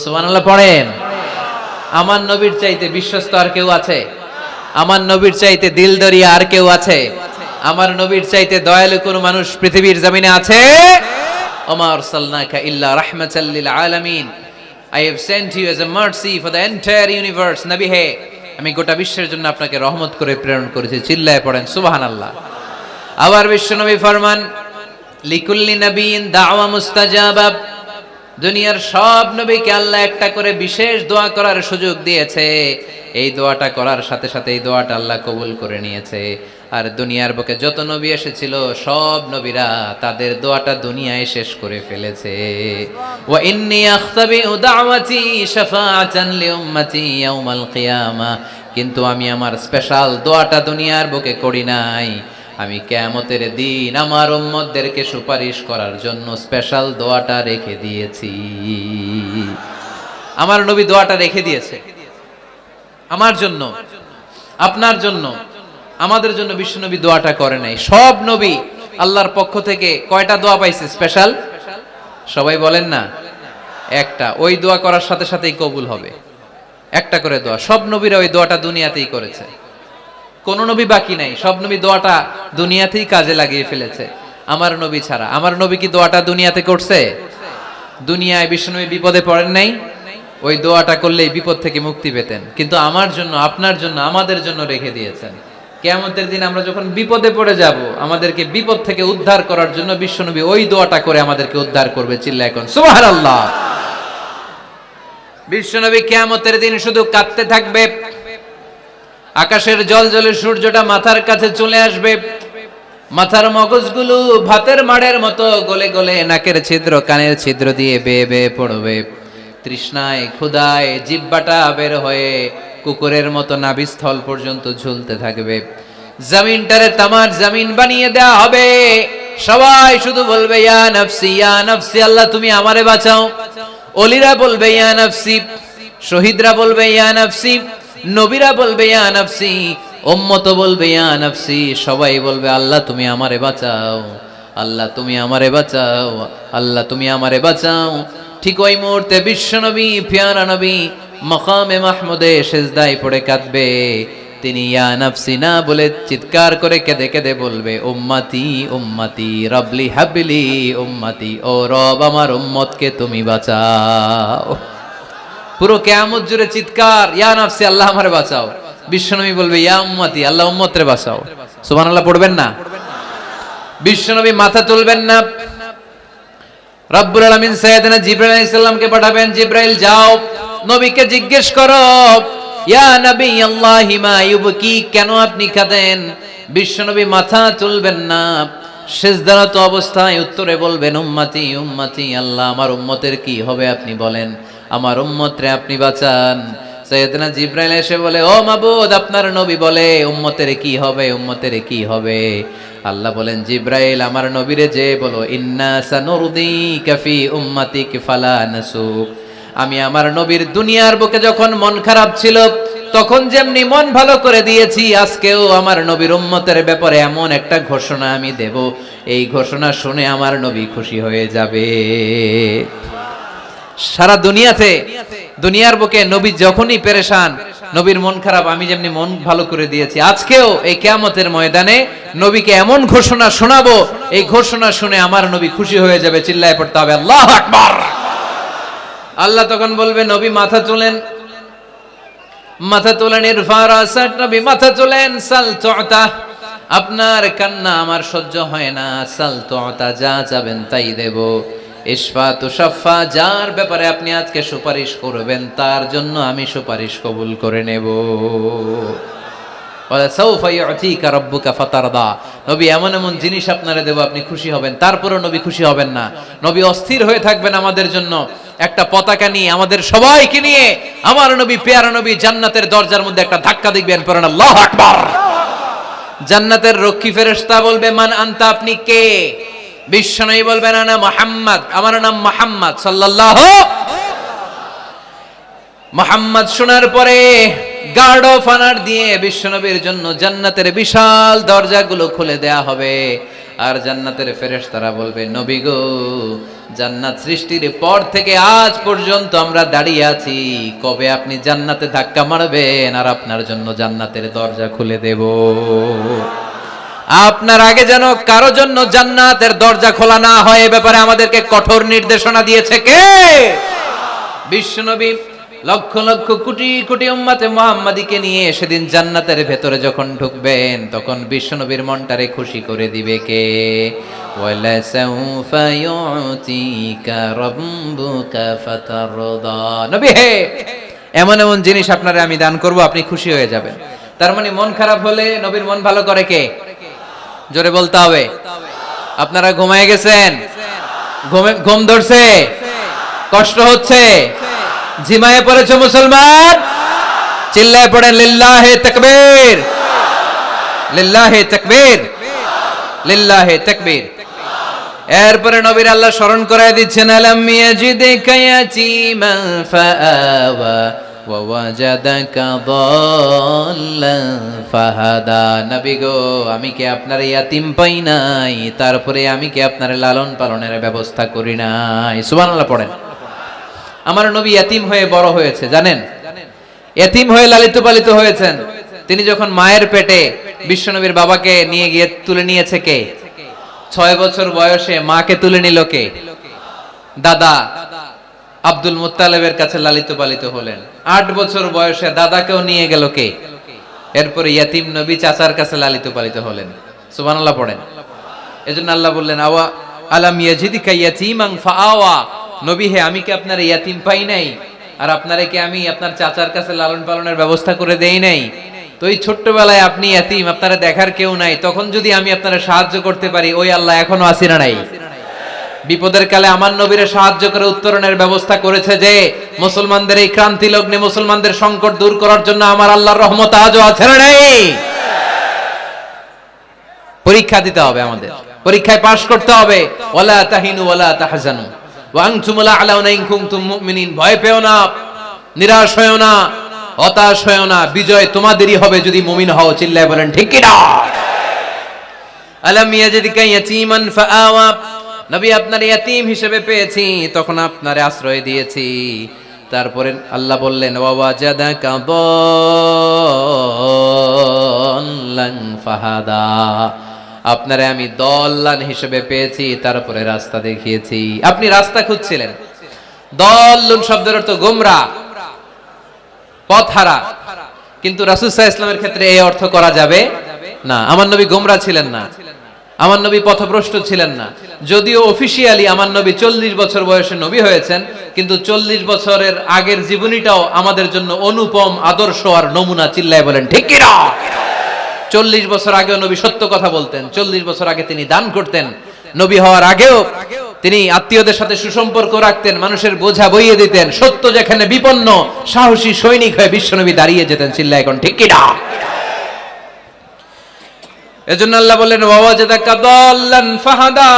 সুবহানাল্লাহ পড়েন। আমার নবীর চাইতে বিশ্বস্ত আর কেউ আছে? আমার নবীর চাইতে দিলদরিয়া আর কেউ আছে? আমার নবীর চাইতে দয়ালু কোন মানুষ পৃথিবীর জমিনে আছে? ওমা আরসালনাকা ইল্লা রাহমাতাল লিল আলামিন, I have sent you as a mercy for the entire universe. নবী হে, আমি গোটা বিশ্বের জন্য আপনাকে রহমত করে প্রেরণ করেছি। চিল্লায় পড়েন সুবহানাল্লাহ। আবার বিশ্বনবী ফরমান, লিকুল্লি নবিয়িন দাওয়া মুস্তাজাবা, দুনিয়ার সব নবীকে আল্লাহ একটা করে বিশেষ দোয়া করার সুযোগ দিয়েছে। এই দোয়াটা করার সাথে সাথে এই দোয়াটা আল্লাহ কবুল করে নিয়েছে। আর দুনিয়ার বুকে যত নবী এসেছিল সব নবীরা তাদের দোয়াটা দুনিয়ায় শেষ করে ফেলেছে। ওয়া ইন্নী আখতাবিউ দাওয়াতি শাফাআতান লিউম্মতি ইয়াউমাল কিয়ামাহ, কিন্তু আমি আমার স্পেশাল দোয়াটা দুনিয়ার বুকে করি নাই, আমি কিয়ামতের দিন আমার উম্মতদেরকে সুপারিশ করার জন্য স্পেশাল দোয়াটা রেখে দিয়েছি। আমার নবী দোয়াটা রেখে দিয়েছে আমার জন্য, আপনার জন্য, আমাদের জন্য। বিশ্বনবী দোয়াটা করে নাই। সব নবী আল্লাহর পক্ষ থেকে কয়টা দোয়া পাইছে স্পেশাল? সবাই বলেন না? একটা। ওই দোয়া করার সাথে সাথেই কবুল হবে। একটা করে দোয়া, সব নবীরা ওই দোয়াটা দুনিয়াতেই করেছে। কোন নবী বাকি নাই, সব নবী দোয়াটা দুনিয়াতেই কাজে লাগিয়ে ফেলেছে আমার নবী ছাড়া। আমার নবী কি দোয়াটা দুনিয়াতে করছে? দুনিয়ায় বিশ্বনবী বিপদে পড়েন নাই, ওই দোয়াটা করলেই বিপদ থেকে মুক্তি পেতেন। কিন্তু আমার জন্য, আপনার জন্য, আমাদের জন্য রেখে দিয়েছেন। কিয়ামতের দিন আমরা যখন বিপদে পড়ে যাব, আমাদেরকে বিপদ থেকে উদ্ধার করার জন্য বিশ্বনবী ওই দোয়াটা করে আমাদেরকে উদ্ধার করবে। চিল্লায় এখন সুবহানাল্লাহ। বিশ্বনবী কিয়ামতের দিন শুধু কাঁদতে থাকবে, আকাশের জল জলে সূর্যটা মাথার কাছে চলে আসবে, মাথার মগজগুলো ভাতের মাড়ের মতো গলে গলে নাকের ছিদ্র কানের ছিদ্র দিয়ে বেয়ে বেয়ে পড়বে। তৃষ্ণায় ক্ষুধায় জিহ্বাটা বের হয়ে কুকুরের মতো নাভিস্থল পর্যন্ত ঝুলতে থাকবে। জমিনটারে তামার জমিন বানিয়ে দেওয়া হবে, সবাই শুধু বলবে ইয়া নাফসি, আল্লাহ তুমি আমারে বাঁচাও। ওলিরা বলবে ইয়া নাফসি, শহীদরা বলবে ইয়া নাফসি, নবীরা বলবে ইয়া নাফসি, উম্মত বলবে ইয়া নাফসি, সবাই বলবে আল্লাহ তুমি আমারে বাঁচাও, আল্লাহ তুমি আমারে বাঁচাও, আল্লাহ তুমি আমারে বাঁচাও। ঠিক ওই মুহূর্তে বিশ্বনবী পিয়ারা নবী মাকামে মাহমুদে সেজদায় পড়ে কাঁদবে। তিনি ইয়া নাফসি না বলে চিৎকার করে কেঁদে কেঁদে বলবে উম্মতি উম্মতি রবলি হাবলি উম্মতি, ও রব আমার উম্মতকে তুমি বাঁচাও। পুরো কিয়ামত জুড়ে চিৎকার ইয়া নাফসি, আল্লাহ আমারে বাঁচাও। বিশ্বনবী বলবে ইয়া উম্মতি, আল্লাহ উম্মতরে বাঁচাও। সুবহানাল্লাহ পড়বেন না? বিশ্বনবী মাথা তুলবেন না। রব্বুল আলামিন সাইয়েদনা জিবরাইল আলাইহিস সালামকে পাঠাবেন, জিবরাইল যাও নবীকে জিজ্ঞেস করো ইয়া নবী আল্লাহি মা ইউবকি, কেন আপনি কাঁদেন? বিশ্বনবী মাথা তুলবেন না, সিজদারত অবস্থায় উত্তরে বলবেন উম্মতি উম্মতি, আল্লাহ আমার উম্মতের কি হবে আপনি বলেন, আমার উম্মতরে আপনি বাঁচান। সাইয়েদনা জিবরাইল এসে বলে ও মাবুদ, আপনার নবী বলে উম্মতের কি হবে, উম্মতের কি হবে? আল্লাহ বলেন জিবরাইল আমার নবীরে যে বলো ইন্না সানুরদিকা ফি উম্মাতিক ফালা নাসুক, আমি আমার নবীর দুনিয়ার বুকে যখন মন খারাপ ছিল তখন যেমনি মন ভালো করে দিয়েছি, আজকেও আমার নবীর উম্মতের ব্যাপারে এমন একটা ঘোষণা আমি দেব, এই ঘোষণা শুনে আমার নবী খুশি হয়ে যাবে। সারা দুনিয়াতে দুনিয়ার বুকে নবী যখনই পেরেশান, নবীর মন খারাপ, আমি যেমনি মন ভালো করে দিয়েছি, আজকেও এই কিয়ামতের ময়দানে নবীকে এমন ঘোষণা শোনাবো, এই ঘোষণা শুনে আমার নবী খুশি হয়ে যাবে। চিল্লায় পড়তে হবে আল্লাহু আকবার। আল্লাহ তখন বলবে নবী মাথা তোলেন, মাথা তোলেন, ইরফা রাসাক, নবী মাথা তোলেন, সাল তুতা, আপনার কান্না আমার সহ্য হয় না, সাল তুতা, যা চাবেন তাই দেব। ইশফা তুশাফা, যার ব্যাপারে আপনি আজকে সুপারিশ করবেন তার জন্য আমি সুপারিশ কবুল করে নেব। ওয়া সাউফা ইউতিকা রাব্বুকা ফাতারদা, নবী এমন এমন জিনিস আপনারে দেব আপনি খুশি হবেন। তারপরেও নবী খুশি হবেন না, নবী অস্থির হয়ে থাকবেন আমাদের জন্য একটা পতাকা নিয়ে, আমাদের সবাইকে নিয়ে আমার নবী পেয়ারা নবী জান্নাতের দরজার মধ্যে একটা ধাক্কা দিবেন, পড়েন আল্লাহু আকবার। জান্নাতের রক্ষী ফেরেশতা বলবে মান আনতা, আপনি কে? বিশ্বনবী বলবেন আনা মুহাম্মদ, আমার নাম মুহাম্মদ সাল্লাল্লাহু। মুহাম্মদ শোনার পরে গার্ড অফ অনার দিয়ে বিশ্বনবীর জন্য জান্নাতের বিশাল দরজাগুলো খুলে দেয়া হবে। আর জান্নাতের ফেরেশতারা বলবে নবী গো, জান্নাত সৃষ্টির পর থেকে আজ পর্যন্ত আমরা দাঁড়িয়ে আছি, কবে আপনি জান্নাতে ধাক্কা মারবেন আর আপনার জন্য জান্নাতের দরজা খুলে দেব। আপনার আগে যেন কারো জন্য জান্নাতের দরজা খোলা না হয়, এ ব্যাপারে আমাদেরকে কঠোর নির্দেশনা দিয়েছে কে? বিশ্বনবী লক্ষ লক্ষ কোটি কোটি উম্মতে মুহাম্মাদীকে নিয়ে সেদিন জান্নাতের ভেতরে যখন ঢুকবেন তখন বিশ্বনবীর মনটারে খুশি করে দিবে কে? ওয়ালা সাউফা ইউতিকা রাব্বুকা ফাতারদা, নবী হে এমন এমন জিনিস আপনারে আমি দান করব, আপনি খুশি হয়ে যাবেন। তার মানে মন খারাপ হলে নবীর মন ভালো করে কে? জোরে বলতে হবে। আপনারা ঘুমায় গেছেন, ঘুম ধরছে, কষ্ট হচ্ছে, জিমায়ে পড়েছে মুসলমান, চিল্লায় পড়েন লিল্লাহে তাকবীর, লিল্লাহে তাকবীর, লিল্লাহে তাকবীর। এরপরে নবীর আল্লাহ স্মরণ করায় দিচ্ছেন আলাম ইয়াজিদিকা ইয়াতীমান ফাআওয়া ওয়া ওয়াজাদাকা দাল্লান ফাহাদা, নবী গো আমি কি আপনার ইয়াতিম পাই নাই, তারপরে আমি কি আপনার লালন পালনের ব্যবস্থা করি নাই? সুবহানাল্লাহ পড়েন। আমার নবী ইয়াতিম হয়ে বড় হয়েছে, জানেন? ইয়াতিম হয়ে লালিত পালিত হয়েছেন। তিনি যখন মায়ের পেটে বিশ্বনবীর বাবাকে নিয়ে গিয়ে তুলে নিয়েছে কে? 6 বছর বয়সে মাকে তুলে নিল কে? দাদা আব্দুল মুত্তালিবের কাছে লালিত পালিত হলেন। 8 বছর বয়সে দাদাকেও নিয়ে গেল কে? এরপরে ইয়াতিম নবী চাচার কাছে লালিত পালিত হলেন। সুবহানাল্লাহ পড়েন। এজন্য আল্লাহ বললেন আওয়া আলাম ইয়াজিদিকা ইয়াতীমান ফাআওয়া, নবী হে আমি কি আপনার ইয়াতিম পাই নাই আর আপনারে কি আমি আপনার চাচার কাছে লালন পালনের ব্যবস্থা করে দেই নাই? তো এই ছোট্টবেলায় আপনি ইয়াতিম, আপনারা দেখার কেউ নাই, তখন যদি আমি আপনারা সাহায্য করতে পারি, ওই আল্লাহ এখনো আসিনা নাই? বিপদের কালে আমার নবীরে সাহায্য করে উত্তরণের ব্যবস্থা করেছে যে মুসলমানদের এই ক্রান্তি লগ্নে মুসলমানদের সংকট দূর করার জন্য আমার আল্লাহর রহমত আজও আছে না নাই? পরীক্ষা দিতে হবে আমাদের। পরীক্ষায় পাশ করতে হবে। ওয়ালা তাহিনু ওয়ালা তাহজানু ওয়া আনতুমুল আ'লাউনা ইন কুনতুম মুমিনিন। ভয় পেও না, নিরাশ হয়ো না, হতাশ হয়ো না, বিজয় তোমাদেরই হবে যদি মুমিন হও। চিল্লায় বলেন ঠিক কি না? আলাম ইয়াজিদকা ইয়াতীমান ফাআওয়া, নবী আপনার ইয়াতীম হিসেবে পেয়েছি, তখন আপনারে আশ্রয় দিয়েছি। তারপরে আল্লাহ বললেন ওয়াজাদাকা দাল্লান ফাহাদা, আপনারে আমি দল্লান হিসেবে পেয়েছি, তারপরে রাস্তা দেখিয়েছি। আপনি রাস্তা খুঁজছিলেন। দল্লুন শব্দের অর্থ গোমরাহ, পথহারা। কিন্তু রাসূল সাল্লাল্লাহু আলাইহি ওয়াসাল্লামের ক্ষেত্রে এই অর্থ করা যাবে না। আমার নবী গোমরাহ ছিলেন না, আমার নবী পথভ্রষ্ট ছিলেন না। যদিও অফিশিয়ালি আমার নবী 40 বছর বয়সে নবী হয়েছেন, কিন্তু 40 বছরের আগের জীবনীটাও আমাদের জন্য অনুপম আদর্শ আর নমুনা। চিল্লায় বলেন ঠিক কি না? 40 বছর আগেও নবী সত্য কথা বলতেন। 40 বছর আগে তিনি দান করতেন। নবী হওয়ার আগেও তিনি আত্মীয়দের সাথে সুসম্পর্ক রাখতেন, মানুষের বোঝা বইয়ে দিতেন। সত্য যেখানে বিপন্ন, সাহসী সৈনিক হয়ে বিশ্বনবী দাঁড়িয়ে যেতেন। চিল্লায় এখন ঠিক কি না? এজন্য আল্লাহ বললেন ওয়াজাদাকা দাল্লান ফাহাদা,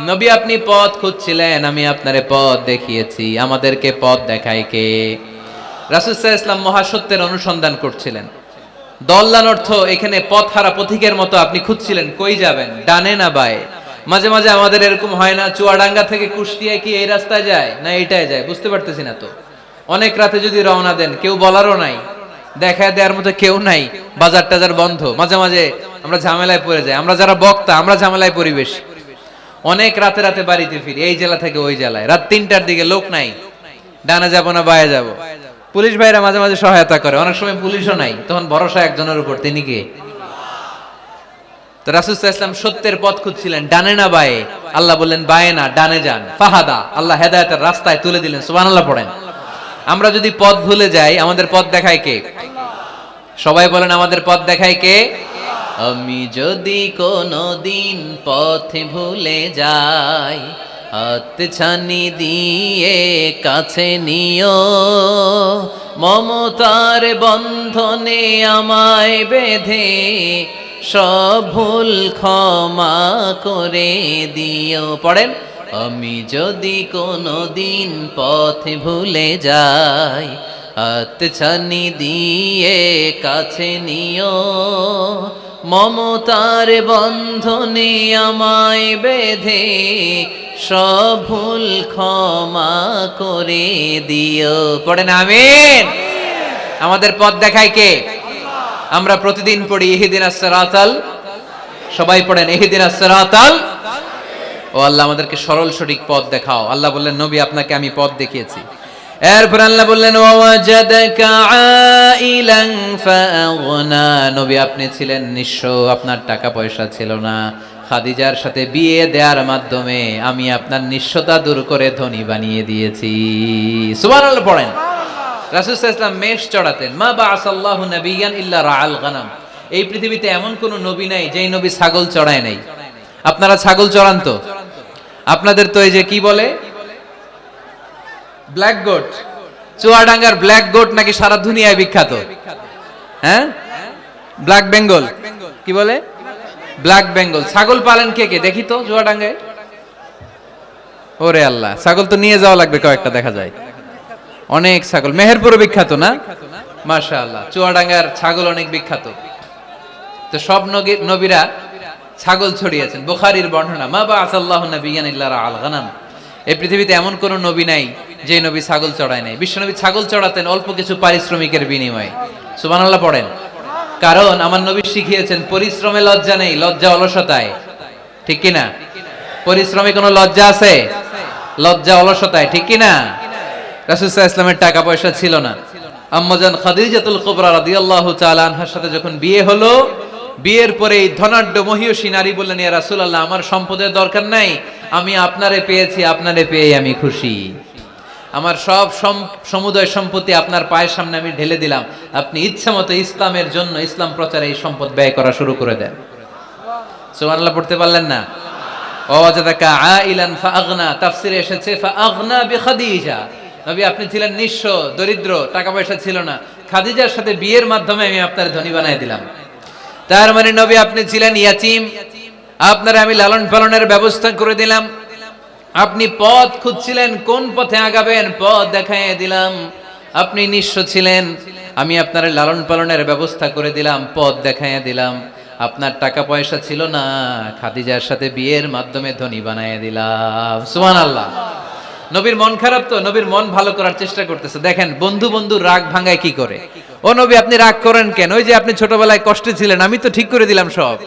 নবী আপনি পথ খুঁজছিলেন, আমি আপনারে পথ দেখিয়েছি। আমাদেরকে পথ দেখায় কে? রাসূল সাল্লাল্লাহু আলাইহি ওয়াসাল্লাম মহাসত্যের অনুসন্ধান করছিলেন। দল্লান অর্থ এখানে পথহারা পথিকের মতো আপনি খুঁজছিলেন, কই যাবেন, ডানে না বায়ে। মাঝে মাঝে আমাদের এরকম হয় না, চুয়াডাঙ্গা থেকে কুষ্টিয়া কি এই রাস্তায় যায় না এইটাই যায়, বুঝতে পারতেছি না তো। অনেক রাতে যদি রওনা দেন, কেউ বলারও নাই, দেখা দেওয়ার মতো কেউ নাই, বাজার টাজার বন্ধ, মাঝে মাঝে আমরা ঝামেলায় পড়ে যাই। আমরা যারা বক্তা, আমরা ঝামেলায় পরিবেশ। অনেক রাতে রাতে বাড়িতে ফিরি, এই জেলা থেকে ওই জেলায়, রাত 3টার দিকে, লোক নাই, ডানে যাবো না বায়ে যাবো। পুলিশ ভাইরা মাঝে মাঝে সহায়তা করে, অনেক সময় পুলিশও নাই, তখন ভরসা একজনের উপর, তিনি কে? তো রাসূল সাল্লাল্লাহু আলাইহি ওয়াসাল্লাম সত্যের পথ খুঁজছিলেন, ডানে না বায়ে। আল্লাহ বললেন বায়ে না, ডানে যান। ফাহাদা, আল্লাহ হেদায়েতের রাস্তায় তুলে দিলেন। সুবহানাল্লাহ পড়েন। আমরা যদি পথ ভুলে যাই, আমাদের পথ দেখায় কে? সবাই বলেন আমাদের পথ দেখায় কে? আমি যদি কোনদিন পথ ভুলে যাই, হাতছানি দিয়ে কাছে নিও, মমতার বন্ধনে আমায় বেঁধে সব ভুল ক্ষমা করে দিও। পড়েন, আমি যদি কোনদিন পথ ভুলে যাই, হাতছানি দিয়ে কাছে নিও, মমতার বন্ধনে আমায় বেঁধে সব ভুল ক্ষমা করে দিও। পড়েন আমিন। আমাদের পথ দেখায় কে? আমরা প্রতিদিন পড়ি ইহদিনাস সিরাতাল, সবাই পড়েন ইহদিনাস সিরাতাল। ও আল্লাহ আমাদেরকে সরল সঠিক পথ দেখাও। আল্লাহ বললেন নবী আপনাকে আমি পথ দেখিয়েছি। এরপর আল্লাহ বললেন ওয়াজাদাকা আইলান ফাআগনা, নবী আপনি ছিলেন নিঃস্ব, আপনার টাকা পয়সা ছিল না। খাদিজার সাথে বিয়ে দেওয়ার মাধ্যমে আমি আপনার নিঃস্বতা দূর করে ধনী বানিয়ে দিয়েছি। সুবহানাল্লাহ পড়েন। রাসূল সাল্লাল্লাহু আলাইহি ওয়াসাল্লাম মেষ চড়াতেন। মা বাআসাল্লাহু নাবিয়ান ইল্লা রাআল গানাম, এই পৃথিবীতে এমন কোন নবী নাই যেই নবী ছাগল চড়ায় নাই। আপনারা ছাগল চড়ান তো? আপনাদের তো এই যে কি বলে ব্ল্যাক গোট, চুয়াডাঙ্গার ব্ল্যাক গোট নাকি সারা দুনিয়ায় বিখ্যাত। হ্যাঁ, ব্ল্যাক বেঙ্গল কি বলে, ব্ল্যাক বেঙ্গল। ছাগল পালেন কে কে দেখি তো চুয়াডাঙ্গায়? ওরে আল্লাহ, ছাগল তো নিয়ে যাওয়া লাগবে কয়েকটা, দেখা যায় অনেক ছাগল। মেহেরপুরে বিখ্যাত না? মাশাআল্লাহ, চুয়াডাঙ্গার ছাগল অনেক বিখ্যাত। তো সব নবীরা ছাগল ছড়িয়েছেন। বুখারীর বর্ণনা, মা বাআসাল্লাহু নাবিয়ান ইল্লা রাআল গানাম, এই পৃথিবীতে এমন কোন নবী নাই যে নবী ছাগল চড়ায় নাই। বিশ্বনবী ছাগল চড়াতেন অল্প কিছু পারিশ্রমিকের বিনিময়ে। সুবহানাল্লাহ পড়েন। কারণ আমার নবী শিখিয়েছেন পরিশ্রমে লজ্জা নেই, লজ্জা অলসতায়। ঠিক কি না? পরিশ্রমে কোনো লজ্জা আছে? লজ্জা অলসতায়। ঠিক কি না? রাসূল সাল্লাল্লাহু আলাইহি ওয়াসাল্লামের টাকা পয়সা ছিল না। আম্মাজান খাদিজাতুল কুবরা রাদিয়াল্লাহু তাআলা আনহার সাথে যখন বিয়ে হলো, বিয়ের পরে এই ধনাঢ্য মহিয়সী নারী বললেন, ইয়া রাসূলুল্লাহ, আমার সম্পদের দরকার নাই, আমি আপনারে পেয়েছি, আপনারে পেয়ে আমি খুশি। আমার সব সমুদয় সম্পত্তি আপনার পায়ের সামনে আমি ঢেলে দিলাম, আপনি ইচ্ছা মতো ইসলামের জন্য, ইসলাম প্রচারে এই সম্পদ ব্যয় করা শুরু করে দেন। সুবহানাল্লাহ পড়তে পারলেন না? ওয়াজাদাকা আইলান ফাআগনা, তাফসিরে এসেছে ফাআগনা বিখাদিজা, নবী আপনি ছিলেন নিঃস্ব, দরিদ্র, টাকা পয়সা ছিল না, খাদিজার সাথে বিয়ের মাধ্যমে আমি আপনার ধনী বানাই দিলাম। তার মানে নবী আপনি ছিলেন ইয়াতীম, আপনারা আমি লালন পালনের ব্যবস্থা করে দিলাম, আপনি পথ খুঁজছিলেন কোন পথে আগাবেন, পথ দেখাইয়ে দিলাম। আপনি নিঃস্ব ছিলেন, আমি আপনার লালন পালনের ব্যবস্থা করে দিলাম, পথ দেখাইয়ে দিলাম। আপনার টাকা পয়সা ছিল না, খাদিজার সাথে বিয়ের মাধ্যমে ধনী বানাইয়ে দিলাম। সুবহানাল্লাহ। নবীর মন খারাপ তো, নবীর মন ভালো করার চেষ্টা করতেছে। দেখেন বন্ধু বন্ধু রাগ ভাঙায় কি করে। ও নবী আপনি রাগ করেন কেন? ওই যে আপনি ছোটবেলায় কষ্টে ছিলেন, আমি তো ঠিক করে দিলাম সব।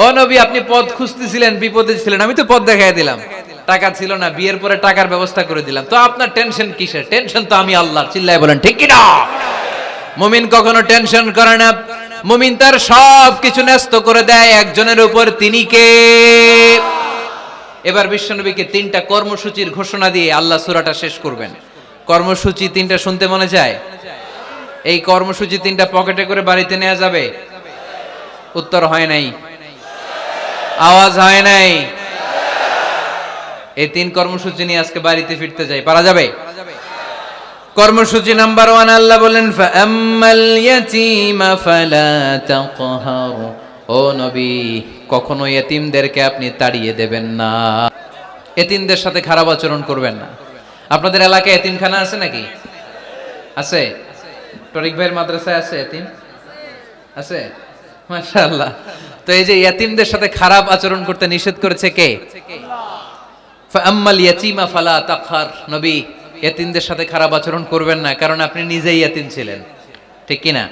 ও নবী আপনি পথ খুঁজতেছিলেন, বিপদে ছিলেন, আমি তো পথ দেখাই দিলাম। টাকা ছিল না, বিয়ের পরে টাকার ব্যবস্থা করে দিলাম। তো আপনার টেনশন কিসের? টেনশন তো আমি আল্লাহর। চিল্লায় বলেন ঠিক কি না? মুমিন কখনো টেনশন করে না, মুমিন তার সব কিছু ন্যস্ত করে দেয় একজনের উপর, তিনি কে? এবার বিশ্বনবীকে 3টা কর্মসূচির ঘোষণা দিয়ে আল্লাহ সূরাটা শেষ করবেন। কর্মসূচি 3টা শুনতে মনে চায়? এই কর্মসূচি 3টা পকেটে করে বাড়িতে নেওয়া যাবে? উত্তর হয় নাই, আওয়াজ হয় নাই। এই 3 কর্মসূচি নিয়ে আজকে বাড়িতে ফিরতে যাই, পারা যাবে? কর্মসূচি নাম্বার 1 আল্লাহ বলেন ফাআম্মাল ইয়াতীমা ফালা তাকহার। ও নবী কখনো এতিমদেরকে আপনি তাড়িয়ে দেবেন না, এতিমদের সাথে খারাপ আচরণ করবেন না। আপনাদের এলাকায় এতিমখানা আছে নাকি? আছে? টরিক ভাইয়ের মাদ্রাসায় আছে এতিম? আছে? মাশাআল্লাহ। তো এই যে এতিমদের সাথে খারাপ আচরণ করতে নিষেধ করেছে কে? ফাআম্মাল ইয়াতীমা ফালা তাকহার। নবী এতিমদের সাথে খারাপ আচরণ করবেন না, কারণ আপনি নিজেই এতিম ছিলেন, ঠিক কি না?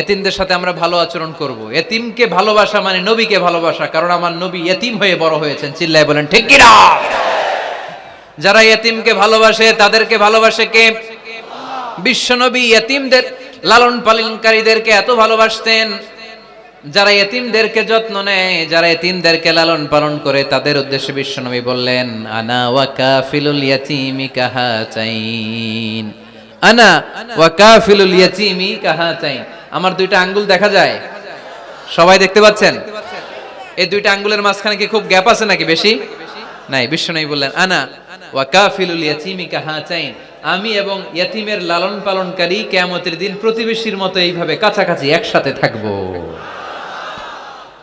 এতিমদের সাথে আমরা ভালো আচরণ করব। এতিমকে ভালোবাসা মানে নবীকে ভালোবাসা, কারণ আমার নবী এতিম হয়ে বড় হয়েছেন। চিল্লায় বলেন ঠিক কি না? যারা এতিমকে ভালোবাসে তাদেরকে ভালোবাসে কে? বিশ্বনবী এতিমদের লালন পালনকারীদেরকে এত ভালোবাসতেন, যারা এতিমদেরকে যত্ন নেয়, যারা এতিমদেরকে লালন পালন করে, তাদের উদ্দেশ্যে বিশ্বনবী বললেন আনা ওয়া কাফিলুল ইয়াতীমি কাহাতাইন। আনা ওয়া কাফিলুল ইয়াতীমি কাহাতাইন। আমার 2টা আঙ্গুল দেখা যায়? সবাই দেখতে পাচ্ছেন? এই 2টা আঙ্গুলের মাঝখানে কি খুব গ্যাপ আছে নাকি বেশি? নাই। বিশ্বনবী বললেন আনা ওয়া কাফিলুল ইয়াতীমি কাহাতাইন। আমি এবং ইয়াতীমের লালন পালনকারী কিয়ামতের দিন প্রতিবেশীর মতো এইভাবে কাছাকাছি একসাথে থাকবো।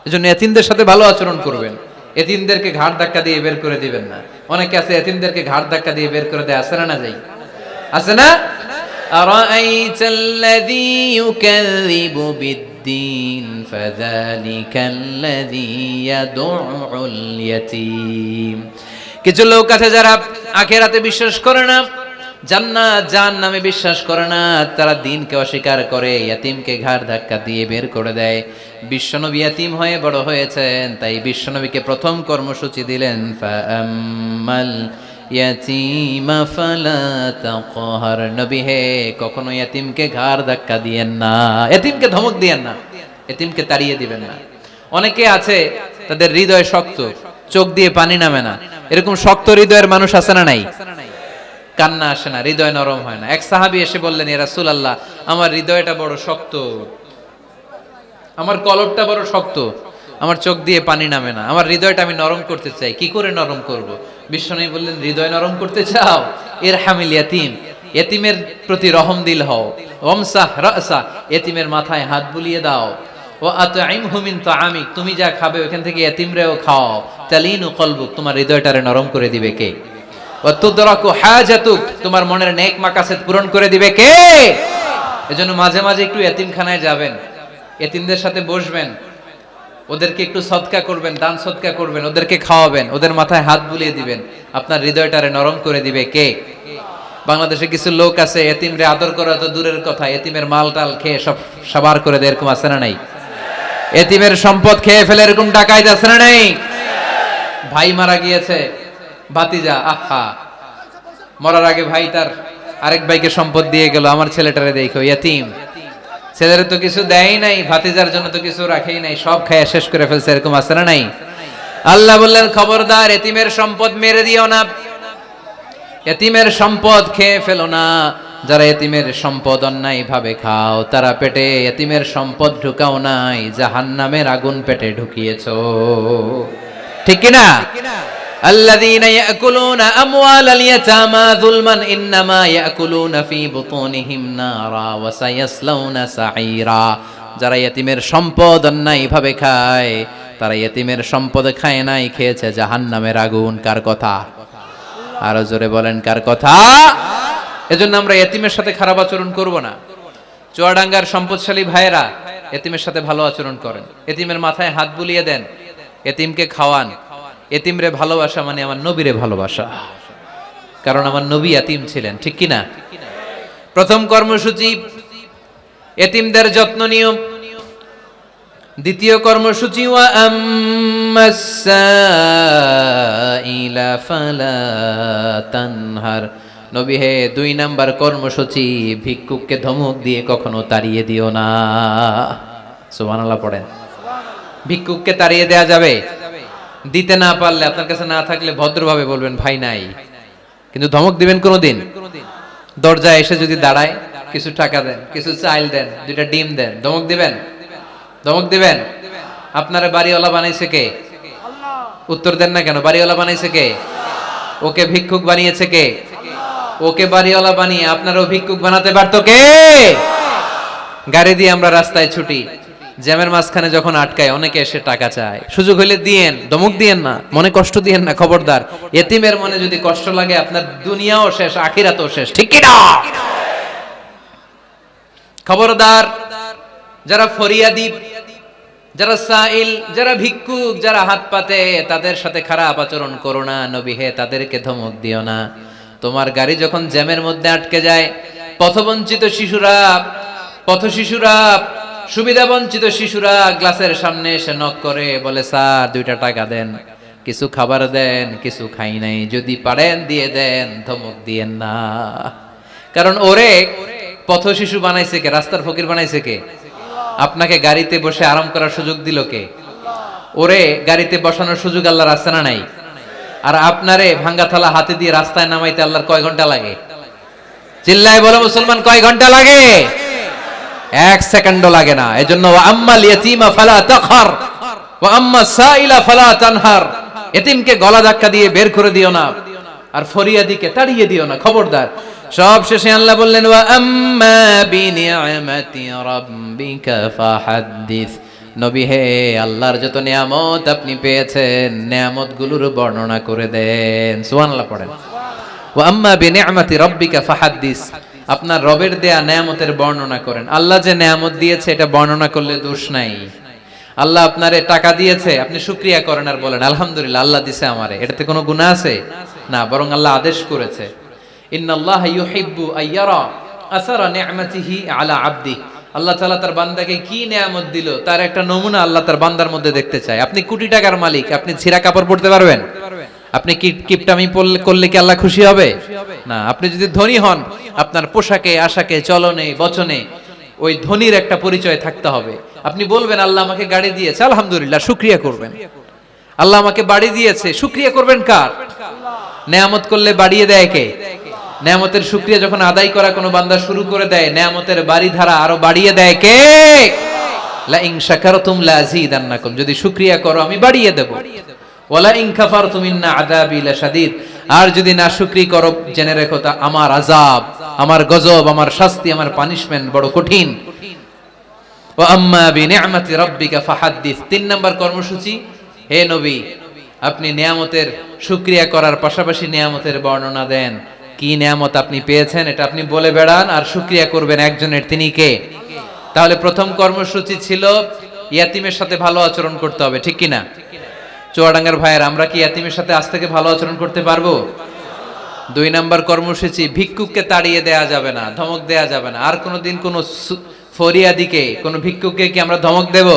এজন্য এতিমদের সাথে ভালো আচরণ করবেন, এতিমদেরকে ঘাড় ধাক্কা দিয়ে বের করে দিবেন না। অনেকে আছে এতিমদেরকে ঘাড় ধাক্কা দিয়ে বের করে দেয়, আছে না? যাই আছে না? আরাআইতাল্লাযী ইউকাযযিবু বিদ্দীন ফাযালিকাল্লাযী ইয়াদউল ইয়াতীম। কিছু লোক আছে যারা আখিরাতে বিশ্বাস করে না, জান্নাত জাহান্নামে বিশ্বাস করে না, তারা দ্বীনকে অস্বীকার করে, ইয়াতীমকে ঘাড় ধাক্কা দিয়ে বের করে দেয়। বিশ্বনবী ইয়াতীম হয়ে বড় হয়েছেন, তাই বিশ্বনবীকে প্রথম কর্মসূচি দিলেন ফাআম্মাল ইয়াতীমা ফালা তাকহার। নবী হে কখনো ইয়াতীমকে ঘাড় ধাক্কা দিয়েন না, ইয়াতীমকে ধমক দিয়েন না, ইয়াতীমকে তাড়িয়ে দিবেন না। অনেকে আছে তাদের হৃদয় শক্ত, চোখ দিয়ে পানি নামে না। এরকম শক্ত হৃদয়ের মানুষ আছে না নাই? কান্না আসে না, হৃদয় নরম হয় না। এক সাহাবী এসে বললেন ইয়া রাসূলুল্লাহ আমার হৃদয়টা বড় শক্ত, আমার কলবটা বড় শক্ত, আমার চোখ দিয়ে পানি নামে না, আমার হৃদয়টা আমি নরম করতে চাই, কি করে নরম করব? বিশ্বনবী বললেন হৃদয় নরম করতে চাও? ইরহামিল ইয়াতীম, এতিমের প্রতি রহম দিল হও। ওমসাহ রাসা, এতিমের মাথায় হাত বুলিয়ে দাও। ও আতঈমহু মিন তাআমিক, তুমি যা খাবে ওখান থেকে এতিমরেও খাও। তালিনু কলবুক, তোমার হৃদয়টারে নরম করে দিবে কে? ওয়া তুদরাকু হাজাতুক, তোমার মনের নেক মাকাসেদ পূরণ করে দিবে কে? এজন্য মাঝে মাঝে একটু এতিমখানায় যাবেন, এতিমদের সাথে বসবেন, ওদেরকে একটু সদকা করবেন, দান সদকা করবেন, ওদেরকে খাওয়াবেন, ওদের মাথায় হাত বুলিয়ে দিবেন, আপনার হৃদয়টারে নরম করে দিবে কে? বাংলাদেশে কিছু লোক আছে এতিমরে আদর করা তো দূরের কথা, এতিমের মাল টাল খেয়ে সব সাবার করে দেয়, এরকম আছে না নাই? এতিমের সম্পদ খেয়ে ফেলে এরকম ডাকাইত আছে না নাই? ভাই মারা গিয়েছে, ভাতিজা আহা মরার আগে ভাই তার আরেক ভাইকে সম্পদ দিয়ে গেল, আমার ছেলেটারে দেখো এতিম, ছেলের তো কিছু দেয় নাই, ভাতিজার জন্য তো কিছু রাখেই নাই, সব খায় শেষ করে ফেলছে, এরকম আছে না নাই? আল্লাহ বললেন খবরদার এতিমের সম্পদ মেরে দিও না, এতিমের সম্পদ খেয়ে ফেলো না। যারা এতিমের সম্পদ অন্যায় ভাবে খাও, তারা পেটে এতিমের সম্পদ ঢুকাও নাই, জাহান্নামের আগুন পেটে ঢুকিয়েছো, ঠিক কি না? আল্লাযীনা ইয়াকুলুনা আমওয়ালাল ইয়াতামা যুলমান ইন্নামা ইয়াকুলুনা ফী বুতুনিহিম নারা ওয়া সায়াসলাউনা সাঈরা। যারা এতিমের সম্পদ অন্যায় ভাবে খায়, তারা ইয়েতিমের সম্পদে খায় নাই, খেয়েছে জাহান্নামের আগুন। কার কথা? আরো জোরে বলেন, কার কথা? এজন্য আমরা ইয়েতিমের সাথে খারাপ আচরণ করব না। চুয়াডাঙ্গার সম্পদশালী ভাইয়েরা ইয়েতিমের সাথে ভালো আচরণ করেন, ইয়েতিমের মাথায় হাত বুলিয়ে দেন, ইয়েতিমকে খাওয়ান। ইয়েতিমরে ভালোবাসা মানে আমার নবীরে ভালোবাসা, কারণ আমার নবী ইয়েতিম ছিলেন, ঠিক কি না? প্রথম কর্মসূচি ইয়েতিমদের যত্ন নিও। দ্বিতীয় কর্মসূচি ওয়া আম্মাস সাইলা ফালা তানহার। নবী হে, 2 নাম্বার কর্মসূচি, ভিক্ষুককে ধমক দিয়ে কখনো তাড়িয়ে দিও না। সুবহানাল্লাহ পড়েন। ভিক্ষুককে তাড়িয়ে দেয়া যাবে? দিতে না পারলে, আপনার কাছে না থাকলে ভদ্রভাবে বলবেন ভাই নাই, কিন্তু ধমক দিবেন কোনোদিন? দরজায় এসে যদি দাঁড়ায়, কিছু টাকা দেন, কিছু চাইল দেন, 2টা ডিম দেন, ধমক দিবেন? ধমক দিবেন? আপনারা বাড়িওয়ালা বানাইছে কে? উত্তর দেন না কেন? বাড়িওয়ালা বানাইছে কে? ওকে ভিক্ষুক বানিয়েছে কে? ওকে বাড়িওয়ালা বানিয়ে আপনারও ভিক্ষুক বানাতে পারতো কে? গাড়ি দিয়ে আমরা রাস্তায় ছুটি, জ্যামের মাঝখানে যখন আটকায় অনেকে এসে টাকা চায়, সুযোগ হলে দিয়েন, ধমক দিয়েন না, মনে কষ্ট দিয়েন না, খবরদার। ইয়েতিমের মনে যদি কষ্ট লাগে, আপনার দুনিয়াও শেষ, আখিরাতও শেষ, ঠিক কি না? খবরদার, যারা ফরিয়াদি, যারা সাইল, যারা ভিক্ষুক, যারা হাত পাতে, তাদের সাথে খারাপ আচরণ করো না। নবী হে, তাদেরকে ধমক দিও না। তোমার গাড়ি যখন জ্যামের মধ্যে আটকে যায়, পথবঞ্চিত শিশুরা, সুবিধা বঞ্চিত শিশুরা গ্লাসের সামনে এসে নক করে, বলে স্যার 2টা টাকা দেন, কিছু খাবার দেন, কিছু খাই নাই, যদি পারেন দিয়ে দেন, ধমক দিয়েন না। কারণ ওরে পথ শিশু বানাইছে কে? রাস্তার ফকির বানাইছে কে? আপনাকে গাড়িতে বসে আরাম করার সুযোগ দিল কে? ওরে গাড়িতে বসানোর সুযোগ আল্লাহর আছে না নাই? আর আপনারে ভাঙ্গা থালা হাতে দিয়ে রাস্তায় নামাইতে আল্লাহর কয় ঘন্টা লাগে? চিল্লায় বলো মুসলমান, কয় ঘন্টা লাগে? 1 সেকেন্ডও লাগে না। এজন্য ওয়া আম্মাল ইয়াতীমা ফালা তাখহার ওয়া আম্মাস সাইলা ফালা তানহার। এতিমকে গলা ধাক্কা দিয়ে বের করে দিও না, আর ফরিয়াদিকে তাড়িয়ে দিও না, খবরদার। সব শেষে আল্লাহ বললেন ওয়া আম্মা বিনিআমাতি রাব্বিকা ফাহাদ্দিস। নবী হে, আল্লাহর যত নিয়ামত আপনি পেয়েছেন, নিয়ামতগুলোর বর্ণনা করে দেন। সুবহানাল্লাহ পড়েন। ওয়া আম্মা বিনিআমাতি রাব্বিকা ফাহাদ্দিস, আপনার রবের দেয়া নিয়ামতের বর্ণনা করেন। আল্লাহ যে নিয়ামত দিয়েছে এটা বর্ণনা করলে দোষ নাই। আল্লাহ আপনারে টাকা দিয়েছে, আপনি শুকরিয়া করেন আর বলেন আলহামদুলিল্লাহ, আল্লাহ দিছে আমারে, এটাতে কোনো গুনাহ আছে? না, বরং আল্লাহ আদেশ করেছে, ইন্নাল্লাহা ইউহিব্বু আইয়ারা আসারা নি'মাতিহি আলা আবদি। আল্লাহ তাআলা তার বান্দাকে কি নিয়ামত দিল তার একটা নমুনা আল্লাহ তার বান্দার মধ্যে দেখতে চায়। আপনি কোটি টাকার মালিক, আপনি ছিঁড়া কাপড় পরতে পারবেন? আপনি কিপটামি করলে কি আল্লাহ খুশি হবে? না। আপনি যদি ধনী হন, আপনার পোশাকে, আশাকে, চলনে, বচনে ওই ধনীর একটা পরিচয় থাকতে হবে। আপনি বলবেন আল্লাহ আমাকে গাড়ি দিয়েছে, আলহামদুলিল্লাহ, শুকরিয়া করবেন। আল্লাহ আমাকে বাড়ি দিয়েছে, শুকরিয়া করবেন কার? নেয়ামত করলে বাড়িয়ে দেয় কে? নেয়ামতের শুকরিয়া যখন আদায় করা কোনো বান্দা শুরু করে দেয়, নেয়ামতের বাড়ি ধারা আরো বাড়িয়ে দেয় কে? লা ইন শাকারতুম লা আযীদান্নাকুম, যদি শুকরিয়া করো আমি বাড়িয়ে দেব। ওয়ালা ইন কাফারতুম ইন্না আযাবি লাশাদীদ, আর যদি নাশুকরি করো জেনে রেখো তা আমার আযাব, আমার গজব, আমার শাস্তি, আমার পানিশমেন্ট বড় কঠিন। ওয়া আম্মা বিনিআমাতি রাব্বিকা ফাহাদ্দিস। 3 নাম্বার কর্মসূচি, হে নবী আপনি নিয়ামতের শুকরিয়া করার পাশাপাশি নিয়ামতের বর্ণনা দেন। কি নিয়ামত আপনি পেয়েছেন এটা আপনি বলে বেড়ান, আর শুকরিয়া করবেন একজনের, তিনি কে? তাহলে প্রথম কর্মসূচি ছিল ইয়াতিমের সাথে ভালো আচরণ করতে হবে, ঠিক কি না? চুয়াডাঙ্গার ভাইয়ের, আমরা কি ইয়াতিমের সাথে আজ থেকে ভালো আচরণ করতে পারবো? 2 নাম্বার কর্মসূচি, ভিক্ষুককে তাড়িয়ে দেয়া যাবে না, ধমক দেয়া যাবে না। আর কোনোদিন কোনো ফরিয়াদিকে, কোনো ভিক্ষুককে কি আমরা ধমক দেব?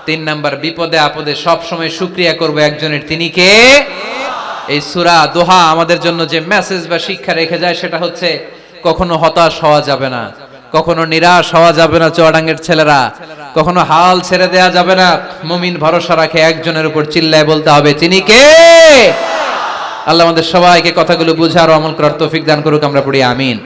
3 নাম্বার, বিপদে আপদে সব সময় শুকরিয়া করব একজনের, তিনি কে? এই সূরা দোহা আমাদের জন্য যে মেসেজ বা শিক্ষা রেখে যায় সেটা হচ্ছে কখনো হতাশ হওয়া যাবে না, কখনো নিরাশ হওয়া যাবে না। চুয়াডাঙ্গের ছেলেরা, কখনো হাল ছেড়ে দেয়া যাবে না। মুমিন ভরসা রাখে একজনের উপর, চিল্লায় বলতে হবে তিনি কে? আল্লাহ আমাদের সবাইকে কথাগুলো বুঝার ও আমল করার তৌফিক দান করুক। আমরা পড়ি আমিন।